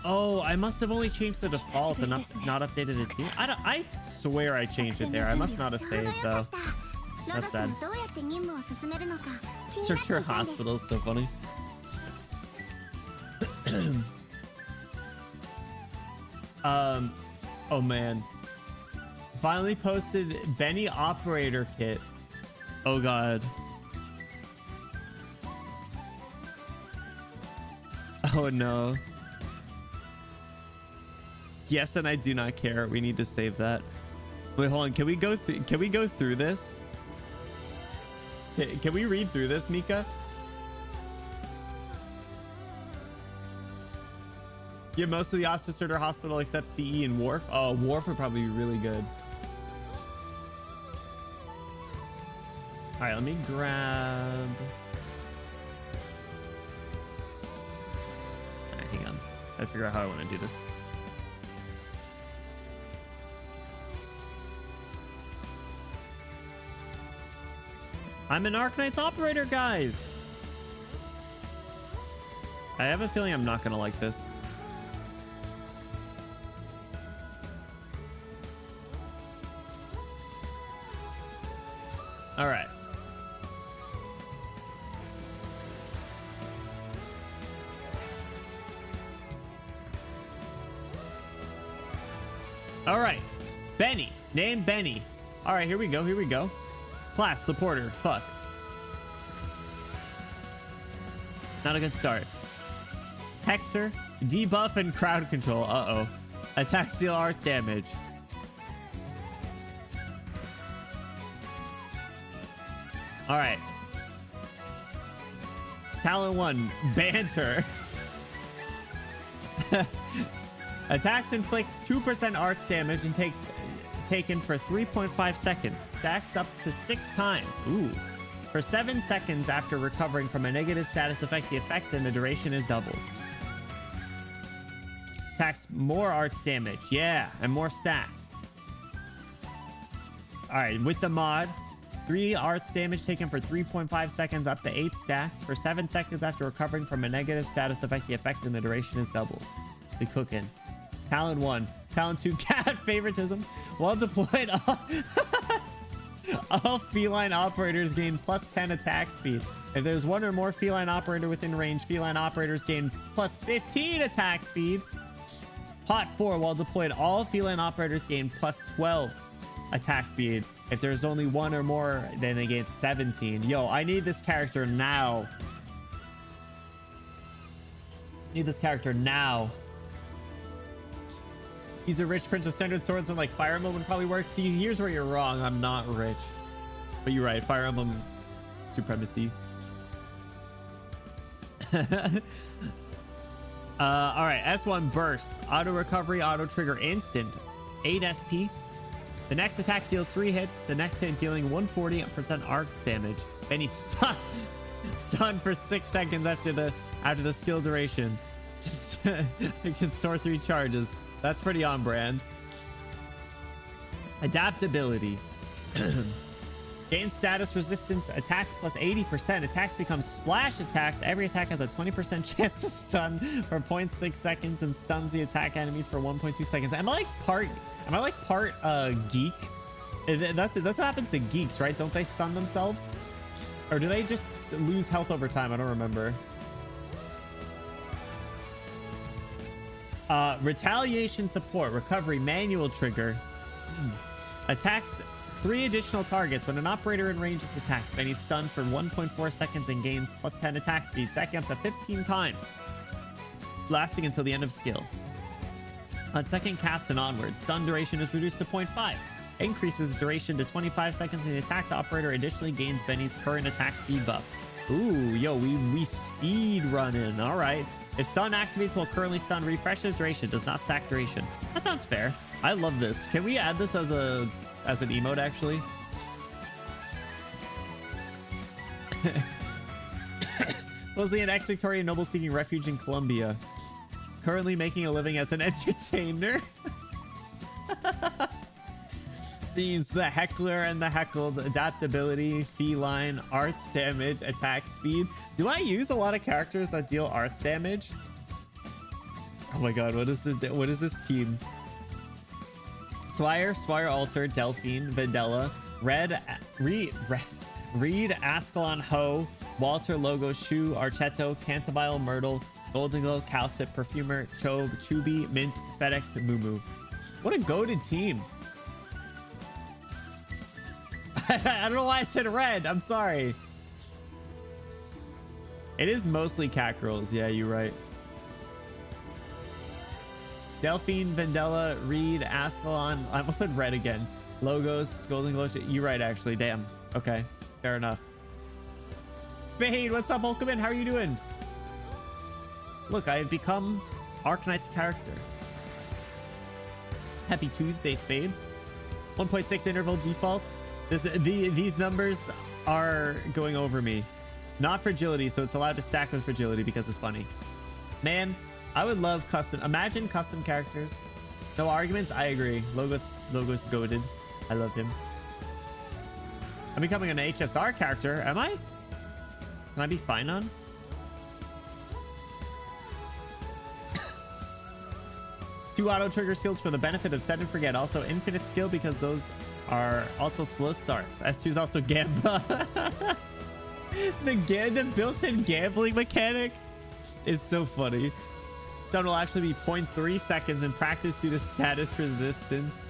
Speaker 1: Oh, I must have only changed the default and not updated it too. I swear I changed it there. I must not have saved though. That's sad. Searcher hospital is so funny. Oh man. Finally posted Benny operator kit. Oh god. Oh no. Yes, and I do not care. We need to save that. Wait, hold on. Can we go through this? Can we read through this, Mika? Yeah, most of the ops to Surtur Hospital except CE and Wharf. Oh, Wharf would probably be really good. All right, let me grab. All right, hang on. I gotta figure out how I want to do this. I'm an Arknights operator, guys. I have a feeling I'm not gonna like this. All right. All right. Benny. Name Benny. All right, here we go. Here we go. Class supporter. Fuck. Not a good start. Hexer, debuff, and crowd control. Uh-oh. Attack, steal, art, damage. All right. Talent 1, banter. Attacks inflict 2% arts damage and taken for 3.5 seconds. Stacks up to 6 times. Ooh. For 7 seconds after recovering from a negative status effect, the effect and the duration is doubled. Attacks more arts damage. Yeah, and more stacks. All right, with the mod, 3 arts damage taken for 3.5 seconds up to 8 stacks. For 7 seconds after recovering from a negative status effect, the effect and the duration is doubled. Be cooking. Talent 1. Talent 2, cat favoritism. While deployed, all feline operators gain plus 10 attack speed. If there's one or more feline operator within range, feline operators gain plus 15 attack speed. Hot 4. While deployed, all feline operators gain plus 12 attack speed. If there's only one or more, then they gain 17. Yo, I need this character now. Need this character now. He's a rich prince of standard swordsman, like Fire Emblem would probably work. See, here's where you're wrong. I'm not rich. But you're right. Fire Emblem supremacy. All right. S1 burst. Auto recovery, auto trigger instant. 8 SP. The next attack deals 3 hits. The next hit dealing 140% arcs damage. And he's stunned for 6 seconds after the skill duration. It can store 3 charges. That's pretty on brand. Adaptability. Gain status resistance. Attack plus 80%. Attacks become splash attacks. Every attack has a 20% chance to stun for 0.6 seconds and stuns the attack enemies for 1.2 seconds. Am I like part geek? That's what happens to geeks, right? Don't they stun themselves? Or do they just lose health over time? I don't remember. Retaliation support, recovery, manual trigger. Attacks 3 additional targets when an operator in range is attacked. Then he's stunned for 1.4 seconds and gains plus 10 attack speed, stacking up to 15 times, lasting until the end of skill. On second cast and onward, stun duration is reduced to 0.5. Increases duration to 25 seconds, and the attacked operator additionally gains Benny's current attack speed buff. Ooh, yo, we speed running. All right. If stun activates while currently stunned, refreshes duration, does not sack duration. That sounds fair. I love this. Can we add this as an emote actually? Mostly an ex-Victorian noble seeking refuge in Colombia. Currently making a living as an entertainer. Themes: the heckler and the heckled, adaptability, feline, arts damage, attack speed. Do I use a lot of characters that deal arts damage? Oh my god, what is this team? Swire, Alter, Delphine, Videla, Reed, Ascalon, Ho, Walter, Logos, Shu, Archetto, Cantabile, Myrtle, Golden Glow, Calcip, Perfumer, Chobe, Chubi, Mint, FedEx, Mumu. What a goated team. I don't know why I said red. I'm sorry. It is mostly cat girls. Yeah, you're right. Delphine, Vendella, Reed, Ascalon. I almost said red again. Logos, Golden Glow. You're right, actually. Damn. Okay. Fair enough. Spade, what's up, Hulkman? How are you doing? Look, I have become Arknight's character. Happy Tuesday, Spade. 1.6 interval default. These numbers are going over me. Not fragility, so it's allowed to stack with fragility because it's funny. Man, I would love custom. Imagine custom characters. No arguments. I agree. Logos goated. I love him. I'm becoming an HSR character. Am I? Can I be fine on? Two auto trigger skills for the benefit of set and forget. Also infinite skill because those are also slow starts. S2 is also Gamba. The built-in gambling mechanic is so funny. Stun will actually be 0.3 seconds in practice due to status resistance.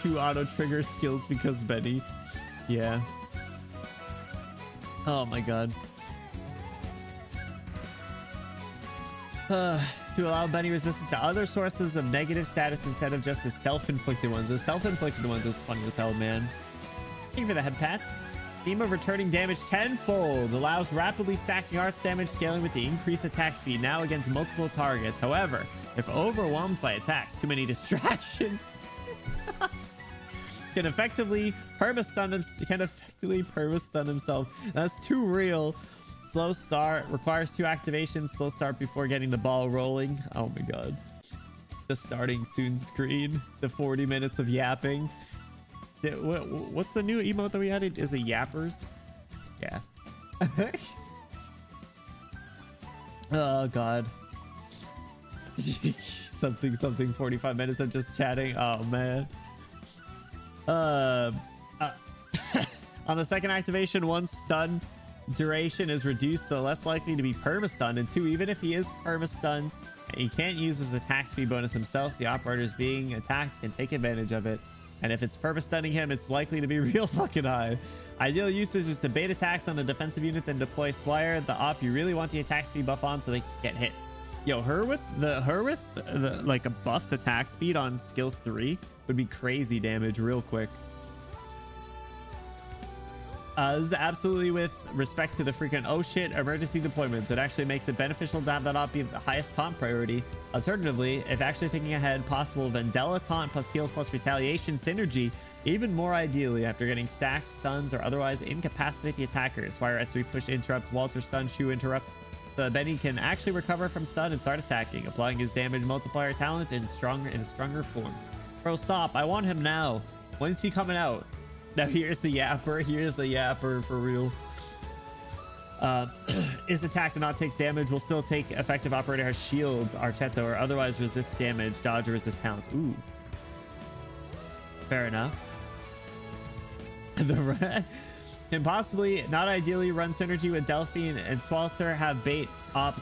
Speaker 1: Two auto trigger skills because Benny. Yeah. Oh my god. To allow Benny resistance to other sources of negative status instead of just the self-inflicted ones. The self-inflicted ones is funny as hell, man. Thank you for the head pats. Theme of returning damage tenfold allows rapidly stacking arts damage, scaling with the increased attack speed now against multiple targets. However, if overwhelmed by attacks, too many distractions can effectively perma-stun himself. That's too real. Slow start requires 2 activations. Slow start before getting the ball rolling. Oh my god. The starting soon screen. The 40 minutes of yapping. What's the new emote that we added? Is it yappers? Yeah. Oh god. something 45 minutes of just chatting. Oh man. On the second activation, 1 stun duration is reduced, so less likely to be perma-stunned, and 2, even if he is perma-stunned and he can't use his attack speed bonus himself, the operators being attacked can take advantage of it, and if it's perma-stunning him, it's likely to be real fucking high. Ideal usage is to bait attacks on a defensive unit, then deploy Swire, the op you really want the attack speed buff on so they get hit. Yo, her with the like a buffed attack speed on skill 3 would be crazy damage real quick. This is absolutely with respect to the freaking oh shit emergency deployments. It actually makes it beneficial to have that op be the highest taunt priority. Alternatively, if actually thinking ahead, possible Vendella taunt plus heal plus retaliation synergy, even more ideally after getting stacks, stuns, or otherwise incapacitate the attackers. Fire S3 push interrupt, Walter stun, Shu interrupt. So Benny can actually recover from stun and start attacking, applying his damage multiplier talent in a stronger form. Bro, stop. I want him now. When's he coming out? Now here's the yapper. Here's the yapper for real. Is attacked and not takes damage. Will still take effective operator has shields, Archetto, or otherwise resists damage, dodge, or resist talents. Ooh. Fair enough. Can possibly, not ideally, run synergy with Delphine and Swalter. Have bait op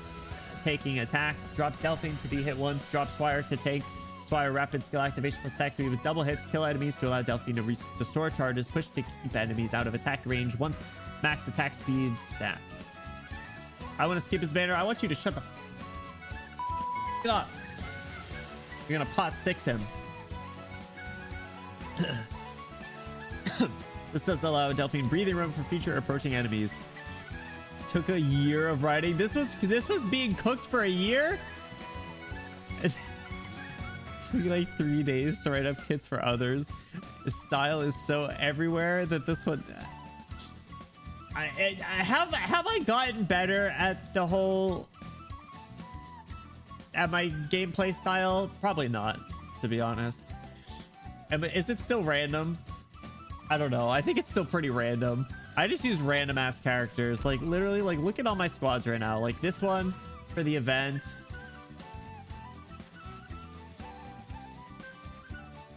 Speaker 1: taking attacks. Drop Delphine to be hit once. Drop Swire to take Swire rapid skill activation plus attack speed with double hits. Kill enemies to allow Delphine to restore charges. Push to keep enemies out of attack range once max attack speed stats. I want to skip his banner. I want you to shut the f up. You're gonna pot 6 him. This does allow Delphine breathing room for future approaching enemies. Took a year of writing. This was being cooked for a year. It took like 3 days to write up kits for others. The style is so everywhere that this one. Have I gotten better at the whole at my gameplay style? Probably not, to be honest. Is it still random? I don't know. I think it's still pretty random. I just use random ass characters. Like literally, like look at all my squads right now. Like this one for the event.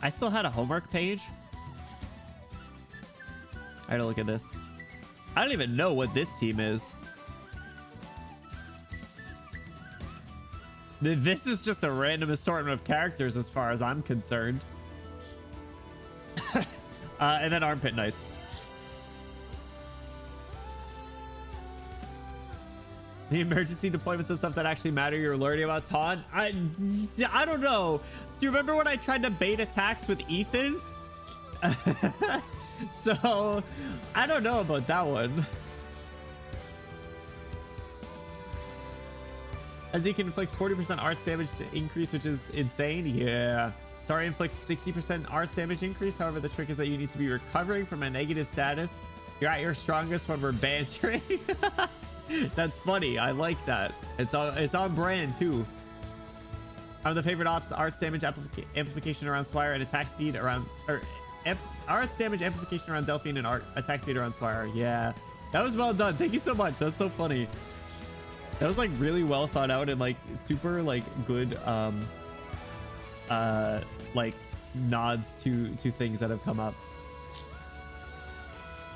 Speaker 1: I still had a homework page. I had to look at this. I don't even know what this team is. This is just a random assortment of characters as far as I'm concerned. And then Armpit Knights. The emergency deployments and stuff that actually matter you're learning about Taunt. I don't know. Do you remember when I tried to bait attacks with Ethan? So I don't know about that one. As he can inflict 40% arts damage increase, which is insane. Yeah. Sorry, inflicts 60% arts damage increase. However, the trick is that you need to be recovering from a negative status. You're at your strongest when we're bantering. That's funny. I like that. It's on brand too. I'm the favorite ops. Arts damage amplification around Swire and attack speed around arts damage amplification around Delphine and attack speed around Swire. Yeah, that was well done. Thank you so much. That's so funny. That was like really well thought out and like super like good like nods to things that have come up.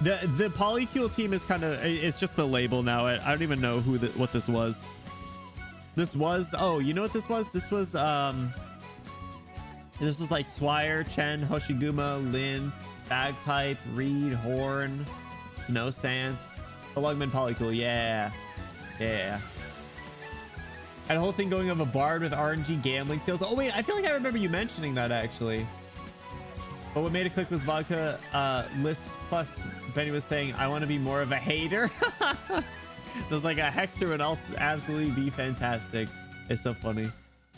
Speaker 1: The Polycule team is kind of, it's just the label now. I don't even know what this was. This was, oh, you know what this was? This was like Swire, Chen, Hoshiguma, Lin, Bagpipe, Reed, Horn, Snow Sant, the Lugman Polycule. Yeah. Had a whole thing going of a bard with RNG gambling skills. Oh wait, I feel like I remember you mentioning that actually. But what made it click was vodka list plus Benny was saying, I want to be more of a hater. There's like a Hexer would also absolutely be fantastic. It's so funny.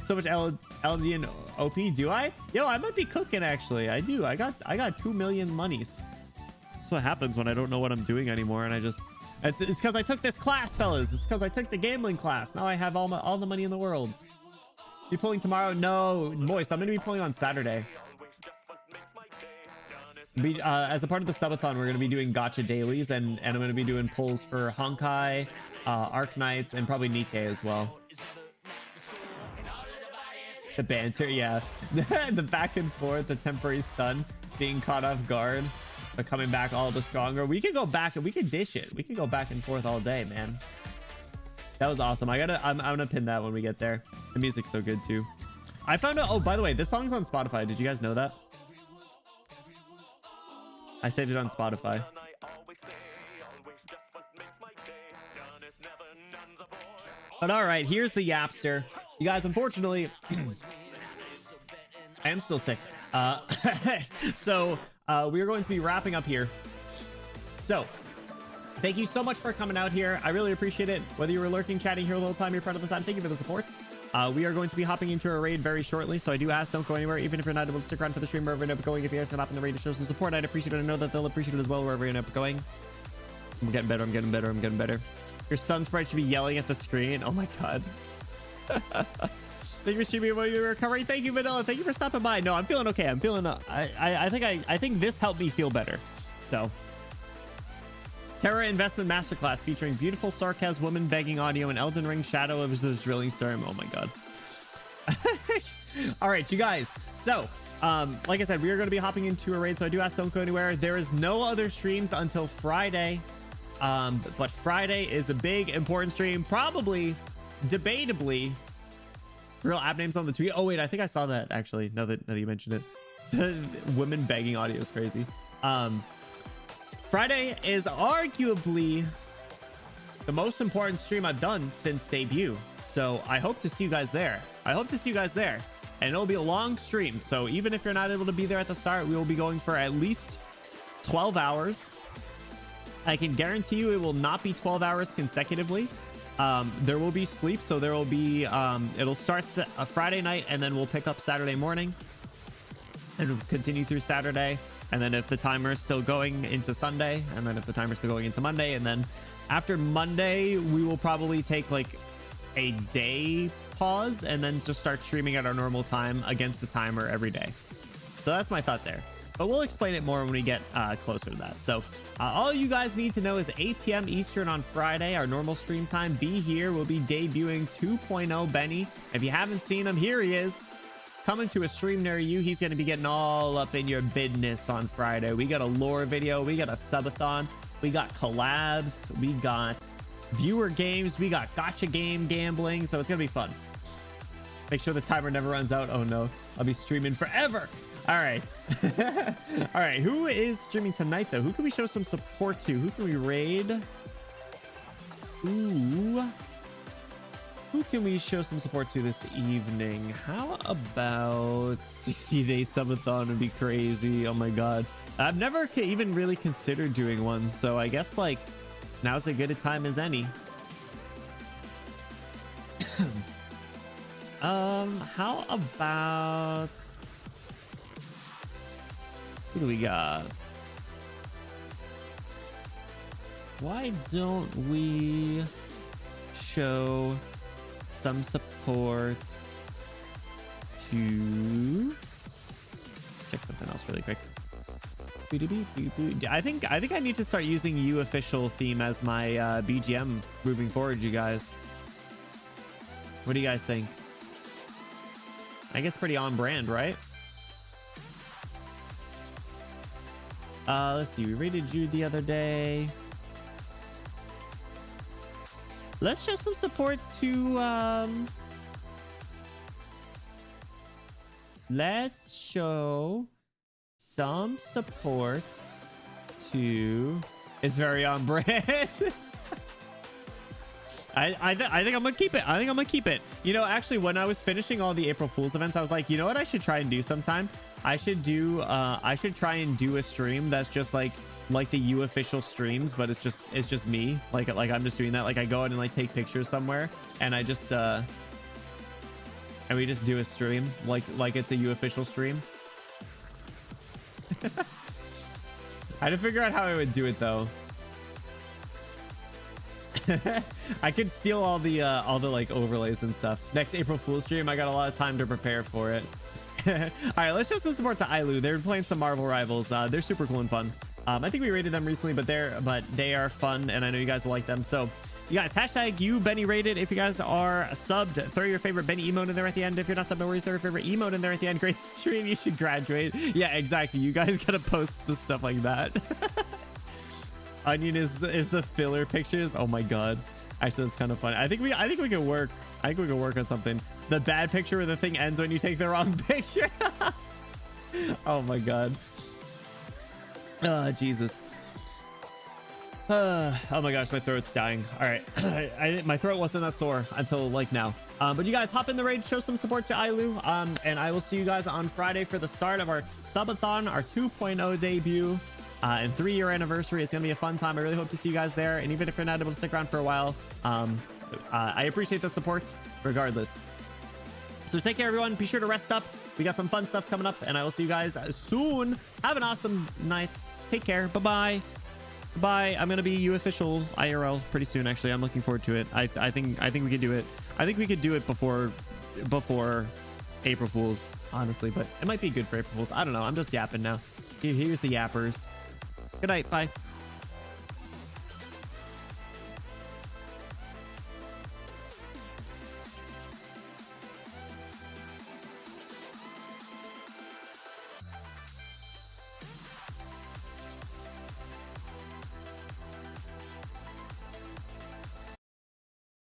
Speaker 1: So much LD and OP. Do I? Yo, I might be cooking actually. I do. I got 2 million monies. That's what happens when I don't know what I'm doing anymore. And I just, it's because I took this class, fellas. It's because I took the gambling class. Now I have all the money in the world. Be pulling tomorrow? No, Moist. I'm going to be pulling on Saturday. As a part of the subathon, we're going to be doing gacha dailies, and I'm going to be doing pulls for Honkai, Arknights, and probably Nikkei as well. The banter, yeah. The back and forth, the temporary stun, being caught off guard, but coming back all the stronger. We could go back and we could dish it. We could go back and forth all day, man. That was awesome. I'm gonna pin that when we get there. The music's so good too. I found out, oh, by the way, this song's on Spotify. Did you guys know that? I saved it on Spotify. But all right, here's the Yapster. You guys, unfortunately, I am still sick. So we are going to be wrapping up here. So thank you so much for coming out here. I really appreciate it. Whether you were lurking, chatting here a little time, you're part of the time. Thank you for the support. We are going to be hopping into a raid very shortly, so I do ask, don't go anywhere. Even if you're not able to stick around for the stream, wherever you end up going, if you guys can hop in the raid to show some support, I'd appreciate it. I know that they'll appreciate it as well, wherever you end up going. I'm getting better. I'm getting better. I'm getting better. Your stun sprite should be yelling at the screen. Oh my god. Thank you for streaming while you're recovering. Thank you, Vanilla. Thank you for stopping by. No, I'm feeling okay. I'm feeling. I think this helped me feel better. So. Terra Investment Masterclass featuring beautiful sarcasm, woman begging audio, and Elden Ring Shadow of the Drilling Storm. Oh my god. All right, you guys. So, like I said, we are going to be hopping into a raid, so I do ask, don't go anywhere. There is no other streams until Friday. But Friday is a big, important stream. Probably, debatably, real app names on the tweet. Oh wait, I think I saw that actually. Now that you mentioned it, the women begging audio is crazy. Friday is arguably the most important stream I've done since debut. So I hope to see you guys there. And it'll be a long stream. So even if you're not able to be there at the start, we will be going for at least 12 hours. I can guarantee you it will not be 12 hours consecutively. There will be sleep, so there will be it'll start a Friday night, and then we'll pick up Saturday morning and continue through Saturday, and then if the timer is still going into Sunday, and then if the timer is still going into Monday, and then after Monday we will probably take like a day pause and then just start streaming at our normal time against the timer every day. So that's my thought there, but we'll explain it more when we get closer to that. So all you guys need to know is 8 p.m. Eastern on Friday, our normal stream time. Be here. We'll be debuting 2.0 Benny. If you haven't seen him, here he is, coming to a stream near you. He's going to be getting all up in your business on Friday. We got a lore video, we got a subathon, we got collabs, we got viewer games, we got gotcha game gambling, so it's gonna be fun. Make sure the timer never runs out. Oh no, I'll be streaming forever. All right. All right, who is streaming tonight though? Who can we show some support to? Who can we raid? Ooh, who can we show some support to this evening? How about 60 day subathon? Would be crazy. Oh my god, I've never even really considered doing one, so I guess like now's as good a time as any. How about, who do we got? Why don't we show some support to, check something else really quick. I think I need to start using You Official theme as my BGM moving forward, you guys. What do you guys think? I guess pretty on brand, right? Let's see, we rated you the other day. Let's show some support to let's show some support to, it's very on brand. I think I'm gonna keep it. I think I'm gonna keep it. You know, actually, when I was finishing all the April Fool's events, I was like, you know what I should try and do sometime? I should try and do a stream that's just like the You Official streams, but it's just me. Like I'm just doing that. Like I go out and like take pictures somewhere, and I just and we just do a stream like it's a You Official stream. I had to figure out how I would do it though. I could steal all the like overlays and stuff. Next April Fool's stream, I got a lot of time to prepare for it. All right, let's show some support to Ailu. They're playing some Marvel Rivals. They're super cool and fun. I think we rated them recently, but they are fun, and I know you guys will like them. So you guys, hashtag you Benny rated. If you guys are subbed, throw your favorite Benny emote in there at the end. If you're not subbed, no worries, throw your favorite emote in there at the end. Great stream, you should graduate. Yeah, exactly, you guys gotta post the stuff like that. Onion is the filler pictures. Oh my god, actually that's kind of funny. I think we can work on something. The bad picture where the thing ends when you take the wrong picture. Oh my god. Jesus. Oh my gosh, my throat's dying. All right. My throat wasn't that sore until like now. But you guys hop in the raid, show some support to Ailu, and I will see you guys on Friday for the start of our subathon, our 2.0 debut and 3-year anniversary. It's gonna be a fun time. I really hope to see you guys there, and even if you're not able to stick around for a while, I appreciate the support regardless. So take care, everyone. Be sure to rest up. We got some fun stuff coming up, and I will see you guys soon. Have an awesome night. Take care. Bye-bye. Bye. I'm gonna be You Official IRL pretty soon. Actually, I'm looking forward to it. I think we could do it. I think we could do it before April Fools, honestly, but it might be good for April Fools. I don't know. I'm just yapping now. Here's the yappers. Good night. Bye.